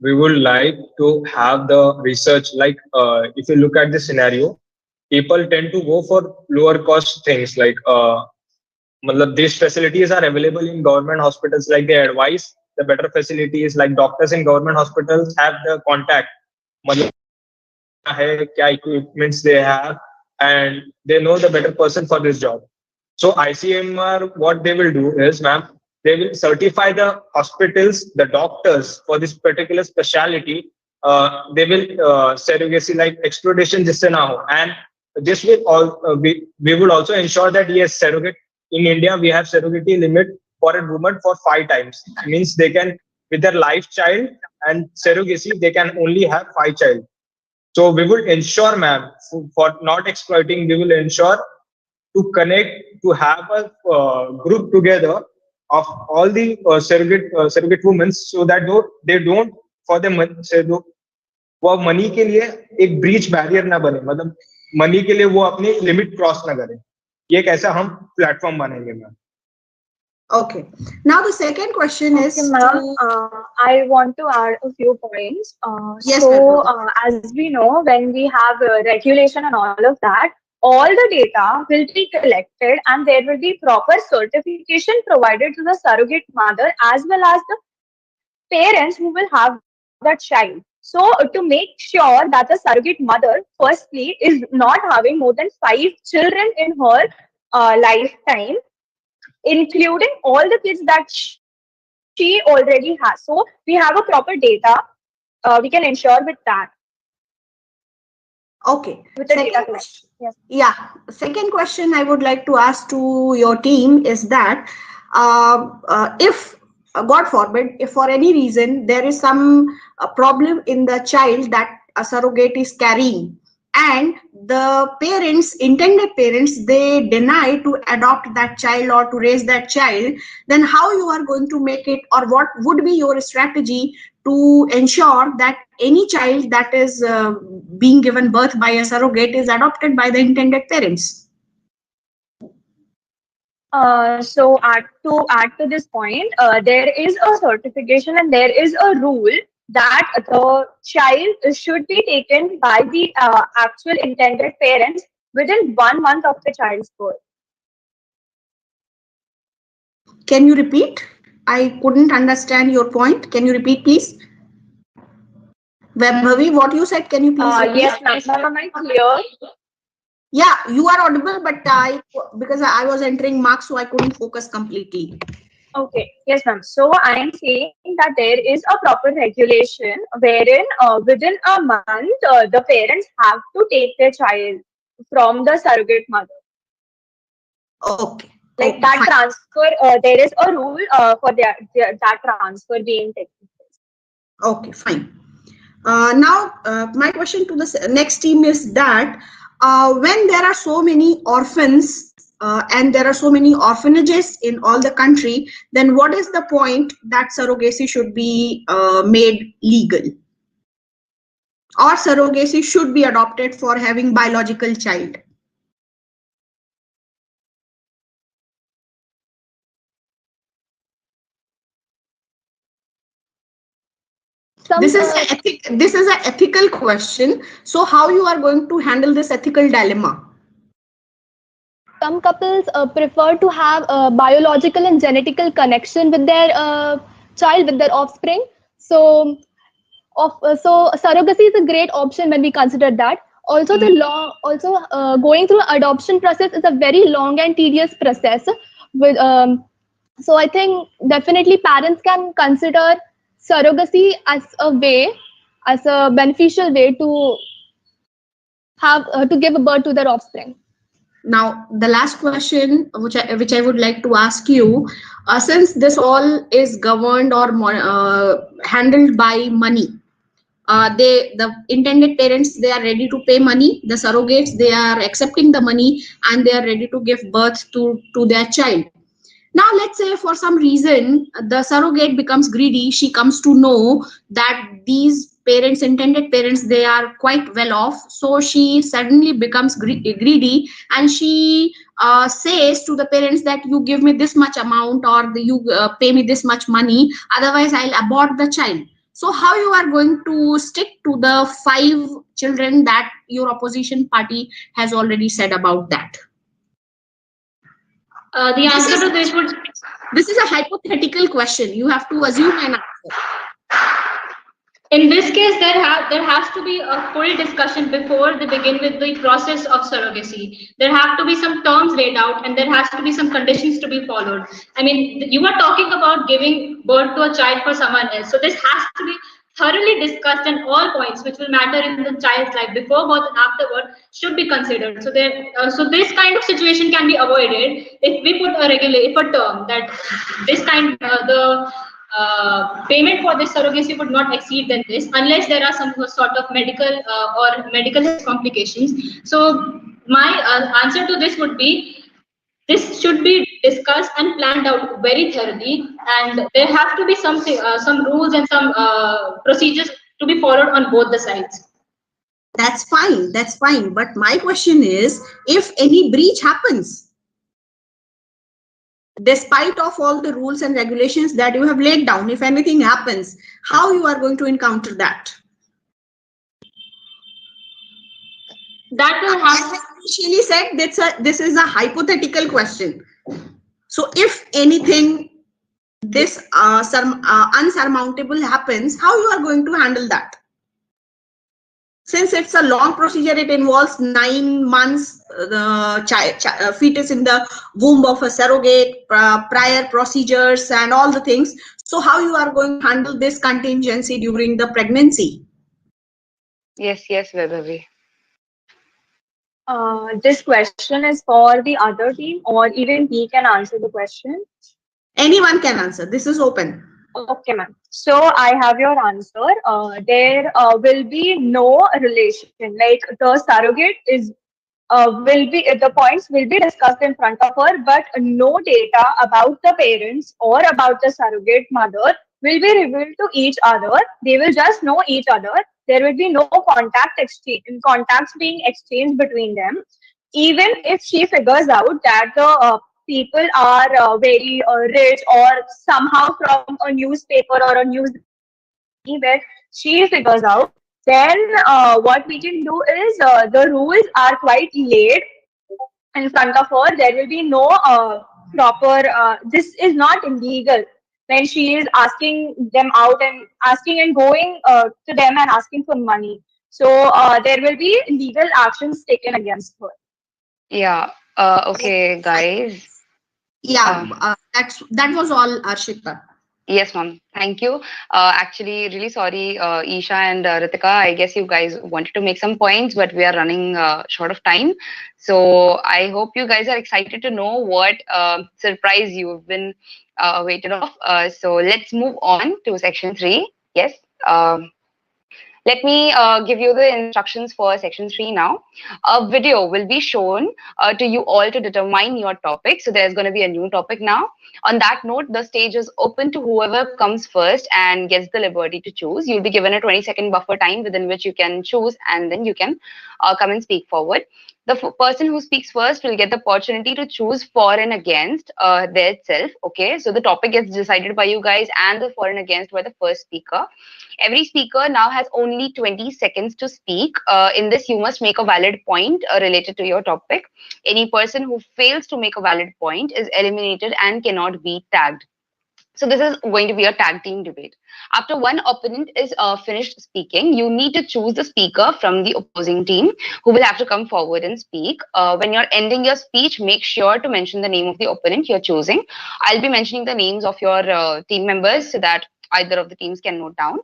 we would like to have the research, like if you look at the scenario, people tend to go for lower cost things like these facilities are available in government hospitals, like they advise the better facilities, like doctors in government hospitals have the contact, kya equipments they have, and they know the better person for this job. So ICMR, what they will do is, ma'am, they will certify the hospitals, the doctors for this particular specialty. They will surrogacy like exploitation jisse na ho. And this will all we will also ensure that yes, surrogate in India we have surrogacy limit for a woman for 5 times. It means they can with their life child and surrogacy they can only have 5 child. So we will ensure, ma'am, for not exploiting, we will ensure to connect, to have a group together of all the surrogate women, so that they don't for the वो money के लिए एक breach barrier ना बने, मतलब money के लिए वो अपनी लिमिट क्रॉस ना करें. ये एक ऐसा हम प्लेटफॉर्म बनेंगे ma'am. Okay. Now the second question is, ma'am, I want to add a few points. Yes, so, as we know, when we have regulation and all of that, all the data will be collected and there will be proper certification provided to the surrogate mother as well as the parents who will have that child. So, to make sure that the surrogate mother, firstly, is not having more than 5 children in her lifetime, including all the kids that she already has. So we have a proper data. We can ensure with that. Okay. With the data collection. Yes. Yeah. Second question I would like to ask to your team is that if, God forbid, if for any reason there is some problem in the child that a surrogate is carrying, and the parents, intended parents, they deny to adopt that child or to raise that child, then how you are going to make it, or what would be your strategy to ensure that any child that is being given birth by a surrogate is adopted by the intended parents? So to add to this point, there is a certification and there is a rule that the child should be taken by the actual intended parents within 1 month of the child's birth. Can you repeat? I couldn't understand your point. Can you repeat, please? Vaibhavi, what you said, can you please repeat? Yes, ma'am. Am I clear? Yeah, you are audible, but because I was entering marks, so I couldn't focus completely. Okay, yes, ma'am. So I am saying that there is a proper regulation wherein within a month the parents have to take their child from the surrogate mother. Okay. Like that fine. Transfer, there is a rule for that transfer being taken place. Okay, fine. Now, my question to the next team is that when there are so many orphans and there are so many orphanages in all the country, then what is the point that surrogacy should be made legal? Or surrogacy should be adopted for having biological child? This is an ethical question. So how you are going to handle this ethical dilemma? Some couples prefer to have a biological and genetical connection with their child, with their offspring. So surrogacy is a great option when we consider that. Also, going through adoption process is a very long and tedious process. With So I think definitely parents can consider surrogacy as a beneficial way to have to give a birth to their offspring. Now, the last question, which I would like to ask you, since this all is governed or handled by money, the intended parents, they are ready to pay money. The surrogates, they are accepting the money and they are ready to give birth to their child. Now, let's say for some reason the surrogate becomes greedy. She comes to know that these parents, intended parents, they are quite well off. So she suddenly becomes greedy, and she says to the parents that you give me this much amount, or you pay me this much money, otherwise I'll abort the child. So how you are going to stick to the 5 children that your opposition party has already said about that? The answer to this would... This is a hypothetical question. You have to assume an answer. In this case, there has to be a full discussion before they begin with the process of surrogacy. There have to be some terms laid out, and there has to be some conditions to be followed. I mean, you are talking about giving birth to a child for someone else. So this has to be thoroughly discussed, and all points which will matter in the child's life before birth and afterward should be considered. So this kind of situation can be avoided if we put a term that this kind payment for this surrogacy would not exceed than this, unless there are some sort of medical or medical complications. So my answer to this would be, this should be discussed and planned out very thoroughly, and there have to be some rules and some procedures to be followed on both the sides. That's fine. That's fine. But my question is, if any breach happens, despite of all the rules and regulations that you have laid down, if anything happens, how you are going to encounter that? That will happen. As I initially said, this is a hypothetical question. So if anything, this unsurmountable happens, how you are going to handle that? Since it's a long procedure, it involves 9 months, the fetus in the womb of a surrogate, prior procedures and all the things. So how you are going to handle this contingency during the pregnancy? Yes, Vaibhavi. This question is for the other team, or even we can answer the question. Anyone can answer. This is open. Okay, ma'am. So I have your answer. There will be no relation. Like the surrogate the points will be discussed in front of her, but no data about the parents or about the surrogate mother will be revealed to each other. They will just know each other. There will be no contacts being exchanged between them. Even if she figures out that the people are very rich, or somehow from a newspaper or a news where she figures out, then what we can do is, the rules are quite laid in front of her. There will be no proper, this is not illegal when she is asking them out and going to them and asking for money. So there will be legal actions taken against her. Yeah. Okay, guys. Yeah, that was all, Arshita. Yes, ma'am. Thank you. Actually, really sorry, Isha and Ritika. I guess you guys wanted to make some points, but we are running short of time. So I hope you guys are excited to know what surprise you've been waited off. So let's move on to section 3. Yes. Let me give you the instructions for section 3 now. A video will be shown to you all to determine your topic. So there's going to be a new topic now. On that note, the stage is open to whoever comes first and gets the liberty to choose. You'll be given a 20-second buffer time within which you can choose, and then you can come and speak forward. The person who speaks first will get the opportunity to choose for and against there itself. Okay, so the topic gets decided by you guys, and the for and against by the first speaker. Every speaker now has only 20 seconds to speak. In this, you must make a valid point related to your topic. Any person who fails to make a valid point is eliminated and cannot be tagged. So this is going to be a tag team debate. After one opponent is finished speaking, you need to choose the speaker from the opposing team who will have to come forward and speak. When you're ending your speech, make sure to mention the name of the opponent you're choosing. I'll be mentioning the names of your team members so that either of the teams can note down.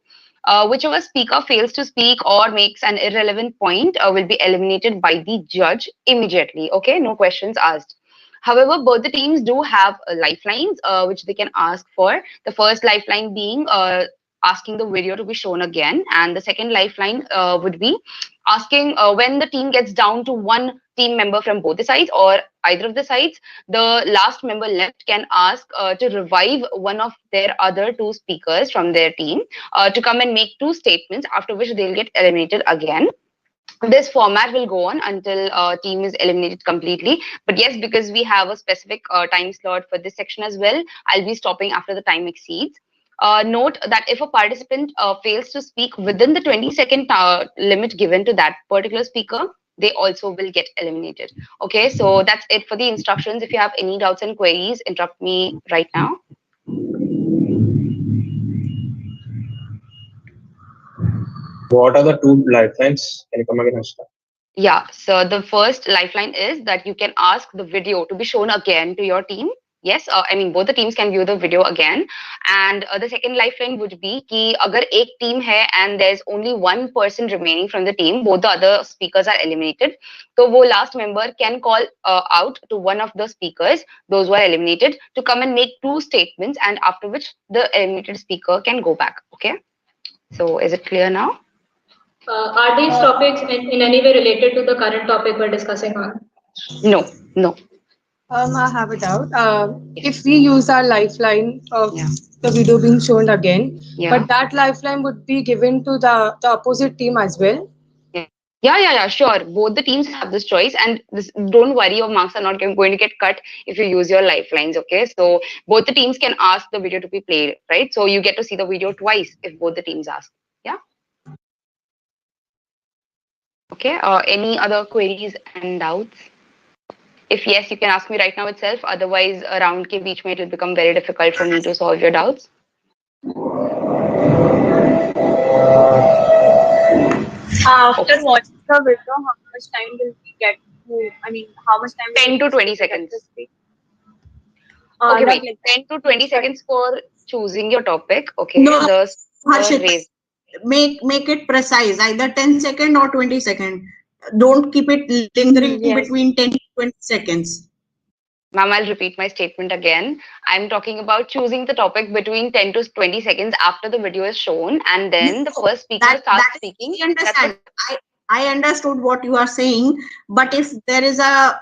Whichever speaker fails to speak or makes an irrelevant point will be eliminated by the judge immediately. Okay, no questions asked. However, both the teams do have lifelines which they can ask for. The first lifeline being asking the video to be shown again, and the second lifeline would be asking when the team gets down to one team member from both the sides or either of the sides, the last member left can ask to revive one of their other two speakers from their team to come and make two statements, after which they'll get eliminated again. This format will go on until team is eliminated completely. But yes, because we have a specific time slot for this section as well, I'll be stopping after the time exceeds. Note that if a participant fails to speak within the 20-second limit given to that particular speaker, they also will get eliminated. Okay, so that's it for the instructions. If you have any doubts and queries, interrupt me right now. What are the two lifelines? Can you come again, Ashita? Yeah, so the first lifeline is that you can ask the video to be shown again to your team. Yes, I mean both the teams can view the video again. And the second lifeline would be कि अगर एक team है and there's only one person remaining from the team, both the other speakers are eliminated. So वो last member can call out to one of the speakers, those who are eliminated, to come and make two statements, and after which the eliminated speaker can go back. Okay, so is it clear now? Are these topics in any way related to the current topic we're discussing on? No, no. I have a doubt. If we use our lifeline of the video being shown again, but that lifeline would be given to the opposite team as well. Yeah, sure. Both the teams have this choice, and don't worry, your marks are not going to get cut if you use your lifelines. Okay, so both the teams can ask the video to be played, right? So you get to see the video twice if both the teams ask. Yeah. Okay. Any other queries and doubts? If yes, you can ask me right now itself. Otherwise, around ke beech mein it will become very difficult for me to solve your doubts. After watching the video, how much time will we get to? I mean, how much time? 10 to 20 seconds. Okay, wait. 10 to 20 seconds for choosing your topic. Okay. No, the Harshit, make it precise, either 10-second or 20-second. Don't keep it lingering between 10 to 20 seconds. Ma'am, I'll repeat my statement again. I'm talking about choosing the topic between 10 to 20 seconds after the video is shown, and then the first speaker starts speaking. I understand. I understood what you are saying, but if there is a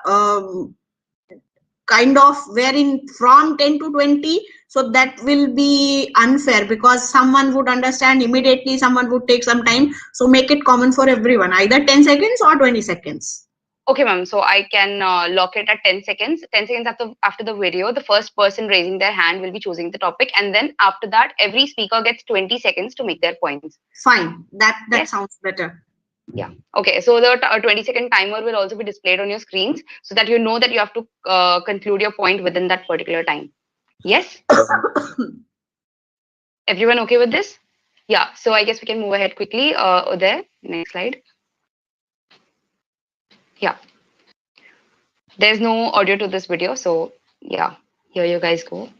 kind of wherein from 10 to 20, so that will be unfair because someone would understand immediately, someone would take some time. So make it common for everyone, either 10 seconds or 20 seconds. Okay, ma'am. So I can lock it at 10 seconds. 10 seconds after the video, the first person raising their hand will be choosing the topic. And then after that, every speaker gets 20 seconds to make their points. Fine. That sounds better. Yeah. Okay. So the 20-second timer will also be displayed on your screens so that you know that you have to conclude your point within that particular time. Yes? Everyone okay with this? Yeah. So I guess we can move ahead quickly. There, next slide. Yeah. There's no audio to this video. So yeah, here you guys go.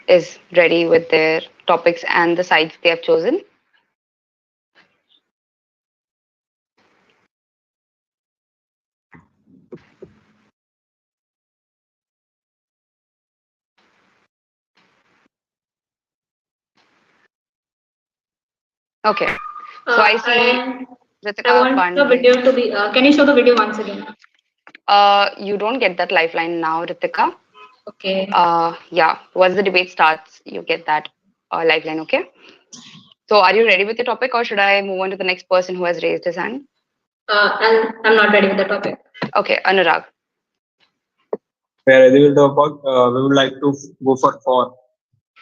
is ready with their topics and the sides they have chosen. Okay. So I see Ritika, I want the video to be. Can you show the video once again? You don't get that lifeline now, Ritika. Okay. Yeah. Once the debate starts, you get that lifeline. Okay. So are you ready with the topic, or should I move on to the next person who has raised his hand? I'm not ready with the topic. Okay, Anurag. We are ready with the topic. We would like to go for 4.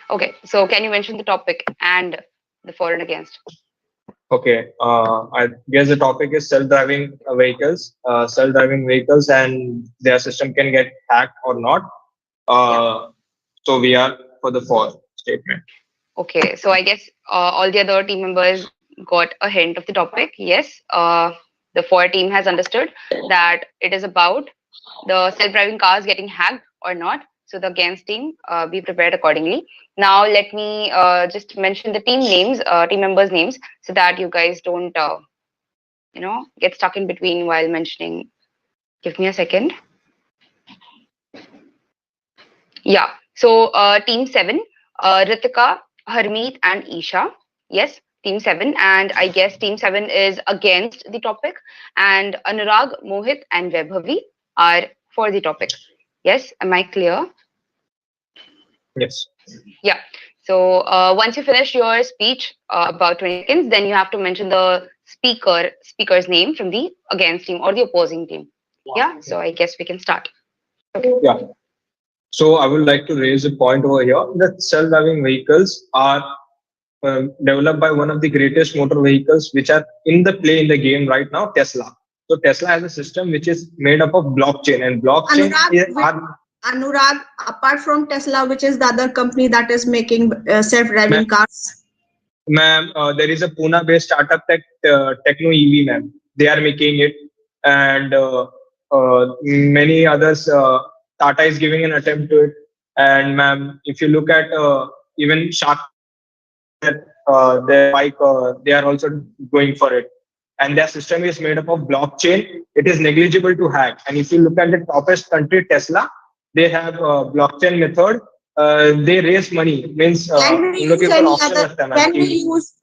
Okay. So can you mention the topic and the for and against? Okay. I guess the topic is self-driving vehicles. Self-driving vehicles and their system can get hacked or not. So we are for the 4 statement. Okay, so I guess all the other team members got a hint of the topic. Yes, the for team has understood that it is about the self-driving cars getting hacked or not. So the against team, be prepared accordingly. Now let me just mention the team names, team members' names, so that you guys don't, get stuck in between while mentioning. Give me a second. Yeah. So team 7, Ritika, Harmeet, and Isha. Yes, team 7. And I guess team 7 is against the topic. And Anurag, Mohit, and Vaibhavi are for the topic. Yes, am I clear? Yes. Yeah. So once you finish your speech, about 20 seconds, then you have to mention the speaker's name from the against team or the opposing team. Yeah. So I guess we can start. Okay. Yeah. So I would like to raise a point over here that self-driving vehicles are developed by one of the greatest motor vehicles which are in the play in the game right now, Tesla. So Tesla has a system which is made up of blockchain, and blockchain Anurag, apart from Tesla, which is the other company that is making self-driving cars? Ma'am, there is a Pune-based startup Techno EV, ma'am. They are making it, and many others. Tata is giving an attempt to it, and ma'am, if you look at even Shark, their bike, they are also going for it, and their system is made up of blockchain. It is negligible to hack, and if you look at the toppest country, Tesla, they have blockchain method. They raise money. Means Can we use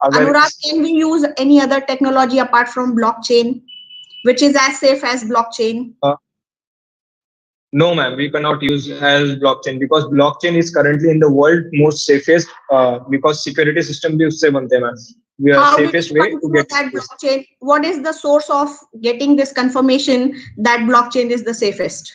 Anurag? Can we use any other technology apart from blockchain, which is as safe as blockchain? No, ma'am, we cannot use as blockchain because blockchain is currently in the world most safest because security system भी उससे बनते हैं, ma'am. We are safest way to get that blockchain. What is the source of getting this confirmation that blockchain is the safest?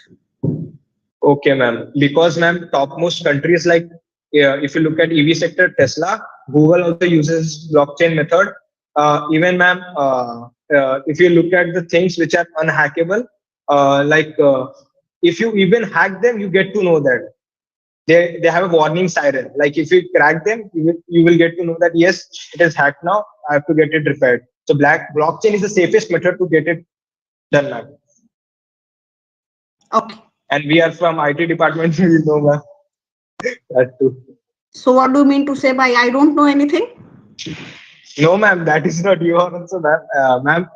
Okay, ma'am. Because, ma'am, topmost countries like if you look at EV sector, Tesla, Google also uses blockchain method. Even, ma'am, if you look at the things which are unhackable, if you even hack them, you get to know that they have a warning siren. Like if you crack them, you will get to know that yes, it is hacked now. I have to get it repaired. So blockchain is the safest method to get it done, ma'am. Okay. And we are from IT department. We know, ma'am. That too. So what do you mean to say by I don't know anything? No, ma'am. That is not your answer, ma'am.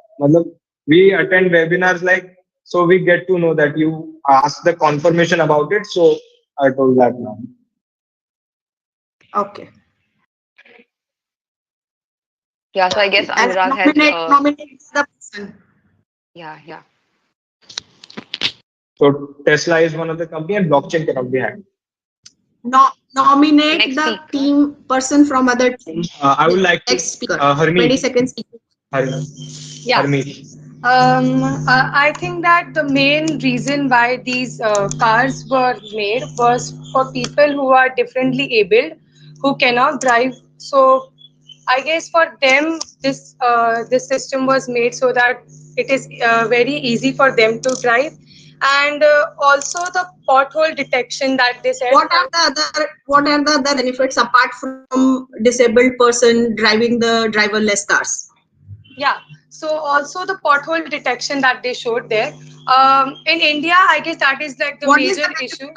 We attend webinars like. So we get to know that you asked the confirmation about it. So I told that now. Okay. Yeah, so I guess Anurag has nominates the person. Yeah. So Tesla is one of the company and blockchain cannot be hacked. Nominate the team person from other team. I would like to speaker. Harmeet. 20 seconds. Yeah. Harmeet. I think that the main reason why these cars were made was for people who are differently abled, who cannot drive. So I guess for them, this system was made so that it is very easy for them to drive, and also the pothole detection that they said. What are the other benefits apart from disabled person driving the driverless cars? Yeah. So also the pothole detection that they showed there. In India, I guess that is like the major issue. Of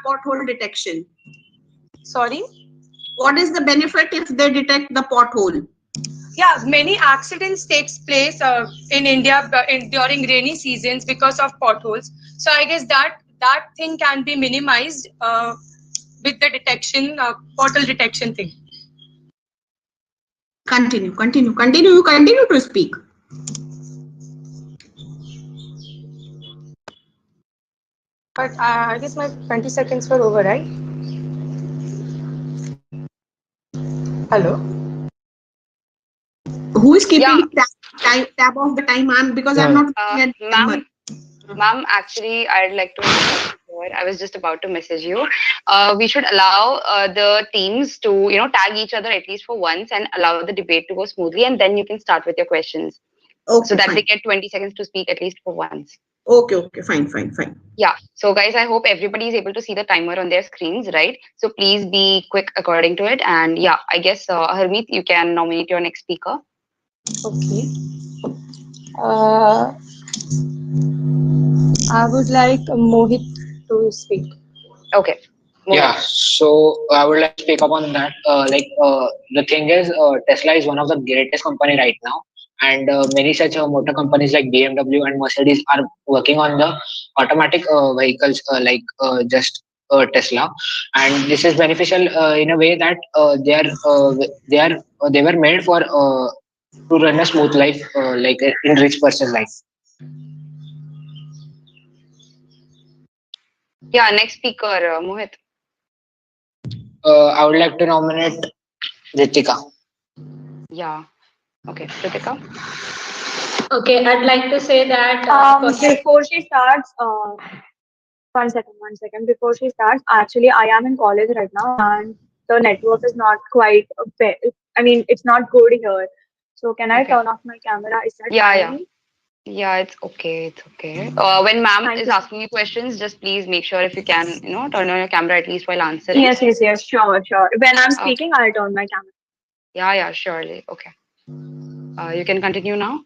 pothole detection? Sorry? What is the benefit if they detect the pothole? Yeah, many accidents takes place in India during rainy seasons because of potholes. So I guess that thing can be minimized with the detection, pothole detection thing. Continue to speak. But I guess my 20 seconds were over, right? Hello? Who is keeping tab of the time? I'm not looking at the timer. Ma'am, actually, I'd like to. I was just about to message you. We should allow the teams to, tag each other at least for once and allow the debate to go smoothly, and then you can start with your questions. Okay, so that fine. they get 20 seconds to speak at least for once. Okay, fine. Yeah. So guys, I hope everybody is able to see the timer on their screens, right? So please be quick according to it. And yeah, I guess Harmeet, you can nominate your next speaker. Okay. I would like Mohit to speak. Okay. Mohit. Yeah, so I would like to speak up on that. The thing is, Tesla is one of the greatest company right now, and many such motor companies like BMW and Mercedes are working on the automatic vehicles Tesla, and this is beneficial in a way that they were made for to run a smooth life in rich person's life. Yeah, next speaker, Mohit. I would like to nominate Ritika. Yeah. Okay, Ritika. Okay, I'd like to say that before she starts, one second. Before she starts, actually, I am in college right now, and the network is not quite. It's not good here. So can I turn off my camera? Is that fine? Yeah, it's okay. It's okay. When ma'am is asking you questions, just please make sure if you can, turn on your camera at least while answering. Yes, sure. When I'm speaking, I'll turn my camera. Yeah, surely. Okay. You can continue now.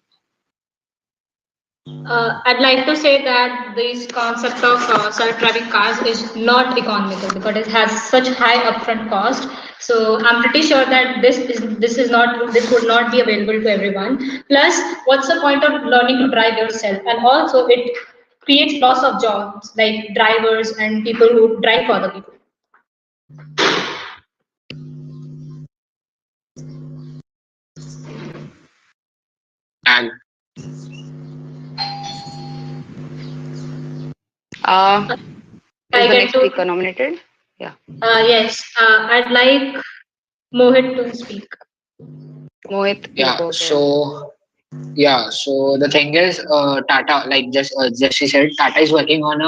I'd like to say that this concept of self-driving cars is not economical because it has such high upfront cost. So I'm pretty sure that this would not be available to everyone. Plus, what's the point of learning to drive yourself? And also, it creates loss of jobs like drivers and people who drive for other people. And is the next speaker nominated? Yeah. Yes, I'd like Mohit to speak. Mohit. Yeah. So the thing is, Tata, like just she said, Tata is working on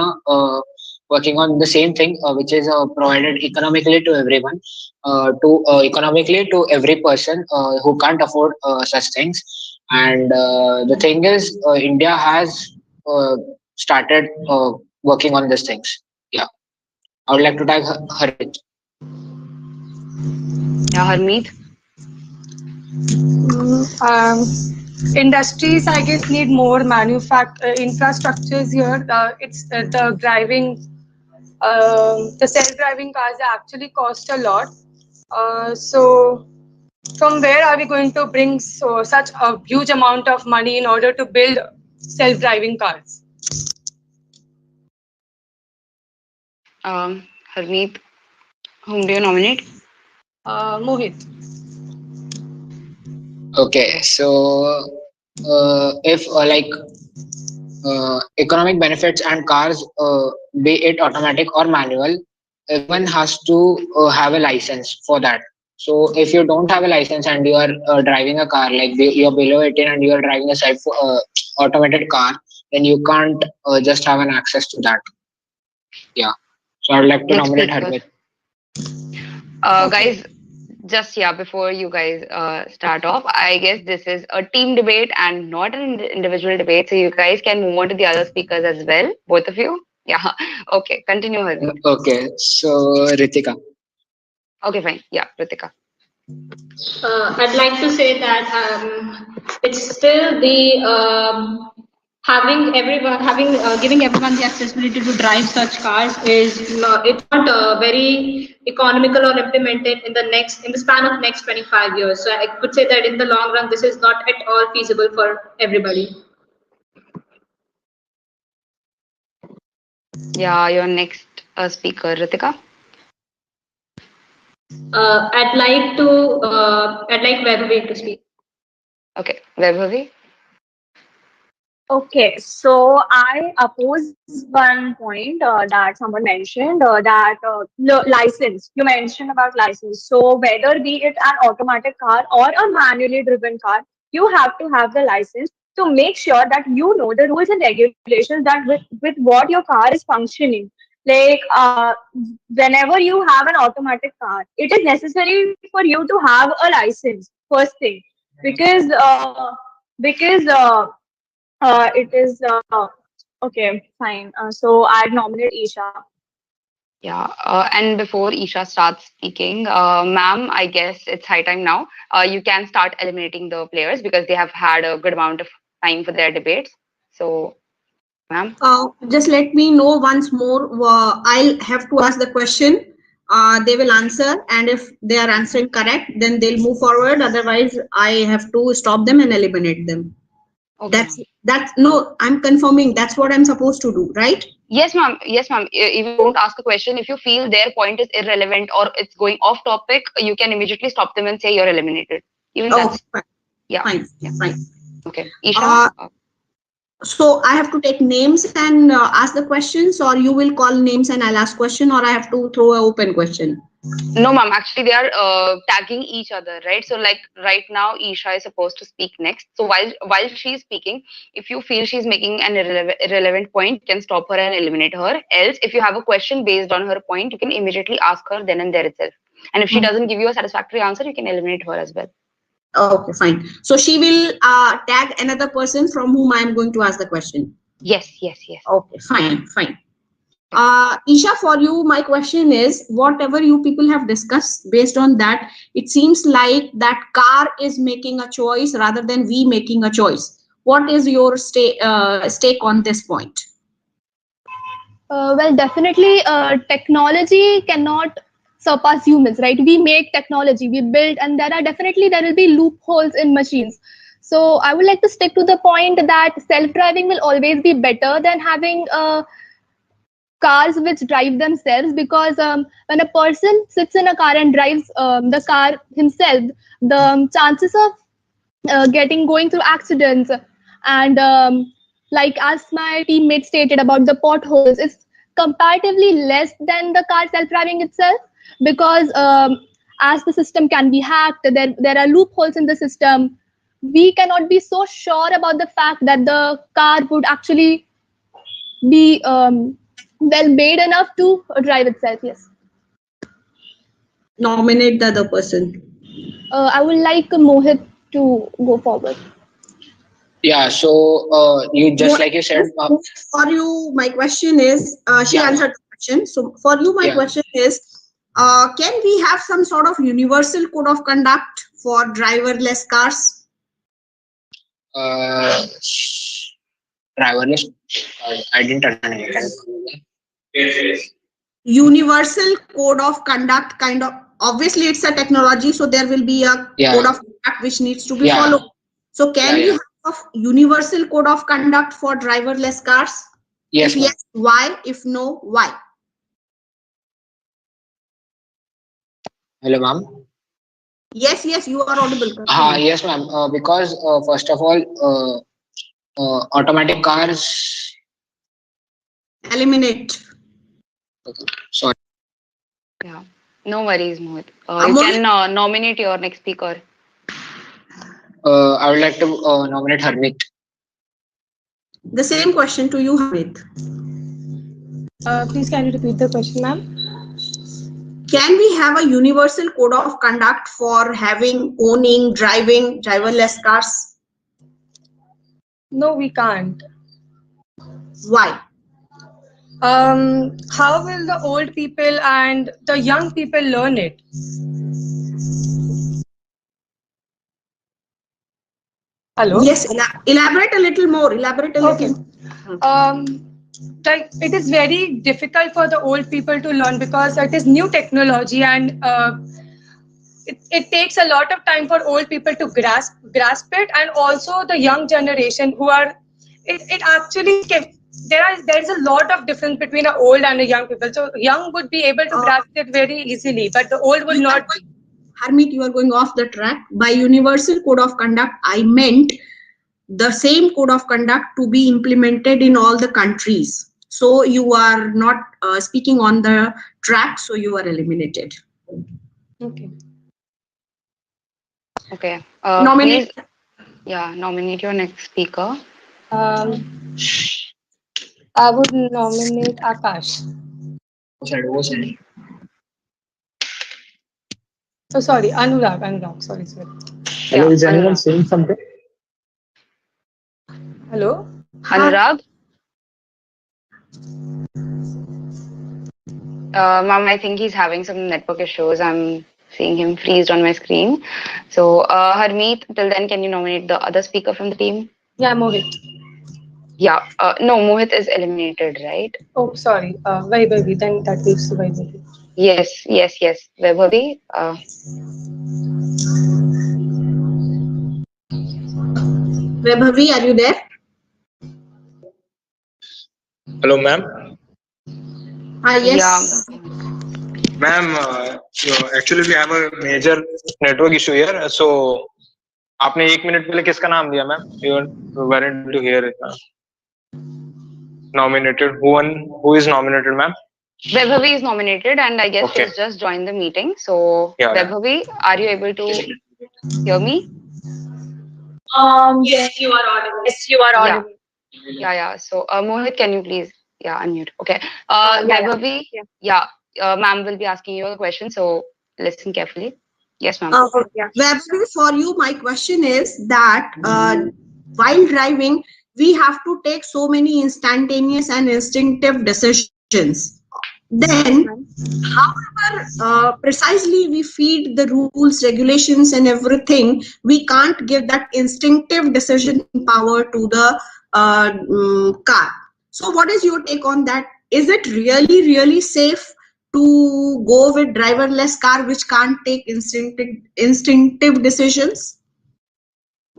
the same thing, which is provided economically to everyone, economically to every person who can't afford such things. And the thing is, India has started working on these things. Yeah, I would like to tag Harmeet. Yeah, Harmeet. Industries, I guess, need more infrastructures here. It's the driving, the self-driving cars actually cost a lot. So from where are we going to bring such a huge amount of money in order to build self-driving cars? Harmeet, whom do you nominate? Mohit. Okay, so if economic benefits and cars, be it automatic or manual, everyone has to have a license for that. So if you don't have a license and you are driving a car, like you're below 18 and you are driving a automated car, then you can't just have an access to that. Yeah. So I'd like to nominate Harmeet. Guys, just before you guys start off, I guess this is a team debate and not an individual debate. So you guys can move on to the other speakers as well, both of you. Yeah. Okay. Continue, Harmeet. Okay. So Ritika. Okay, fine. Yeah, Ritika. I'd like to say that it's still the giving everyone the accessibility to drive such cars it's not very economical or implemented in the span of next 25 years. So I could say that in the long run, this is not at all feasible for everybody. Yeah, your next speaker, Ritika. I'd like Vaibhavi to speak. Okay, Vaibhavi. Okay, so I oppose one point that someone mentioned license. You mentioned about license. So whether be it an automatic car or a manually driven car, you have to have the license to make sure that you know the rules and regulations that with what your car is functioning. Like whenever you have an automatic car, it is necessary for you to have a license first thing because it is okay, fine. So I'd nominate Isha. Yeah, and before Isha starts speaking, ma'am, I guess it's high time now. You can start eliminating the players because they have had a good amount of time for their debates. So, ma'am. Just let me know once more. I'll have to ask the question. They will answer, and if they are answering correct, then they'll move forward. Otherwise, I have to stop them and eliminate them. Okay. That's no. I'm confirming. That's what I'm supposed to do, right? Yes, ma'am. Yes, ma'am. If you don't ask a question, if you feel their point is irrelevant or it's going off topic, you can immediately stop them and say you're eliminated. Even that's fine. Yeah. Fine. Yeah. Fine. Okay. Isha. So I have to take names and ask the questions, or you will call names and I'll ask question, or I have to throw an open question. No, ma'am. Actually, they are tagging each other, right? So, like right now, Isha is supposed to speak next. So while she's speaking, if you feel she's making an irrelevant point, you can stop her and eliminate her. Else, if you have a question based on her point, you can immediately ask her then and there itself. And if she doesn't give you a satisfactory answer, you can eliminate her as well. Okay, fine. So she will tag another person from whom I am going to ask the question. Yes, yes, yes. Okay, fine, fine. Isha, for you, my question is, whatever you people have discussed, based on that, it seems like that car is making a choice rather than we making a choice. What is your stake on this point? Well, definitely, technology cannot surpass humans, right? We make technology, we build, and there will be loopholes in machines. So I would like to stick to the point that self-driving will always be better than having cars which drive themselves, because when a person sits in a car and drives the car himself, the chances of going through accidents and like as my teammate stated about the potholes is comparatively less than the car self-driving itself, because as the system can be hacked, there are loopholes in the system. We cannot be so sure about the fact that the car would actually be well made enough to drive itself. Yes. Nominate the other person. I would like Mohit to go forward. Yeah, so you just like you said. For you, my question is, she answered the question. So for you, my question is, can we have some sort of universal code of conduct for driverless cars? Driverless. I didn't understand. Universal code of conduct, kind of. Obviously, it's a technology, so there will be a code of conduct which needs to be followed. So, can we have a universal code of conduct for driverless cars? Yes. If yes, why? If no, why? Hello, ma'am. Yes, you are audible. Yes, ma'am. Because first of all, automatic cars. Eliminate. Okay. Sorry. Yeah. No worries, Mohit. You can nominate your next speaker. I would like to nominate Harmeet. The same question to you, Harmeet. Please, can you repeat the question, ma'am? Can we have a universal code of conduct for owning, driving driverless cars? No, we can't. Why? How will the old people and the young people learn it? Hello? Yes, elaborate a little more. Elaborate a Okay. little. Like it is very difficult for the old people to learn because it is new technology and it takes a lot of time for old people to grasp it, and also the young generation who are it actually there is a lot of difference between the old and the young people. So young would be able to grasp it very easily, but the old would not be. Harmeet, you are going off the track. By universal code of conduct, I meant the same code of conduct to be implemented in all the countries. So you are not speaking on the track, so you are eliminated. Okay. Okay. Nominate. Please, yeah, nominate your next speaker. I would nominate Akash. Oh, sorry, Anurag, sorry. Hello, is anyone saying something? Hello? Anurag? Ma'am, I think he's having some network issues. I'm seeing him freezed on my screen. So, Harmeet, till then, can you nominate the other speaker from the team? Yeah, Mohit. Yeah, no, Mohit is eliminated, right? Oh, sorry. Vaibhavi, then that leaves to Vaibhavi. Yes. Vaibhavi, Vaibhavi, are you there? Hello, ma'am. Yes. Yeah. Ma'am, actually we have a major network issue here. So, आपने 1 minute पहले किसका नाम दिया, ma'am? You weren't able to hear it, ma'am. Nominated. Who is nominated, ma'am? Vaibhavi is nominated, and I guess she's just joined the meeting. So, Vaibhavi, are you able to hear me? Yes, you are audible. Yeah. So, Mohit, can you please, unmute? Okay. Vaibhavi, ma'am will be asking you a question, so listen carefully. Yes, ma'am. Vaibhavi, for you, my question is that while driving, we have to take so many instantaneous and instinctive decisions. Then, however precisely we feed the rules, regulations, and everything, we can't give that instinctive decision power to the car. So, what is your take on that? Is it really safe to go with driverless car which can't take instinctive decisions?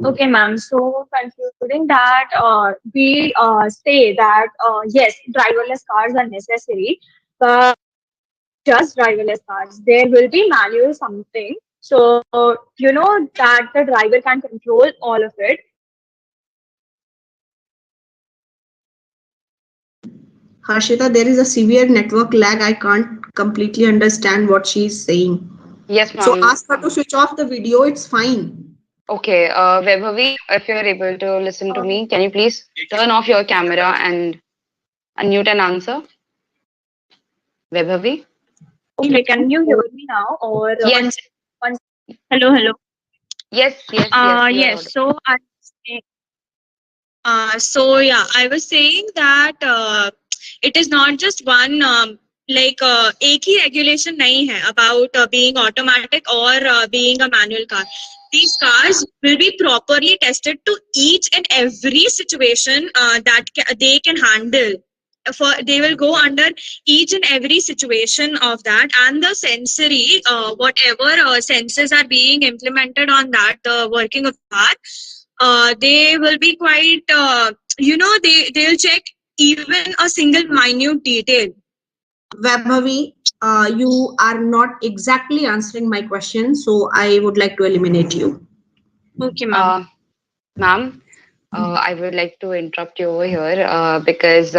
Okay, ma'am. So, concluding that, we say that yes, driverless cars are necessary, but just driverless cars. There will be manual something. So, you know that the driver can control all of it. Harshita, there is a severe network lag. I can't completely understand what she's saying. Yes, ma'am. So ask her to switch off the video. It's fine. Okay, Vaibhavi, if you're able to listen to me, can you please turn off your camera and unmute and answer? Vaibhavi? Okay, can you hear me now? Or yes. Hello. Yes. Yes. So I was saying that it is not just one एक ही regulation नहीं है about being automatic or being a manual car. These cars will be properly tested to each and every situation that they can handle. They will go under each and every situation of that, and the sensory whatever senses are being implemented on that, the working of that, they will be quite they'll check even a single minute detail. Vaibhavi, you are not exactly answering my question, so I would like to eliminate you. Okay, ma'am. Ma'am, I would like to interrupt you over here because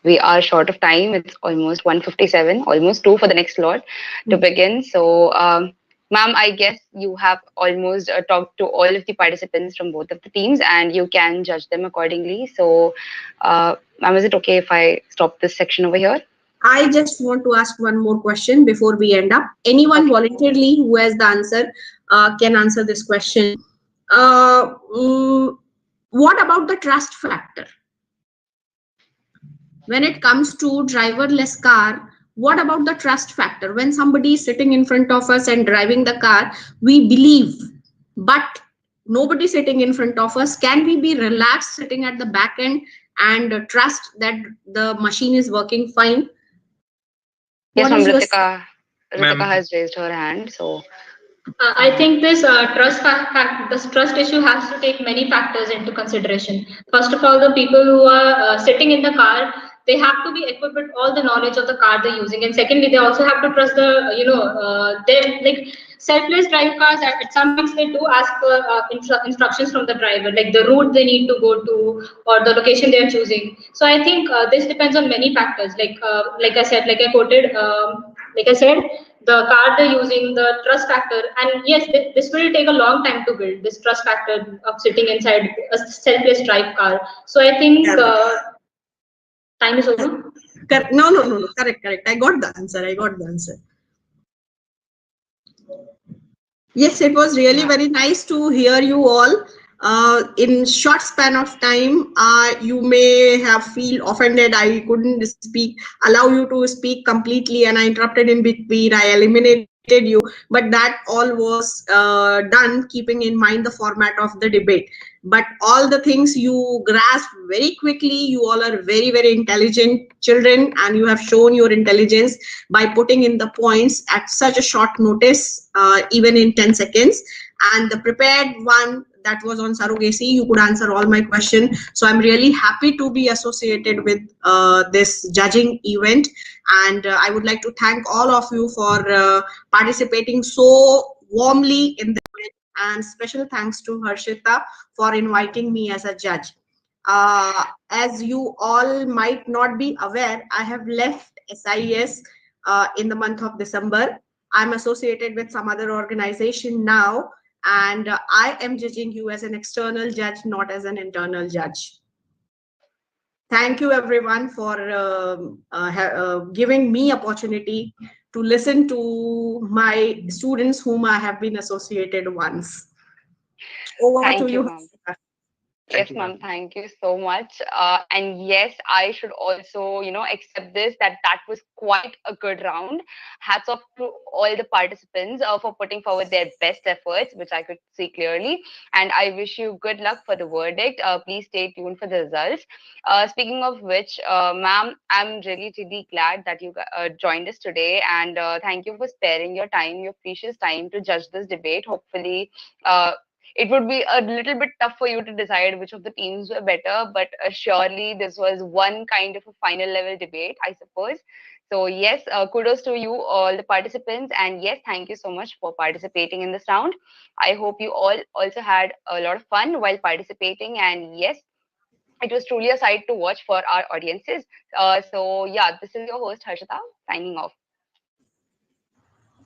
we are short of time. It's almost 1:57, almost 2 for the next slot to begin. So, ma'am, I guess you have almost talked to all of the participants from both of the teams, and you can judge them accordingly. So, ma'am, is it okay if I stop this section over here? I just want to ask one more question before we end up. Anyone voluntarily who has the answer can answer this question. What about the trust factor? When it comes to driverless car, what about the trust factor? When somebody is sitting in front of us and driving the car, we believe, but nobody sitting in front of us, can we be relaxed sitting at the back end and trust that the machine is working fine? Yes, What ma'am. is your Ritika has raised her hand. So I think this this trust issue has to take many factors into consideration. First of all, the people who are sitting in the car, they have to be equipped with all the knowledge of the car they're using, and secondly, they also have to trust the they like selfless drive cars. At some points, they do ask for instructions from the driver, like the route they need to go to or the location they are choosing. So I think this depends on many factors. Like I said, like I quoted, like I said, the car they're using, the trust factor, and yes, this will take a long time to build this trust factor of sitting inside a selfless drive car. So I think time is over. No. Correct. I got the answer. Yes, it was really very nice to hear you all. In short span of time, you may have feel offended. I couldn't allow you to speak completely, and I interrupted in between. I eliminated you, but that all was done keeping in mind the format of the debate. But all the things you grasp very quickly. You all are very, very intelligent children, and you have shown your intelligence by putting in the points at such a short notice, even in 10 seconds. And the prepared one that was on surrogacy, you could answer all my questions. So I'm really happy to be associated with this judging event. And I would like to thank all of you for participating so warmly in the event. And special thanks to Harshita for inviting me as a judge. As you all might not be aware, I have left SIS in the month of December. I'm associated with some other organization now, and I am judging you as an external judge, not as an internal judge. Thank you everyone for giving me opportunity to listen to my students whom I have been associated once. Over thank to you, you. ma'am. Yes, ma'am. Thank you so much. And yes, I should also, accept this that was quite a good round. Hats off to all the participants for putting forward their best efforts, which I could see clearly. And I wish you good luck for the verdict. Please stay tuned for the results. Speaking of which, ma'am, I'm really, really glad that you joined us today. And thank you for sparing your time, your precious time to judge this debate. Hopefully, it would be a little bit tough for you to decide which of the teams were better, but surely this was one kind of a final level debate, I suppose. So yes, kudos to you, all the participants, and yes, thank you so much for participating in this round. I hope you all also had a lot of fun while participating, and yes, it was truly a sight to watch for our audiences. So yeah, this is your host Harshita signing off.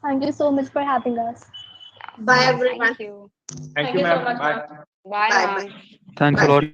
Thank you so much for having us. Bye everyone. Thank you. Thank you, so ma'am. much, Bye. ma'am. Bye, ma'am. Thanks a lot.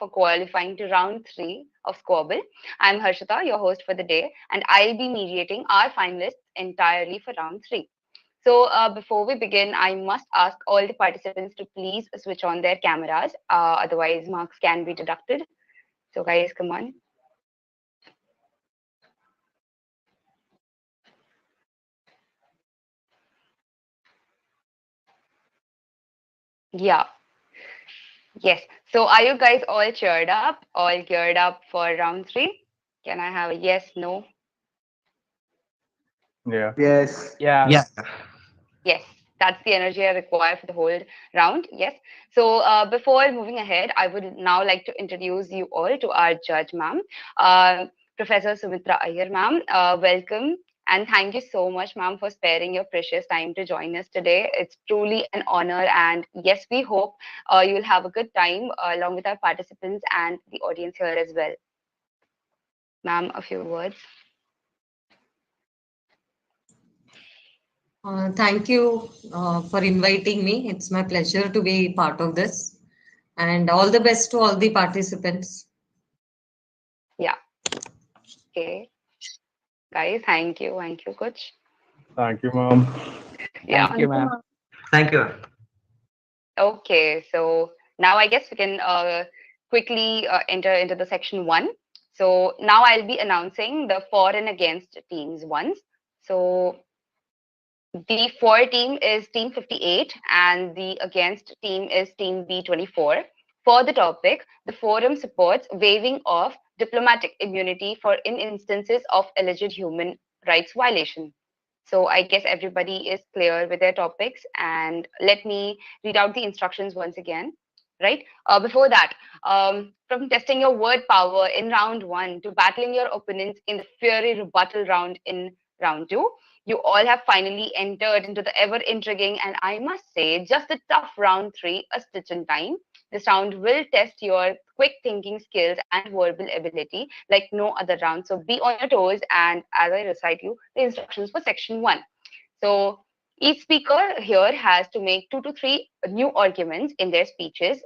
for qualifying to round 3 of Squabble. I'm Harshita, your host for the day, and I'll be mediating our finalists entirely for round 3. So before we begin, I must ask all the participants to please switch on their cameras, otherwise marks can be deducted. So guys, come on. Yeah. Yes. So are you guys all cheered up, all geared up for round 3? Can I have a yes, no? Yeah. Yes. Yeah. Yes, that's the energy I require for the whole round. Yes. So before moving ahead, I would now like to introduce you all to our judge, ma'am. Professor Sumitra Iyer, ma'am. Welcome. And thank you so much, ma'am, for sparing your precious time to join us today. It's truly an honor. And yes, we hope you'll have a good time along with our participants and the audience here as well. Ma'am, a few words. Thank you for inviting me. It's my pleasure to be part of this. And all the best to all the participants. Yeah. Okay. Guys, thank you. Thank you, coach. Thank you, ma'am. Yeah. Thank you, ma'am. Thank you. Okay, so now I guess we can quickly enter into the section 1. So now I'll be announcing the for and against teams once. So the for team is team 58 and the against team is team B24. For the topic, the forum supports waiving of diplomatic immunity for in instances of alleged human rights violation. So I guess everybody is clear with their topics, and let me read out the instructions once again. Right? Before that, from testing your word power in round 1 to battling your opponents in the fiery rebuttal round in round 2, you all have finally entered into the ever intriguing and I must say just a tough round 3, a stitch in time. This round will test your quick thinking skills and verbal ability like no other round. So be on your toes, and as I recite you the instructions for section 1. So each speaker here has to make 2 to 3 new arguments in their speeches.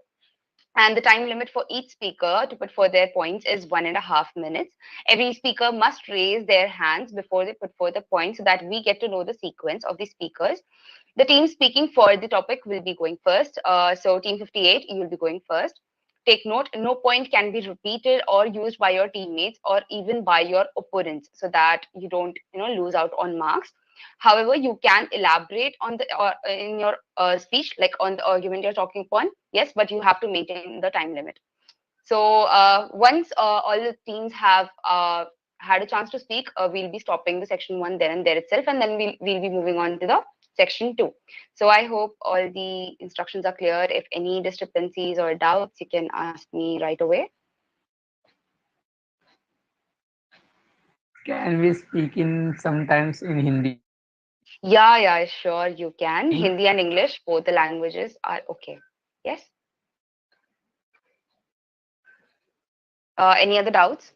And the time limit for each speaker to put forth their points is 1.5 minutes. Every speaker must raise their hands before they put forth the points so that we get to know the sequence of the speakers. The team speaking for the topic will be going first. So team 58, you will be going first. Take note, no point can be repeated or used by your teammates or even by your opponents so that you don't lose out on marks. However, you can elaborate on the in your speech, like on the argument you're talking upon. Yes, but you have to maintain the time limit. So once all the teams have had a chance to speak, we'll be stopping the section 1 there and there itself, and then we'll be moving on to the section 2. So I hope all the instructions are clear. If any discrepancies or doubts, you can ask me right away. Can we speak in sometimes in Hindi? Yeah, sure, you can. Hindi and English, both the languages are okay. Yes. Any other doubts?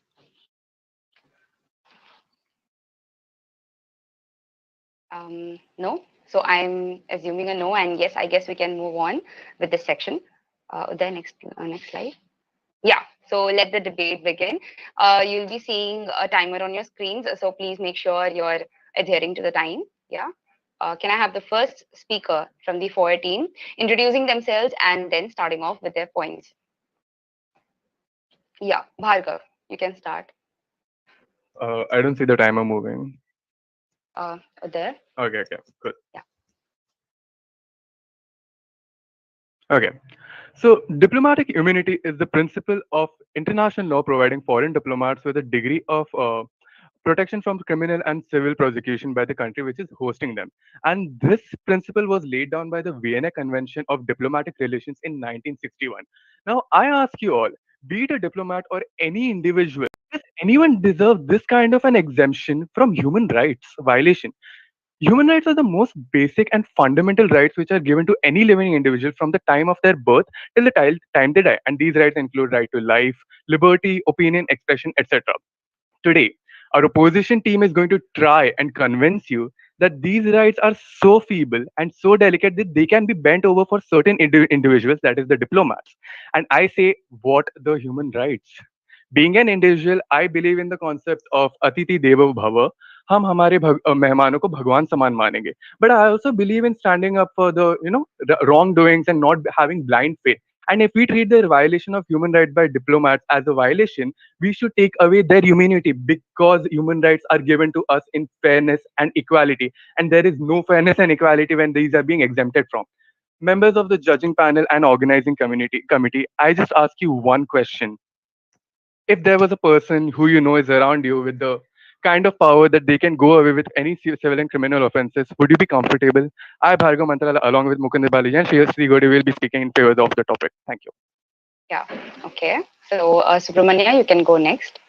No. So I'm assuming a no, and yes, I guess we can move on with this section. The next slide. Yeah. So let the debate begin. You'll be seeing a timer on your screens, so please make sure you're adhering to the time. Yeah. Can I have the first speaker from the for team introducing themselves and then starting off with their points? Yeah, Bhargav, you can start. I don't see the timer moving. There. Okay, good. Yeah. Okay. So diplomatic immunity is the principle of international law providing foreign diplomats with a degree of protection from criminal and civil prosecution by the country which is hosting them. And this principle was laid down by the Vienna Convention of Diplomatic Relations in 1961. Now, I ask you all, be it a diplomat or any individual, does anyone deserve this kind of an exemption from human rights violation? Human rights are the most basic and fundamental rights which are given to any living individual from the time of their birth till the time they die. And these rights include right to life, liberty, opinion, expression, etc. Today, our opposition team is going to try and convince you that these rights are so feeble and so delicate that they can be bent over for certain individuals, that is the diplomats. And I say, what the human rights? Being an individual, I believe in the concept of Atiti Deva Bhava. हम हमारे मेहमानों को भगवान समान मानेंगे. But I also believe in standing up for the wrongdoings and not having blind faith. And if we treat the violation of human rights by diplomats as a violation, we should take away their immunity, because human rights are given to us in fairness and equality. And there is no fairness and equality when these are being exempted from. Members of the judging panel and organizing committee, I just ask you one question. If there was a person who you know is around you with the kind of power that they can go away with any civil and criminal offenses, would you be comfortable? I, Bhargav Mantrala, along with Mukund Balaji and Shreyas Gode, will be speaking in favor of the topic. Thank you. Yeah, okay. So, Subramania, you can go next.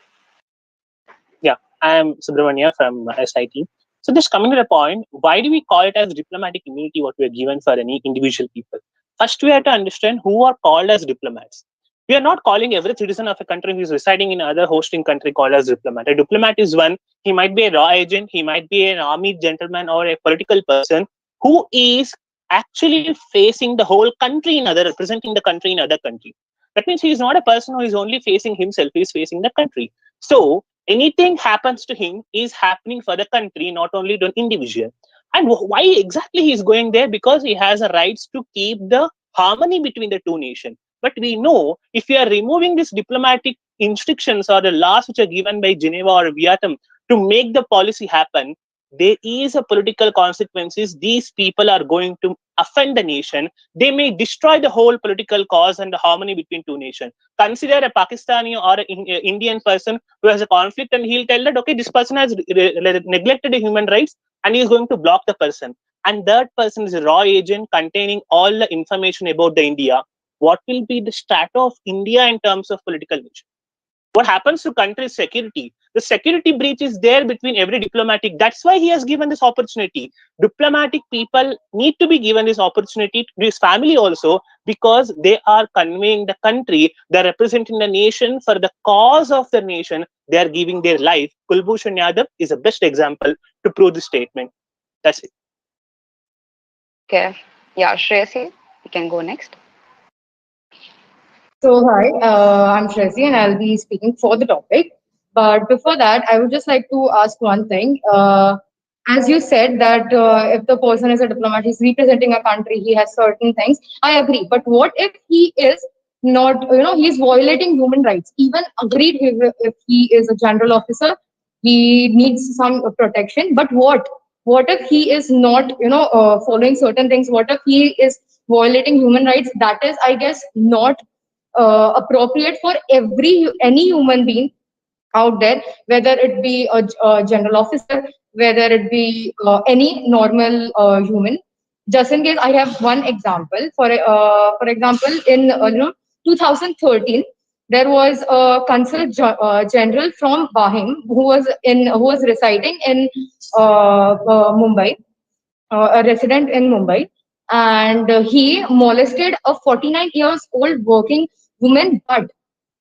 Yeah, I am Subramania from SIT. So just coming to the point, why do we call it as diplomatic immunity, what we are given for any individual people? First, we have to understand who are called as diplomats. We are not calling every citizen of a country who is residing in another hosting country called as diplomat. A diplomat is one, he might be a raw agent, he might be an army gentleman or a political person who is actually facing the whole country in other, representing the country in other country. That means he is not a person who is only facing himself, he is facing the country. So anything happens to him is happening for the country, not only to an individual. And why exactly he is going there? Because he has a rights to keep the harmony between the two nations. But we know if we are removing these diplomatic instructions or the laws which are given by Geneva or Vietnam to make the policy happen, there is a political consequences. These people are going to offend the nation. They may destroy the whole political cause and the harmony between two nations. Consider a Pakistani or an Indian person who has a conflict, and he'll tell that, okay, this person has neglected the human rights, and he is going to block the person. And that person is a raw agent containing all the information about the India. What will be the strata of India in terms of political nature? What happens to country's security? The security breach is there between every diplomatic. That's why he has given this opportunity. Diplomatic people need to be given this opportunity to his family also, because they are conveying the country, they're representing the nation for the cause of the nation. They are giving their life. Kulbhushan Yadav is the best example to prove this statement. That's it. Okay. Yeah, Shreyasi, you can go next. So hi, I'm Shreyasi and I'll be speaking for the topic. But before that, I would just like to ask one thing. As you said that if the person is a diplomat, he's representing a country, he has certain things. I agree. But what if he is not, he's violating human rights? Even agreed if he is a general officer, he needs some protection. But what? What if he is not, following certain things? What if he is violating human rights? That is, I guess, not appropriate for any human being out there, whether it be a general officer, whether it be any normal human. Just in case, I have one example. For example, in 2013, there was a consul general from Bahrain who was residing in Mumbai, a resident in Mumbai, and he molested a 49 years old working woman, but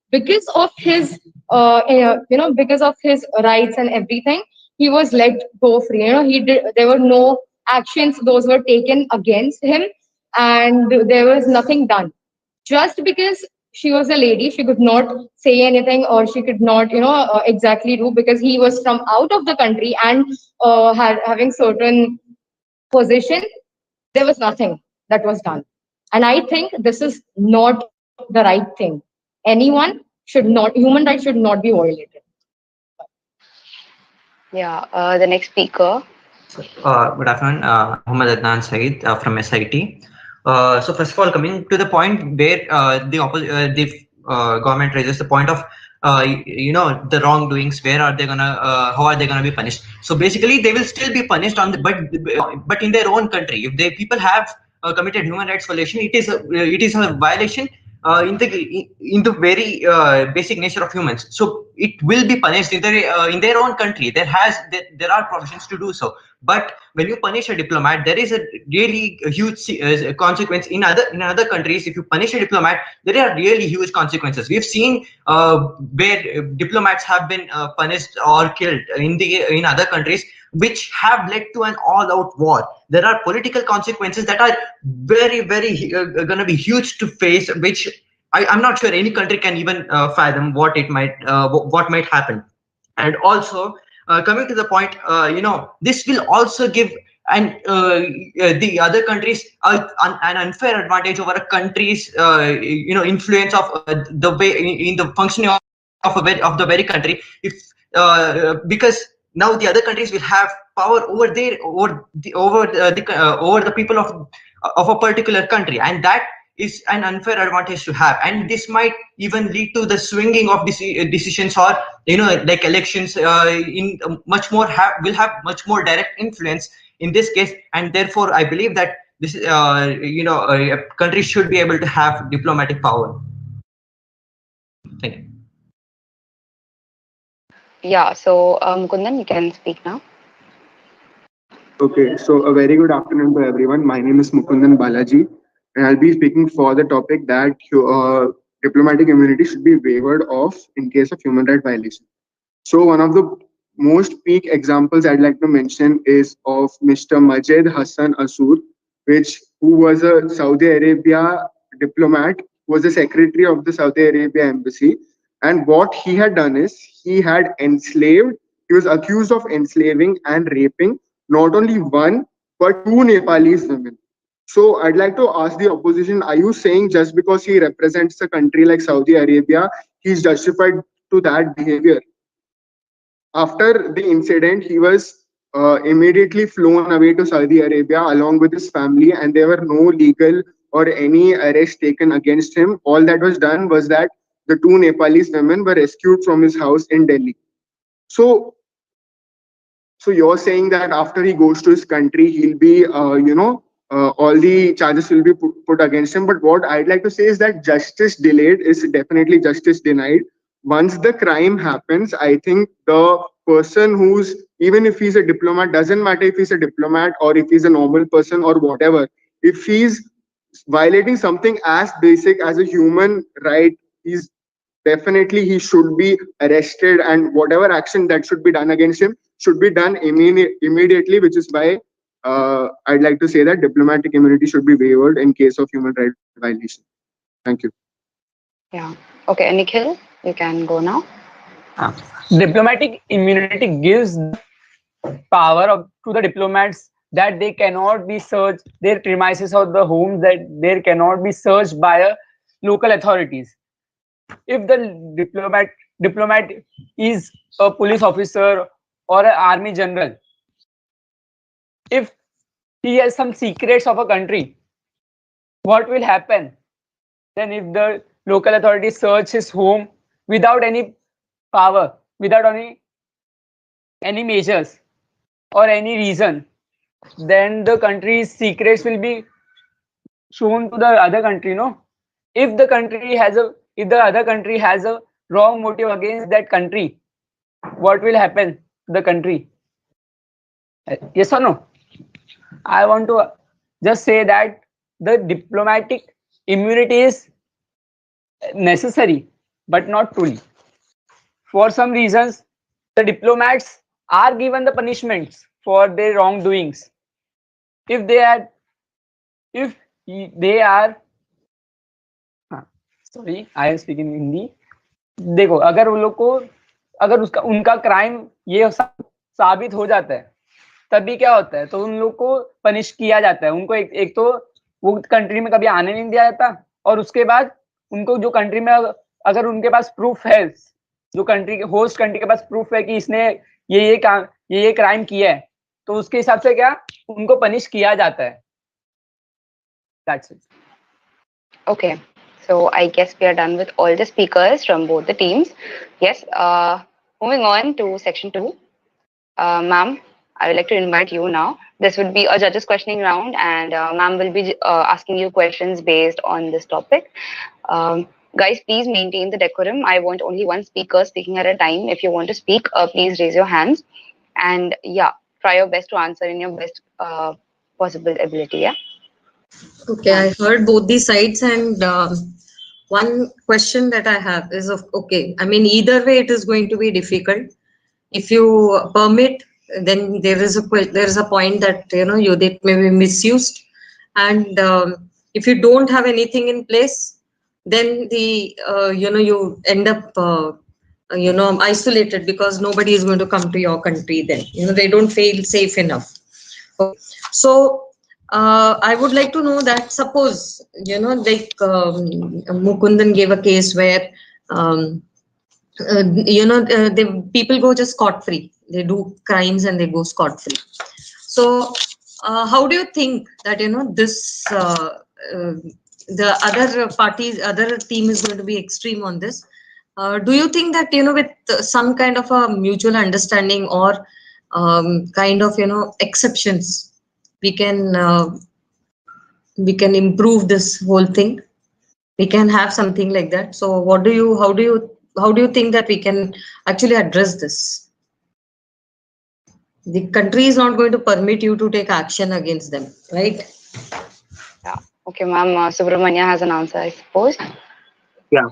because of his because of his rights and everything, he was let go free. There were no actions those were taken against him, and there was nothing done. Just because she was a lady, she could not say anything, or she could not exactly do, because he was from out of the country and having certain position. There was nothing that was done. And I think this is not the right thing. Human rights should not be violated. Yeah, the next speaker. Good afternoon, Muhammad Adnan Saeed from SIT. So first of all, coming to the point where the government raises the point of the wrongdoings, where are they gonna how are they gonna be punished? So basically they will still be punished but in their own country. If the people have committed human rights violation, it is a violation in the very basic nature of humans. So it will be punished in their own country. There are provisions to do so. But when you punish a diplomat, there is a really huge consequence in other countries. If you punish a diplomat, there are really huge consequences. We've seen where diplomats have been punished or killed in other countries, which have led to an all-out war. There are political consequences that are very, very going to be huge to face, which I'm not sure any country can even fathom what might happen. And also, coming to the point, this will also give the other countries an unfair advantage over a country's influence of the way in the functioning of the very country. If because now the other countries will have power over the people of a particular country, and that is an unfair advantage to have. And this might even lead to the swinging of decisions, or like elections in much more will have much more direct influence in this case. And therefore I believe that this countries should be able to have diplomatic power. Thank you. Yeah, so Kundan, you can speak now. Okay, so a very good afternoon to everyone. My name is Mukundan Balaji, and I'll be speaking for the topic that diplomatic immunity should be waived off in case of human rights violation. So one of the most peak examples I'd like to mention is of Mr. Majed Hassan Asur, who was a Saudi Arabia diplomat, was the secretary of the Saudi Arabia embassy. And what he had done is he was accused of enslaving and raping not only one, but two Nepalese women. So I'd like to ask the opposition, are you saying just because he represents a country like Saudi Arabia, he's justified to that behavior? After the incident, he was immediately flown away to Saudi Arabia along with his family, and there were no legal or any arrest taken against him. All that was done was that the two Nepalese women were rescued from his house in Delhi. So you're saying that after he goes to his country, he'll be, all the charges will be put against him. But what I'd like to say is that justice delayed is definitely justice denied. Once the crime happens, I think the person even if he's a diplomat, doesn't matter if he's a diplomat or if he's a normal person or whatever, if he's violating something as basic as a human right, he should be arrested, and whatever action that should be done against him should be done immediately, which is why I'd like to say that diplomatic immunity should be waived in case of human rights violation. Thank you. Yeah. Okay, Nikhil, you can go now. Diplomatic immunity gives power to the diplomats that they cannot be searched, their premises or the homes, that they cannot be searched by local authorities. If the diplomat is a police officer or an army general, if he has some secrets of a country, what will happen? Then if the local authorities search his home without any power, without any measures or any reason, then the country's secrets will be shown to the other country, no? If the other country has a wrong motive against that country, what will happen to the country? Yes or no? I want to just say that the diplomatic immunity is necessary, but not truly. For some reasons, the diplomats are given the punishments for their wrongdoings. If they are sorry, I am speaking Hindi. देखो, अगर वो लोग को उनका crime ये साबित हो जाता है, तभी क्या होता है, तो उन लोग को पनिश किया जाता है. उनको एक तो वो कंट्री में कभी आने नहीं दिया जाता, और उसके बाद उनको जो कंट्री में अगर उनके पास प्रूफ है, जो कंट्री के होस्ट कंट्री के पास प्रूफ है कि इसने ये क्राइम किया है, तो उसके हिसाब से क्या उनको पनिश किया जाता है. That's it. Okay, so I guess we are done with all the speakers from both the teams. Yes, moving on to section 2. Ma'am, I would like to invite you now. This would be a judges questioning round, and ma'am will be asking you questions based on this topic. Guys, please maintain the decorum. I want only one speaker speaking at a time. If you want to speak, please raise your hands. And yeah, try your best to answer in your best possible ability. Yeah. Okay, I heard both the sides, and one question that I have is of okay. I mean, either way, it is going to be difficult. If you permit, then there is a point that you that may be misused, and if you don't have anything in place, then you end up isolated because nobody is going to come to your country. Then they don't feel safe enough. Okay. So I would like to know that suppose like Mukundan gave a case where the people go just scot free. They do crimes and they go scot free. So how do you think that this the other parties, other team is going to be extreme on this? Do you think that with some kind of a mutual understanding or kind of exceptions, we can improve this whole thing? We can have something like that. So what do you how do you think that we can actually address this? The country is not going to permit you to take action against them, right? Yeah. Okay, ma'am. Subramanya has an answer, I suppose. Yeah.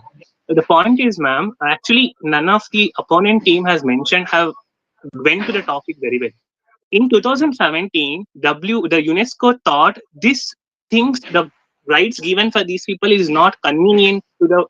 The point is, ma'am, actually, none of the opponent team has mentioned have went to the topic very well. In 2017, the UNESCO thought this things, the rights given for these people is not convenient to the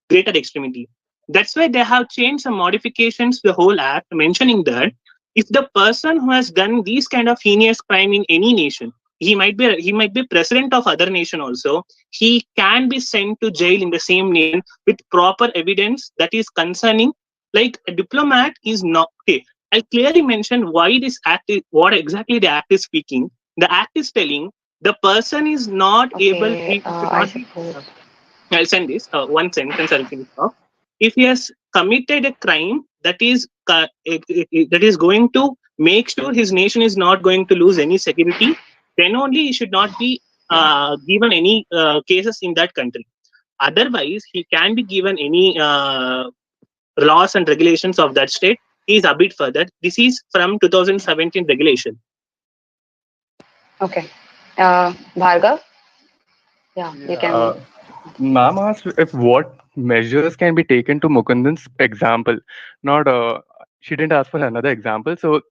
greater extremity. That's why they have changed some modifications to the whole act, mentioning that if the person who has done these kind of heinous crime in any nation, he might be president of other nation also, he can be sent to jail in the same nation with proper evidence that is concerning. Like a diplomat is not okay. I'll clearly mention why this act is, what exactly the act is speaking. The act is telling the person is not able. He should not be. I'll send this one sentence. I'll finish off. If he has committed a crime that is going to make sure his nation is not going to lose any security, then only he should not be given any cases in that country. Otherwise, he can be given any laws and regulations of that state. He is a bit further. This is from 2017 regulation. Okay. Bhargav? Yeah, you can. Ma'am asked if what measures can be taken to Mukundan's example. Not she didn't ask for another example. So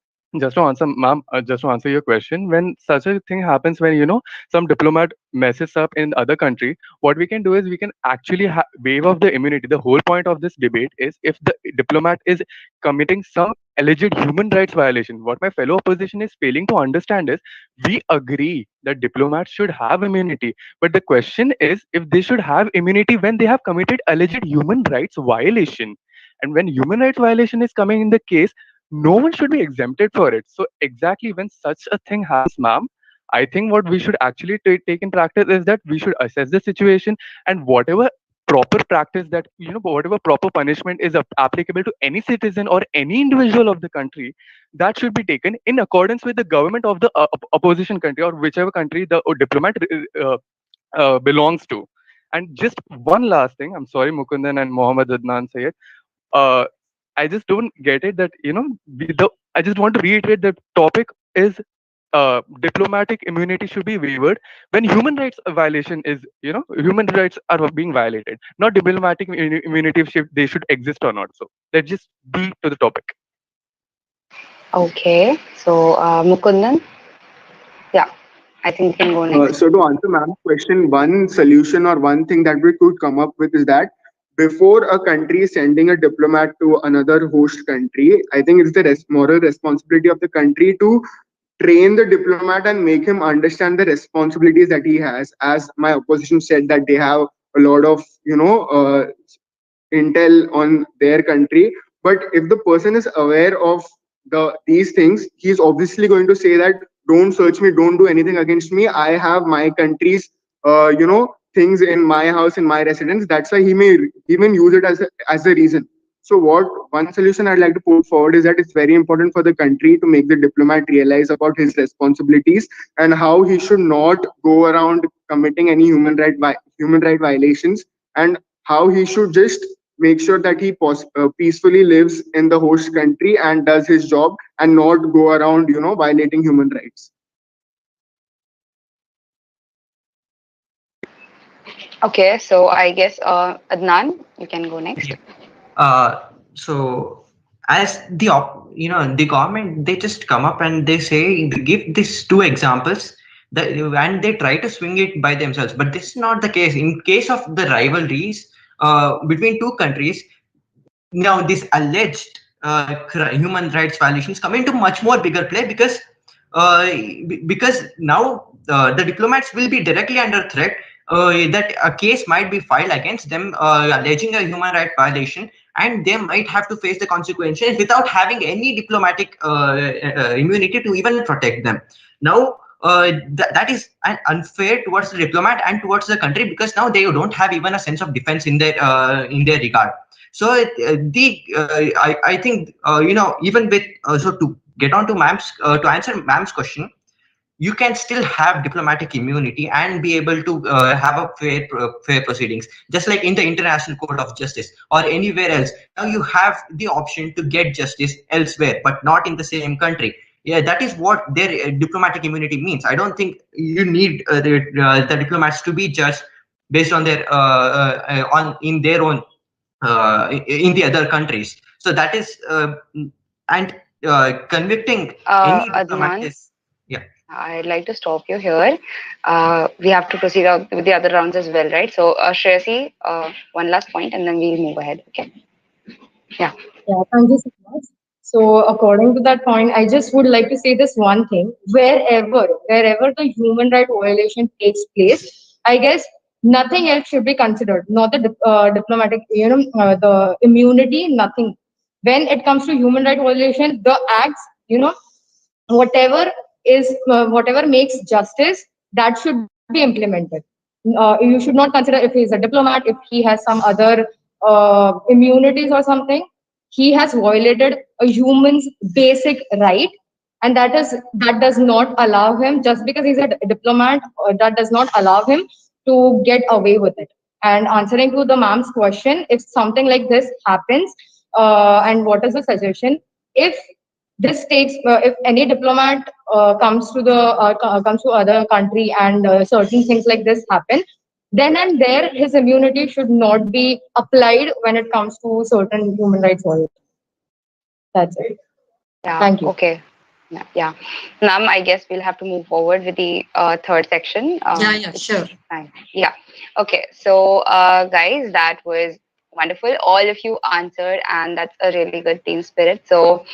just to answer, ma'am, just to answer your question, when such a thing happens, when some diplomat messes up in other country, what we can do is we can actually waive off the immunity. The whole point of this debate is if the diplomat is committing some alleged human rights violation. What my fellow opposition is failing to understand is we agree that diplomats should have immunity, but the question is if they should have immunity when they have committed alleged human rights violation. And when human rights violation is coming in the case, no one should be exempted for it. So exactly when such a thing happens, ma'am, I think what we should actually take in practice is that we should assess the situation, and whatever proper practice that whatever proper punishment is applicable to any citizen or any individual of the country, that should be taken in accordance with the government of the opposition country or whichever country the diplomat belongs to. And just one last thing, I'm sorry, Mukundan and Mohammed Adnan Sayed, I just don't get it that I just want to reiterate the topic is diplomatic immunity should be waived when human rights violation is human rights are being violated, not diplomatic immunity if they should exist or not. So let's just be to the topic. Okay, so Mukundan, yeah, I think we can go next. So to answer ma'am's question, one solution or one thing that we could come up with is that before a country is sending a diplomat to another host country, I think it's the moral responsibility of the country to train the diplomat and make him understand the responsibilities that he has. As my opposition said, that they have a lot of intel on their country, but if the person is aware of these things, he's obviously going to say that don't search me, don't do anything against me, I have my country's things in my house, in my residence. That's why he may even use it as a reason. So one solution I'd like to put forward is that it's very important for the country to make the diplomat realize about his responsibilities and how he should not go around committing any human right violations, and how he should just make sure that he peacefully lives in the host country and does his job and not go around, violating human rights. Okay, so I guess Adnan, you can go next. So as the government, they just come up and they say, they give these two examples that, and they try to swing it by themselves, but this is not the case. In case of the rivalries between two countries, now this alleged human rights violations come into much more bigger play, because now the diplomats will be directly under threat, that a case might be filed against them alleging a human rights violation, and they might have to face the consequences without having any diplomatic immunity to even protect them. Now that is unfair towards the diplomat and towards the country, because now they don't have even a sense of defense in their regard. So I think even with so to get on to ma'am's to answer ma'am's question, you can still have diplomatic immunity and be able to have a fair proceedings, just like in the International Court of Justice or anywhere else. Now you have the option to get justice elsewhere, but not in the same country. Yeah, that is what their diplomatic immunity means. I don't think you need the diplomats to be judged based on their on in their own in the other countries. So that is and convicting any diplomat Adnan, is, yeah. I'd like to stop you here. We have to proceed with the other rounds as well, right? So, Shreyasi, one last point, and then we'll move ahead. Okay. Yeah. Yeah, thank you so much. So according to that point, I just would like to say this one thing. Wherever the human right violation takes place, I guess nothing else should be considered. Not the diplomatic, the immunity, nothing. When it comes to human right violation, the acts, whatever whatever makes justice, that should be implemented. You should not consider if he is a diplomat, if he has some other immunities or something. He has violated a human's basic right, and that does not allow him, just because he's a diplomat, that does not allow him to get away with it. And answering to the ma'am's question, if something like this happens, and what is the suggestion? If this takes, if any diplomat comes to other country and certain things like this happen, then and there his immunity should not be applied when it comes to certain human rights violations. That's it. Yeah. Thank you. Okay. Yeah. Now, I guess we'll have to move forward with the third section. Yeah, sure. Fine. Yeah. Okay. So, guys, that was wonderful. All of you answered, and that's a really good team spirit. So,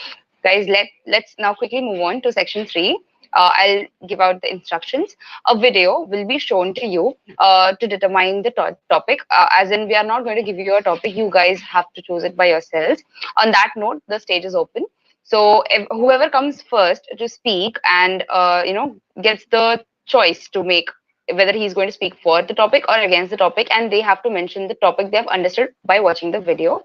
guys, let's now quickly move on to section 3. I'll give out the instructions. A video will be shown to you to determine the topic. As in, we are not going to give you a topic. You guys have to choose it by yourselves. On that note, the stage is open. So if whoever comes first to speak and gets the choice to make whether he's going to speak for the topic or against the topic, and they have to mention the topic they have understood by watching the video.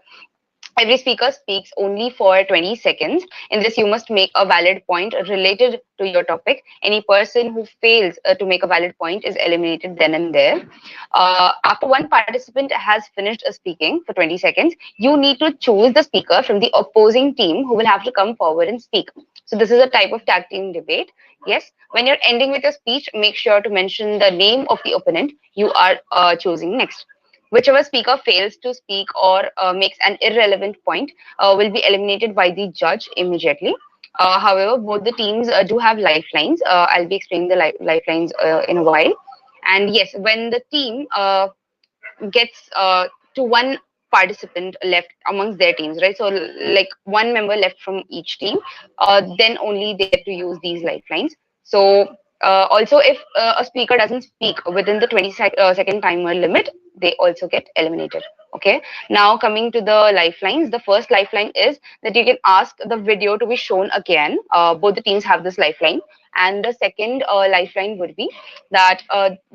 Every speaker speaks only for 20 seconds. In this, you must make a valid point related to your topic. Any person who fails to make a valid point is eliminated then and there. After one participant has finished speaking for 20 seconds, you need to choose the speaker from the opposing team who will have to come forward and speak. So this is a type of tag team debate. Yes, when you're ending with your speech, make sure to mention the name of the opponent you are choosing next. Whichever speaker fails to speak or makes an irrelevant point will be eliminated by the judge immediately. However, both the teams do have lifelines. I'll be explaining the lifelines in a while. And yes, when the team gets to one participant left amongst their teams, right? So like one member left from each team, then only they get to use these lifelines. So also, if a speaker doesn't speak within the 20-second timer limit, they also get eliminated. Okay. Now coming to the lifelines, the first lifeline is that you can ask the video to be shown again. Both the teams have this lifeline. And the second lifeline would be that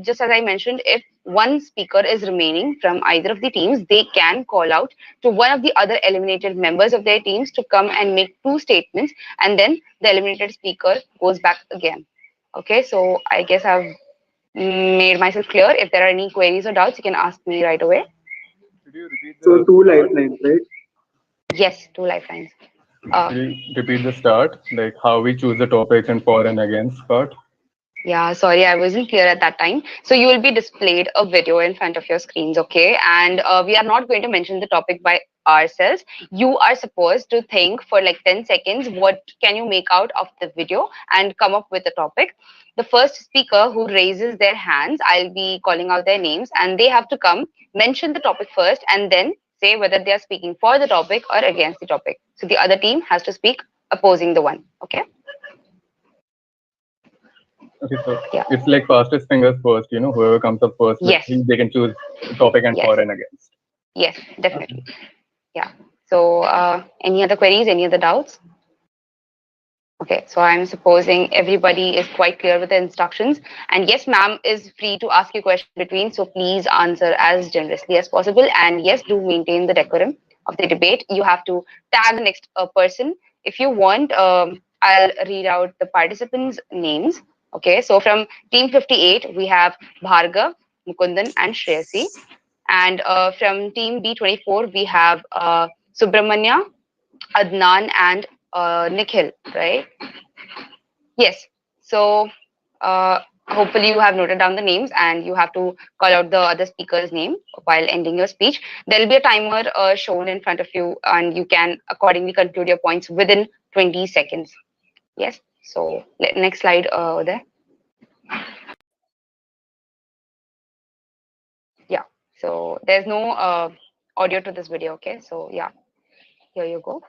just as I mentioned, if one speaker is remaining from either of the teams, they can call out to one of the other eliminated members of their teams to come and make 2 statements, and then the eliminated speaker goes back again. Okay, so I guess I've made myself clear. If there are any queries or doubts, you can ask me right away. So two lifelines, right? Yes, 2 lifelines. Could you repeat the start, like how we choose the topics and for and against part? Yeah, sorry, I wasn't clear at that time. So you will be displayed a video in front of your screens, okay? And we are not going to mention the topic by ourselves. You are supposed to think for like 10 seconds, what can you make out of the video and come up with a topic. The first speaker who raises their hands, I'll be calling out their names and they have to come, mention the topic first and then say whether they are speaking for the topic or against the topic. So the other team has to speak opposing the one, okay? Okay, so it's like fastest fingers first, whoever comes up first, Yes. they can choose topic and for and against. Yes, definitely. Yeah. So any other queries, any other doubts? Okay, so I'm supposing everybody is quite clear with the instructions. And yes, ma'am is free to ask you questions between, so please answer as generously as possible. And yes, do maintain the decorum of the debate. You have to tag the next person. If you want, I'll read out the participants' names. Okay, so from team 58, we have Bhargav, Mukundan, and Shreyasi. And from team B24, we have Subramanya, Adnan, and Nikhil, right? Yes. So hopefully you have noted down the names and you have to call out the other speaker's name while ending your speech. There will be a timer shown in front of you and you can accordingly conclude your points within 20 seconds. Yes. So next slide there. Yeah. So there's no audio to this video. Okay. So yeah, here you go.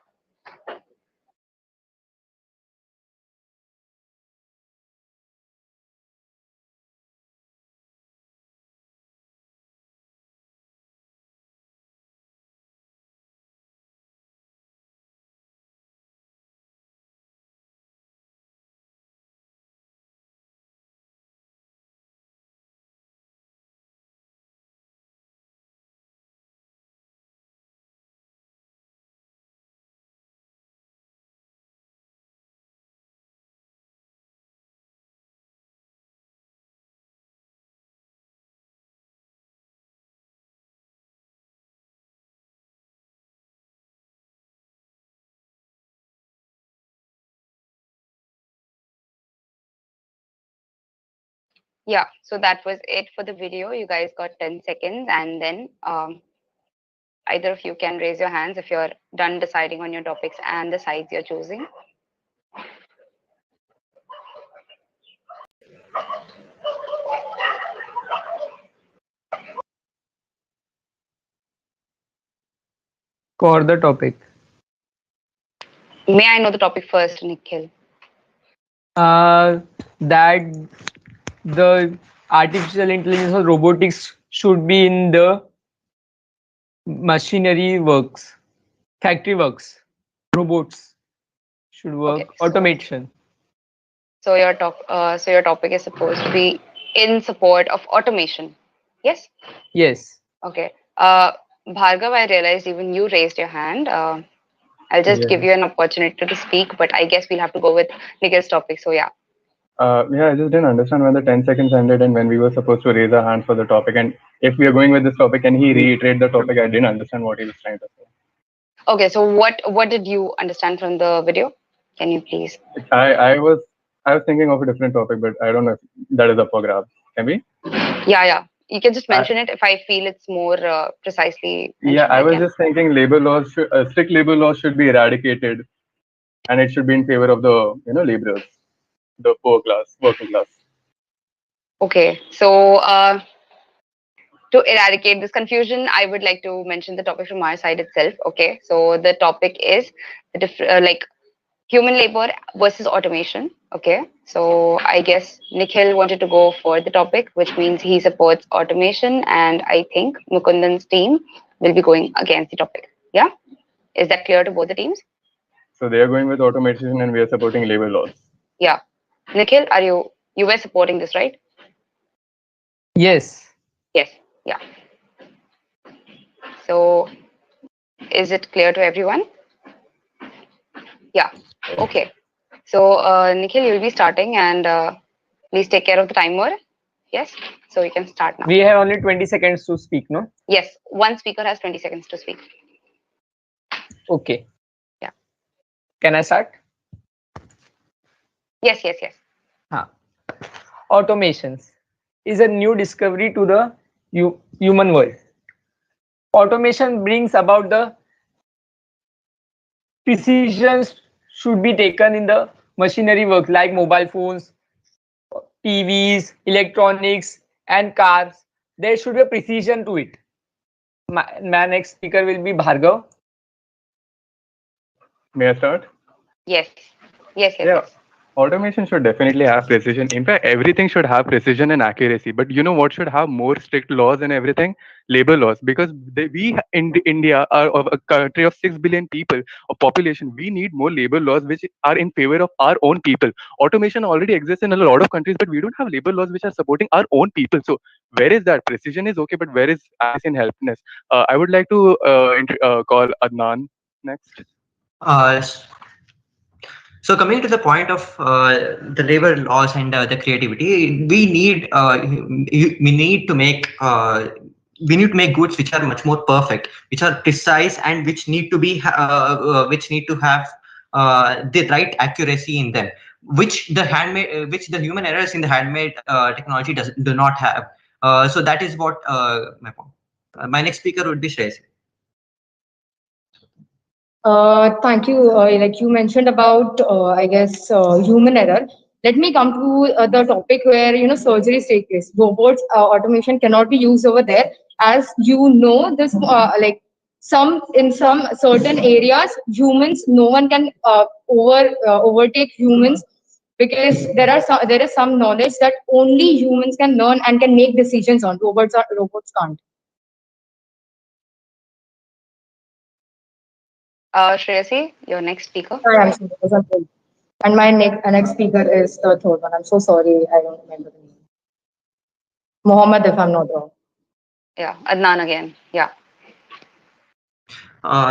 Yeah, so that was it for the video. You guys got 10 seconds and then either of you can raise your hands if you're done deciding on your topics and the sides you're choosing. For the topic. May I know the topic first, Nikhil? That the artificial intelligence or robotics should be in the machinery works, factory works, robots should work, Okay, so- automation. So your topic is supposed to be in support of automation. Yes? Yes. Okay. Bhargav, I realized even you raised your hand. I'll just give you an opportunity to speak, but I guess we'll have to go with Nikhil's topic. So yeah. Yeah, I just didn't understand when the 10 seconds ended and when we were supposed to raise our hand for the topic. And if we are going with this topic, can he reiterate the topic? I didn't understand what he was trying to say. Okay, so what did you understand from the video? Can you please? I was thinking of a different topic, but I don't know if that is up for grabs. Can we? Yeah. You can just mention it if I feel it's more precisely. Yeah, I was just thinking labor laws, strict labor laws should be eradicated, and it should be in favor of the laborers, the poor class, working class. Okay, so to eradicate this confusion, I would like to mention the topic from our side itself. Okay, so the topic is like human labor versus automation. Okay, so I guess Nikhil wanted to go for the topic, which means he supports automation, and I think Mukundan's team will be going against the topic. Yeah, is that clear to both the teams? So they are going with automation, and we are supporting labor laws. Yeah, Nikhil, you were supporting this, right? Yes. Yes. Yeah. So, is it clear to everyone? Yeah. Okay. So, Nikhil, you'll be starting, and please take care of the timer. Yes, so we can start now. We have only 20 seconds to speak, no? Yes, one speaker has 20 seconds to speak. Okay. Yeah. Can I start? Yes. Automations is a new discovery to the human world. Automation brings about the precisions should be taken in the machinery work like mobile phones, TVs, electronics, and cars. There should be a precision to it. My next speaker will be Bhargav. May I start? Yes. Yeah. Automation should definitely have precision. In fact, everything should have precision and accuracy. But you know what should have more strict laws and everything? Labor laws. Because we in India are of a country of 6 billion people of population. We need more labor laws which are in favor of our own people. Automation already exists in a lot of countries, but we don't have labor laws which are supporting our own people. So where is that? Precision is okay, but where is accuracy and helpness? I would like to call Adnan next. So coming to the point of the labor laws and the creativity, we need to make goods which are much more perfect, which are precise, and which need to be which need to have the right accuracy in them, which the human errors in the handmade technology do not have. So that is what my point. My next speaker would be Shreyas. Thank you. Like you mentioned about, I guess, human error. Let me come to the topic where surgeries take place. Robots, automation cannot be used over there, as you know. This like in some certain areas, humans, no one can overtake humans, because there is some knowledge that only humans can learn and can make decisions on. Robots can't. Shreyasi, your next speaker. And my next speaker is the third one. I'm so sorry, I don't remember the name. Mohammed, if I'm not wrong. Yeah, Adnan again. Yeah.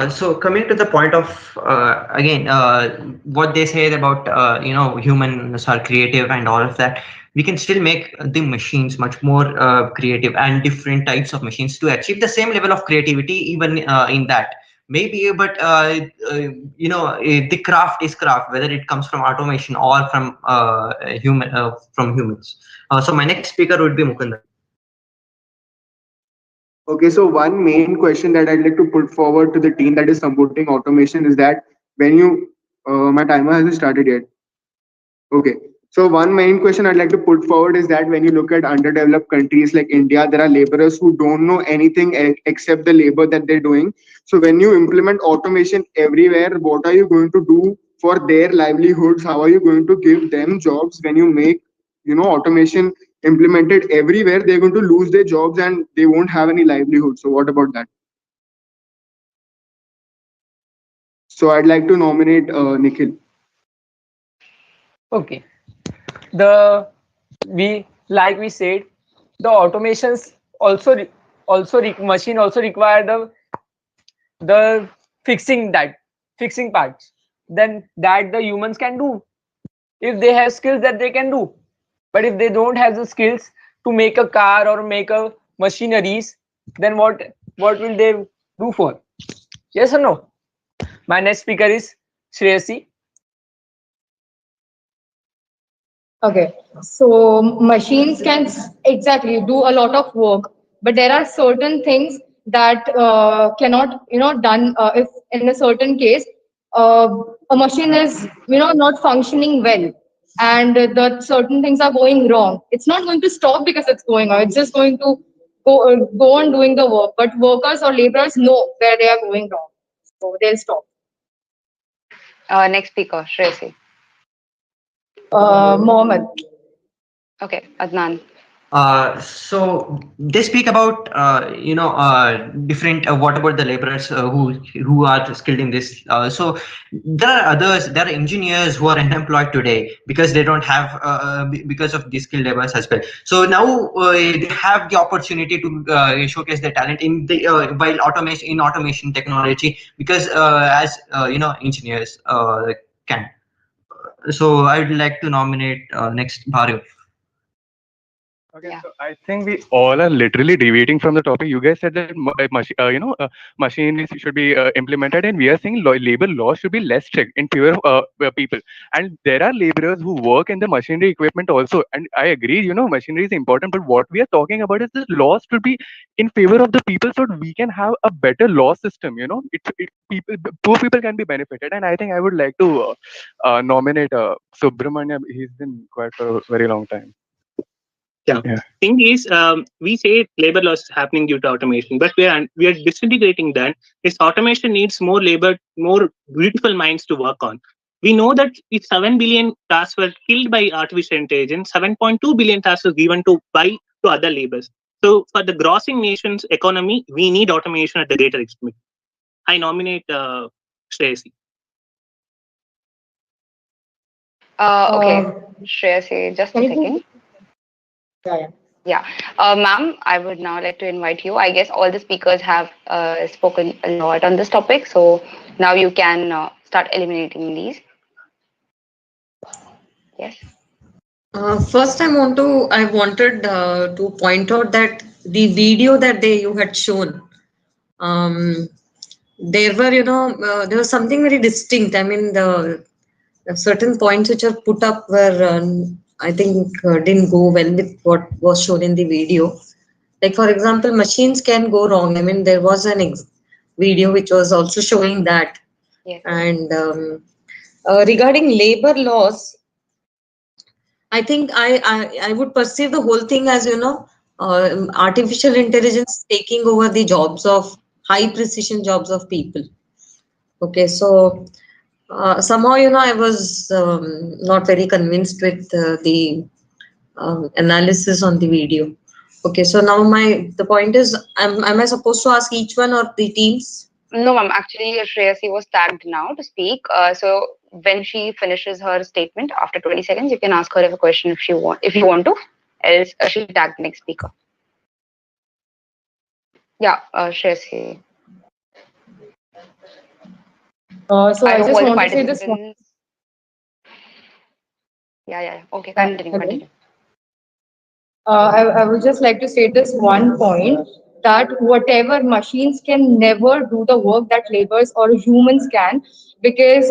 So coming to the point of again what they said about humans are creative and all of that, we can still make the machines much more creative and different types of machines to achieve the same level of creativity even in that maybe. But the craft is craft, whether it comes from automation or from humans. So my next speaker would be Mukunda. Okay, so one main question that I'd like to put forward to the team that is supporting automation is that when my timer hasn't started yet. Okay, so one main question I'd like to put forward is that when you look at underdeveloped countries like India, there are laborers who don't know anything except the labor that they're doing. So when you implement automation everywhere, what are you going to do for their livelihoods? How are you going to give them jobs when you make automation implemented everywhere? They're going to lose their jobs and they won't have any livelihood. So what about that? So I'd like to nominate Nikhil. Okay. Like we said, the automations machine also require the fixing parts. Then that the humans can do if they have skills that they can do. But if they don't have the skills to make a car or make a machineries, then what will they do for? Yes or no? My next speaker is Shreyasi. Okay, so machines can exactly do a lot of work, but there are certain things that cannot, done if in a certain case a machine is, not functioning well, and the certain things are going wrong. It's not going to stop because it's going on. It's just going to go on doing the work. But workers or laborers know where they are going wrong, so they'll stop. Next speaker, Shreyasi. Mohammed. Okay, Adnan. So they speak about different what about the laborers who are skilled in this. So there are others, there are engineers who are unemployed today because they don't have because of these skilled laborers as well. So now they have the opportunity to showcase their talent in the while automation technology, because as engineers can. So I would like to nominate next Bhargav. Okay, Yeah. so I think we all are literally deviating from the topic. You guys said that machinery should be implemented, and we are saying labor law should be less strict in favor of people. And there are laborers who work in the machinery equipment also. And I agree, machinery is important, but what we are talking about is the laws should be in favor of the people, so we can have a better law system. People, poor people can be benefited, and I think I would like to nominate Subramanya. He's been quiet for a very long time. Yeah. Thing is, we say labor loss is happening due to automation, but we are disintegrating that. This automation needs more labor, more beautiful minds to work on. We know that if 7 billion tasks were killed by artificial intelligence, 7.2 billion tasks were given to other labors. So for the grossing nation's economy, we need automation at the greater extent. I nominate Shreyasi. Okay, Shreyasi, just a second. Yeah. Ma'am, I would now like to invite you. I guess all the speakers have spoken a lot on this topic, so now you can start eliminating these. Yes. First, I wanted to point out that the video that you had shown, there were, there was something very distinct. I mean, the certain points which are put up were, I think, didn't go well with what was shown in the video. Like, for example, machines can go wrong. I mean, there was an video which was also showing that. Yes. And regarding labor laws, I think I would perceive the whole thing as, artificial intelligence taking over the jobs of high precision jobs of people. Okay, so somehow, I was not very convinced with the analysis on the video. Okay, so now the point is, am I supposed to ask each one of the teams? No, ma'am. Actually, Shreyasi was tagged now to speak. So when she finishes her statement after 20 seconds, you can ask her a question if you want to. Else, she'll tag the next speaker. Yeah, Shreyasi. So I just hope all the want to say this one. participants. Yeah. Okay, continue. I would just like to say this one point, that whatever machines can never do the work that laborers or humans can, because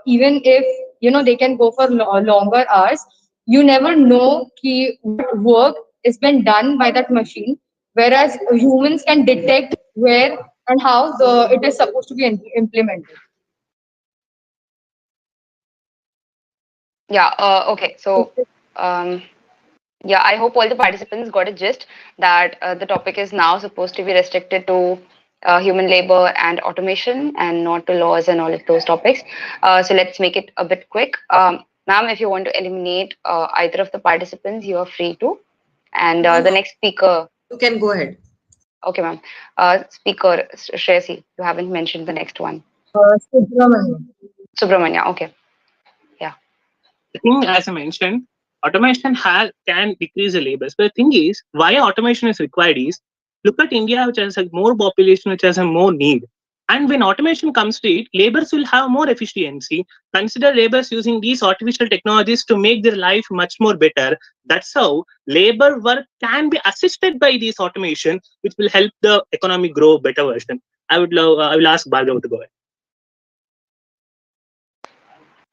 even if they can go for longer hours, you never know what work is been done by that machine, whereas humans can detect where and how it is supposed to be implemented. Yeah. Okay. So. Yeah, I hope all the participants got a gist that the topic is now supposed to be restricted to human labor and automation and not to laws and all of those topics. So let's make it a bit quick. Ma'am, if you want to eliminate either of the participants, you are free to. And the next speaker. You can go ahead. Okay, ma'am. Speaker Shreyasi, you haven't mentioned the next one. Subramanya. Okay. Yeah. I think, as I mentioned, automation can decrease the labor. But the thing is, why automation is required is, look at India, which has a more population, which has a more need. And when automation comes to it, laborers will have more efficiency. Consider laborers using these artificial technologies to make their life much more better. That's how labor work can be assisted by this automation, which will help the economy grow better version. I will ask Bhargav to go ahead.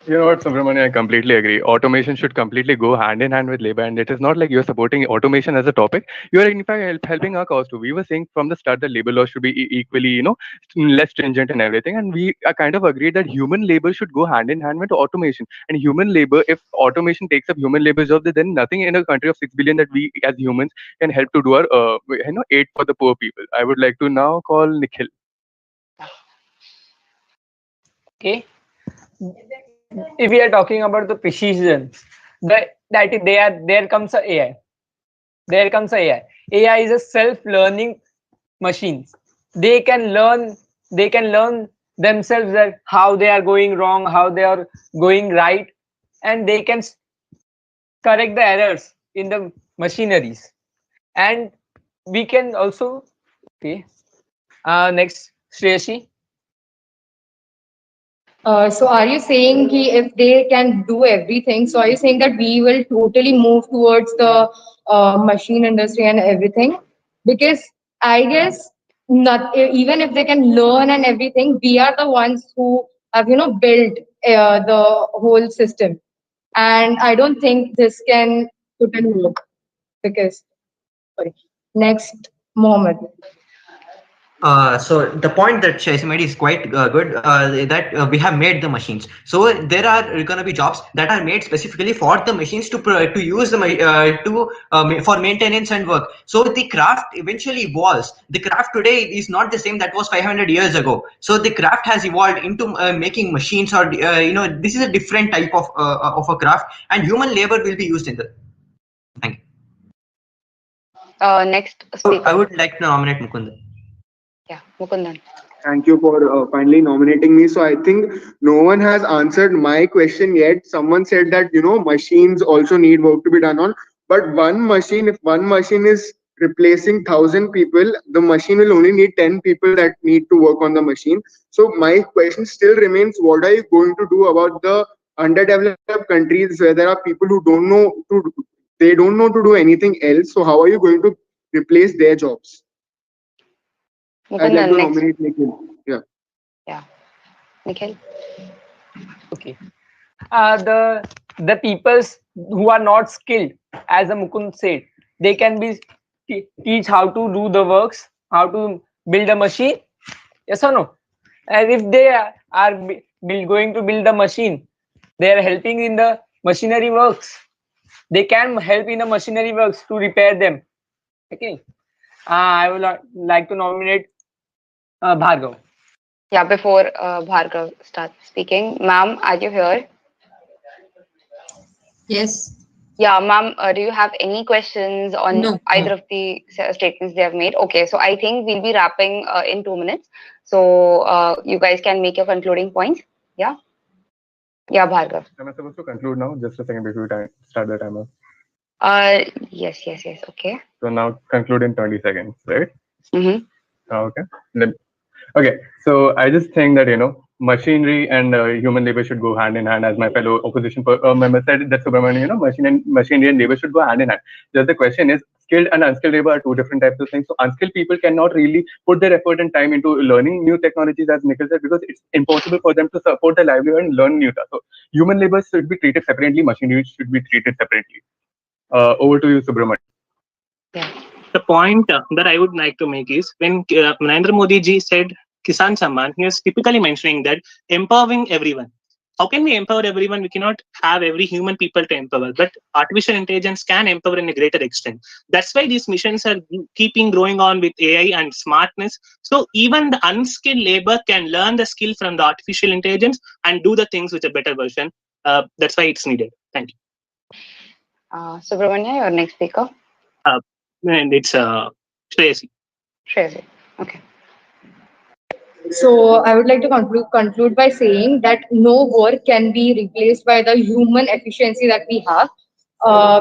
You know what, Subramania, I completely agree. Automation should completely go hand in hand with labor, and it is not like you're supporting automation as a topic. You are in fact helping our cause too. We were saying from the start that labor laws should be equally, less stringent and everything, and we are kind of agreed that human labor should go hand in hand with automation. And human labor, if automation takes up human labor jobs, then nothing in a country of 6 billion that we as humans can help to do our, aid for the poor people. I would like to now call Nikhil. Okay. If we are talking about the precision, there comes a AI. There comes a AI. AI is a self-learning machine. They can learn themselves that how they are going wrong, how they are going right, and they can correct the errors in the machineries. And we can also, okay. Next, Shreyasi. So are you saying ki if they can do everything, so are you saying that we will totally move towards the machine industry and everything? Because I guess not even if they can learn and everything, we are the ones who have built the whole system, and I don't think this can totally work because sorry. Next, Mohammed. So the point that Shaisi made is quite good, that we have made the machines. So there are going to be jobs that are made specifically for the machines to use the for maintenance and work. So the craft eventually evolves. The craft today is not the same that was 500 years ago. So the craft has evolved into making machines, or this is a different type of a craft, and human labor will be used in the. Thank you. Next So speaker. I would like to nominate Mukundan. Yeah, Mukundan. Thank you for finally nominating me. So I think no one has answered my question yet. Someone said that machines also need work to be done on, but if one machine is replacing 1,000 people, the machine will only need 10 people that need to work on the machine. So my question still remains: what are you going to do about the underdeveloped countries where there are people who don't know to do anything else? So how are you going to replace their jobs? I'd like Mukundan, to next. nominate Nikhil. Yeah. Yeah. Nikhil. Okay. The peoples who are not skilled, as the Mukund said, they can be teach how to do the works, how to build a machine. Yes or no? And if they are going to build the machine, they are helping in the machinery works. They can help in the machinery works to repair them. Okay. I would like to nominate Bhargav. Yeah, before Bhargav starts speaking, ma'am, are you here? Yes. Yeah, ma'am, do you have any questions on No. either of the statements they have made? Okay, so I think we'll be wrapping in 2 minutes. So you guys can make your concluding points. Yeah? Yeah, Bhargav. Am I supposed to conclude now? Just a second before we start the timer. Yes. Okay. So now conclude in 20 seconds, right? Mm-hmm. Okay. Okay. So I just think that, machinery and human labor should go hand in hand, as my fellow opposition member said, that Subramanian, machinery and labor should go hand in hand. Just the question is, skilled and unskilled labor are two different types of things. So unskilled people cannot really put their effort and time into learning new technologies, as Nikhil said, because it's impossible for them to support their livelihood and learn new stuff. So human labor should be treated separately, machinery should be treated separately. Over to you, Subramanian. The point that I would like to make is when Narendra Modi ji said Kisan Samman, he was typically mentioning that empowering everyone. How can we empower everyone? We cannot have every human people to empower, but artificial intelligence can empower in a greater extent. That's why these missions are keeping growing on with AI and smartness. So even the unskilled labor can learn the skill from the artificial intelligence and do the things with a better version. That's why it's needed. Thank you. Subramania, your next speaker. And it's Shreyasi. Shreyasi. Okay. So I would like to conclude by saying that no work can be replaced by the human efficiency that we have,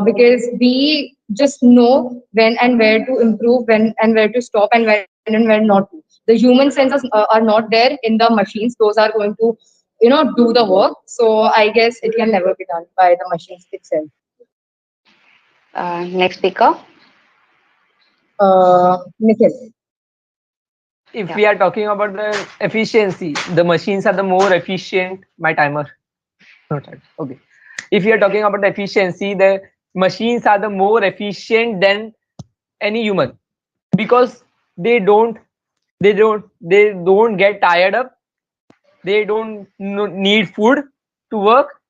because we just know when and where to improve, when and where to stop, and when and where not to. The human senses are not there in the machines; those are going to, do the work. So I guess it can never be done by the machines itself. Next speaker. Nikhil. If we are talking about the efficiency, the machines are the more efficient. My timer. Okay. If you are talking about the efficiency, the machines are the more efficient than any human, because they don't get tired up. They don't need food to work.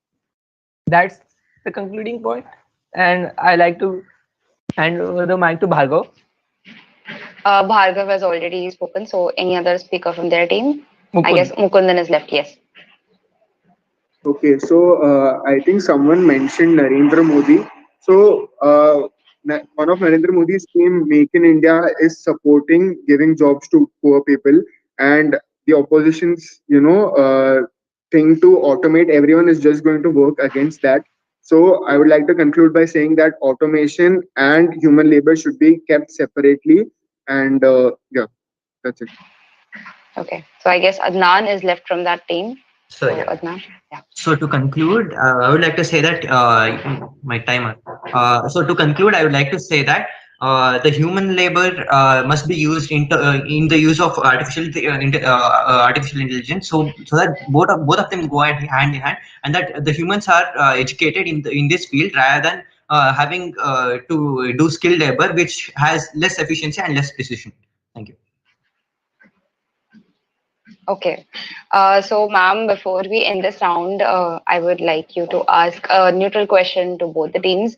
That's the concluding point. And I like to hand over the mic to Bhargav. Bhargav has already spoken. So any other speaker from their team? Mukund. I guess Mukundan is left. Yes. Okay, so I think someone mentioned Narendra Modi. So one of Narendra Modi's scheme, Make in India, is supporting giving jobs to poor people, and the opposition's thing to automate everyone is just going to work against that. So I would like to conclude by saying that automation and human labor should be kept separately, and yeah, that's it. Okay, so I guess Adnan is left from that team. So yeah. Adnan, yeah. So to conclude, I would like to say that my timer. So to conclude, I would like to say that the human labor must be used in the use of artificial intelligence. So that both of them go hand in hand, and that the humans are educated in this field rather than having to do skilled labor, which has less efficiency and less precision. Thank you. Okay. So, ma'am, before we end this round, I would like you to ask a neutral question to both the teams.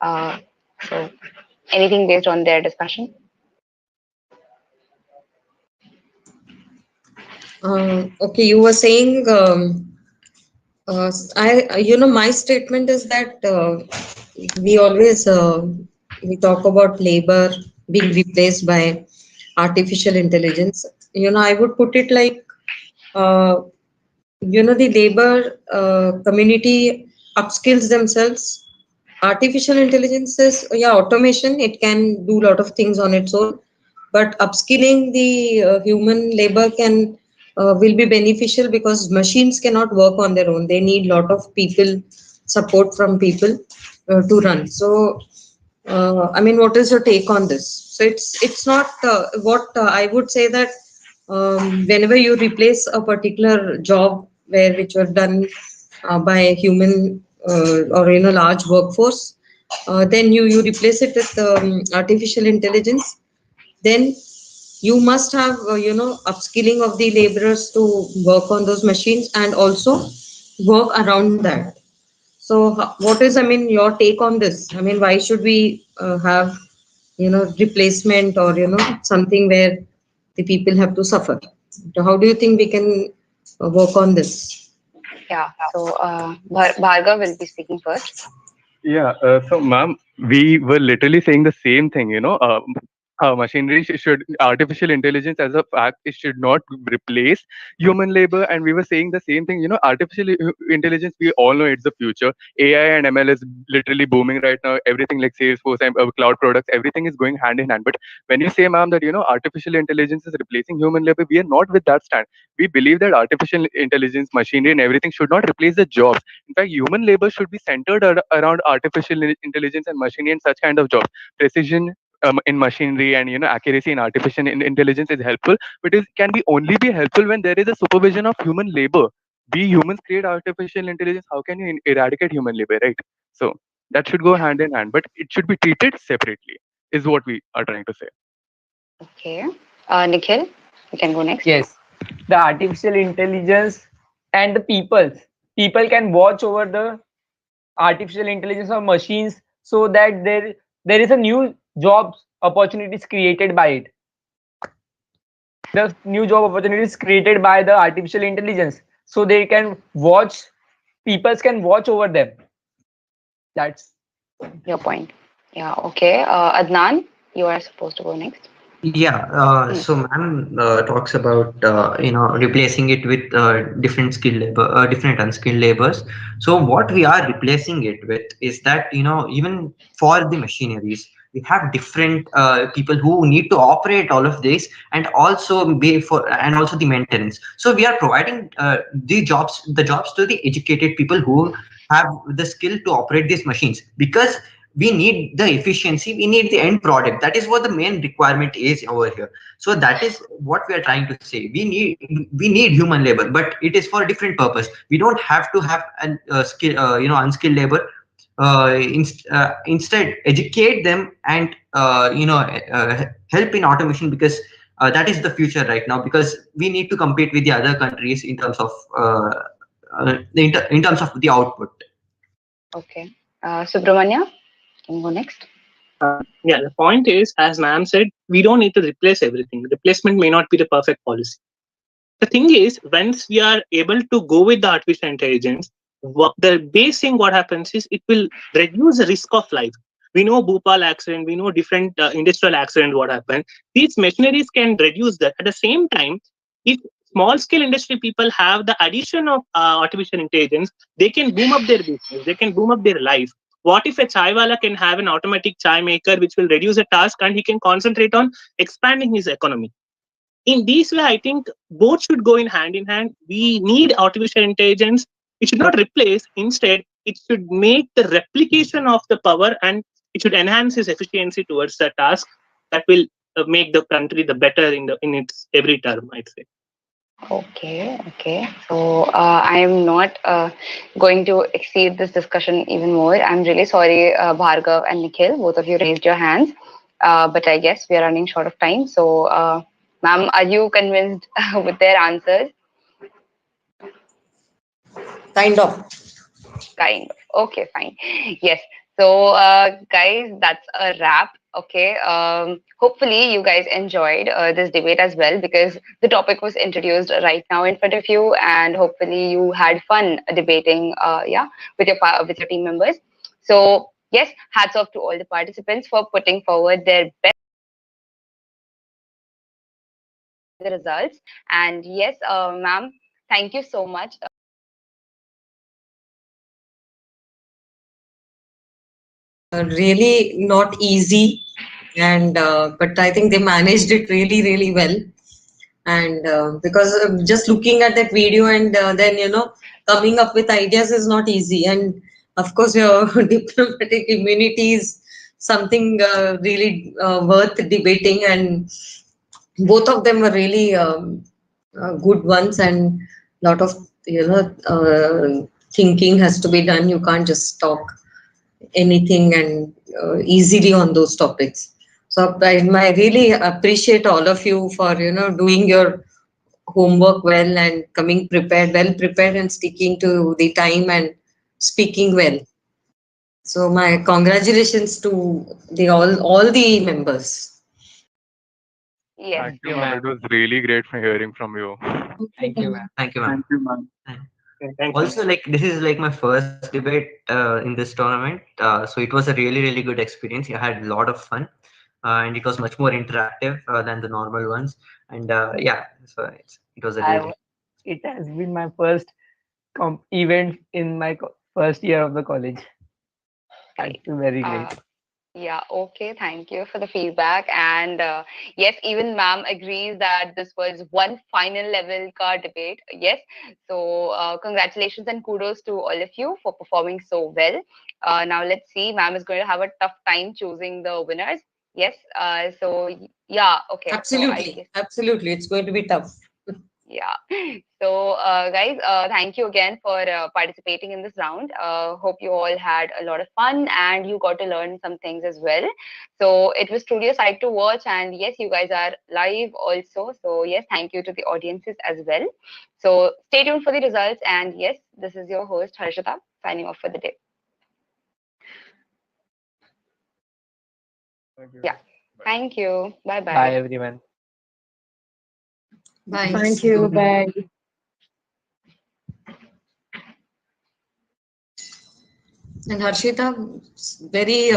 So, anything based on their discussion? Okay, you were saying, my statement is that we always we talk about labor being replaced by artificial intelligence. I would put it like, the labor community upskills themselves. Artificial intelligence is, automation. It can do a lot of things on its own, but upskilling the human labor will be beneficial because machines cannot work on their own. They need a lot of people support from people to run. So, what is your take on this? So it's not what I would say that whenever you replace a particular job which was done by a human or large workforce, then you replace it with artificial intelligence, then you must have upskilling of the laborers to work on those machines and also work around that. So what is your take on this? Why should we have replacement or something where the people have to suffer? So how do you think we can work on this? Yeah. So, Bhargav will be speaking first. Yeah, so ma'am, we were literally saying the same thing, machinery should, artificial intelligence as a fact, it should not replace human labor. And we were saying the same thing, artificial intelligence, we all know it's the future. AI and ML is literally booming right now. Everything like Salesforce and cloud products, everything is going hand in hand. But when you say, ma'am, that, artificial intelligence is replacing human labor, we are not with that stand. We believe that artificial intelligence, machinery and everything should not replace the jobs. In fact, human labor should be centered around artificial intelligence and machinery and such kind of jobs. Precision in machinery and accuracy in artificial intelligence is helpful, but it can be only be helpful when there is a supervision of human labor. We humans create artificial intelligence. How can you eradicate human labor, right? So that should go hand in hand, but it should be treated separately. Is what we are trying to say. Okay. Nikhil, you can go next. Yes, the artificial intelligence and the people can watch over the artificial intelligence or machines, so that there is a new jobs opportunities created by it. The new job opportunities created by the artificial intelligence, so they can watch, people can watch over them. That's your point. Yeah. Okay. Adnan, you are supposed to go next. Yeah, so ma'am talks about replacing it with different skilled labor, different unskilled labors. So what we are replacing it with is that even for the machineries, we have different people who need to operate all of this and also the maintenance. So we are providing the jobs to the educated people who have the skill to operate these machines, because we need the efficiency, we need the end product. That is what the main requirement is over here. So that is what we are trying to say. We need human labor, but it is for a different purpose. We don't have to have an unskilled labor. Instead, educate them and help in automation, because that is the future right now, because we need to compete with the other countries in terms of in terms of the output. Okay. Subramanya, can you go next? Yeah, the point is, as ma'am said, we don't need to replace everything. Replacement may not be the perfect policy. The thing is, once we are able to go with the artificial intelligence, the base thing what happens is it will reduce the risk of life. We know Bhopal accident, we know different industrial accident what happened. These machineries can reduce that. At the same time, if small scale industry people have the addition of artificial intelligence, they can boom up their business, they can boom up their life. What if a chai wala can have an automatic chai maker which will reduce a task and he can concentrate on expanding his economy? In this way, I think both should go in hand. We need artificial intelligence. It should not replace. Instead, it should make the replication of the power, and it should enhance its efficiency towards the task that will make the country the better in its every term, I'd say. Okay. So I am not going to exceed this discussion even more. I'm really sorry, Bhargav and Nikhil, both of you raised your hands, but I guess we are running short of time. So, ma'am, are you convinced with their answers? Kind of. Okay, fine. Yes. So, guys, that's a wrap. Okay. Hopefully, you guys enjoyed this debate as well, because the topic was introduced right now in front of you, and hopefully, you had fun debating. With your team members. So, yes, hats off to all the participants for putting forward their best results. And yes, ma'am, thank you so much. Really not easy, and but I think they managed it really well. And because just looking at that video and then coming up with ideas is not easy. And of course, your diplomatic immunity is something really worth debating, and both of them were really good ones, and lot of thinking has to be done. You can't just talk anything and easily on those topics. So I really appreciate all of you for doing your homework well and coming well prepared, and sticking to the time and speaking well. So my congratulations to all the members. Yes. Thank you, ma'am. It was really great hearing from you. Thank you, ma'am. Thank you, ma'am. Thank you, ma'am. Also, like, this is like my first debate in this tournament, so it was a really good experience. I had a lot of fun, and it was much more interactive than the normal ones. And yeah, so it was a really. It has been my first event in my first year of the college. I feel very great. Yeah, okay. Thank you for the feedback. And yes, even ma'am agrees that this was one final level car debate. Yes. So congratulations and kudos to all of you for performing so well. Now let's see. Ma'am is going to have a tough time choosing the winners. Yes. So yeah. Okay. Absolutely. It's going to be tough. Yeah. So, guys, thank you again for participating in this round. Hope you all had a lot of fun and you got to learn some things as well. So, it was truly a sight to watch. And yes, you guys are live also. So, yes, thank you to the audiences as well. So, stay tuned for the results. And yes, this is your host, Harshita, signing off for the day. Yeah. Thank you. Bye-bye. Bye, everyone. Bye. Thank you. Bye. And Harshita, very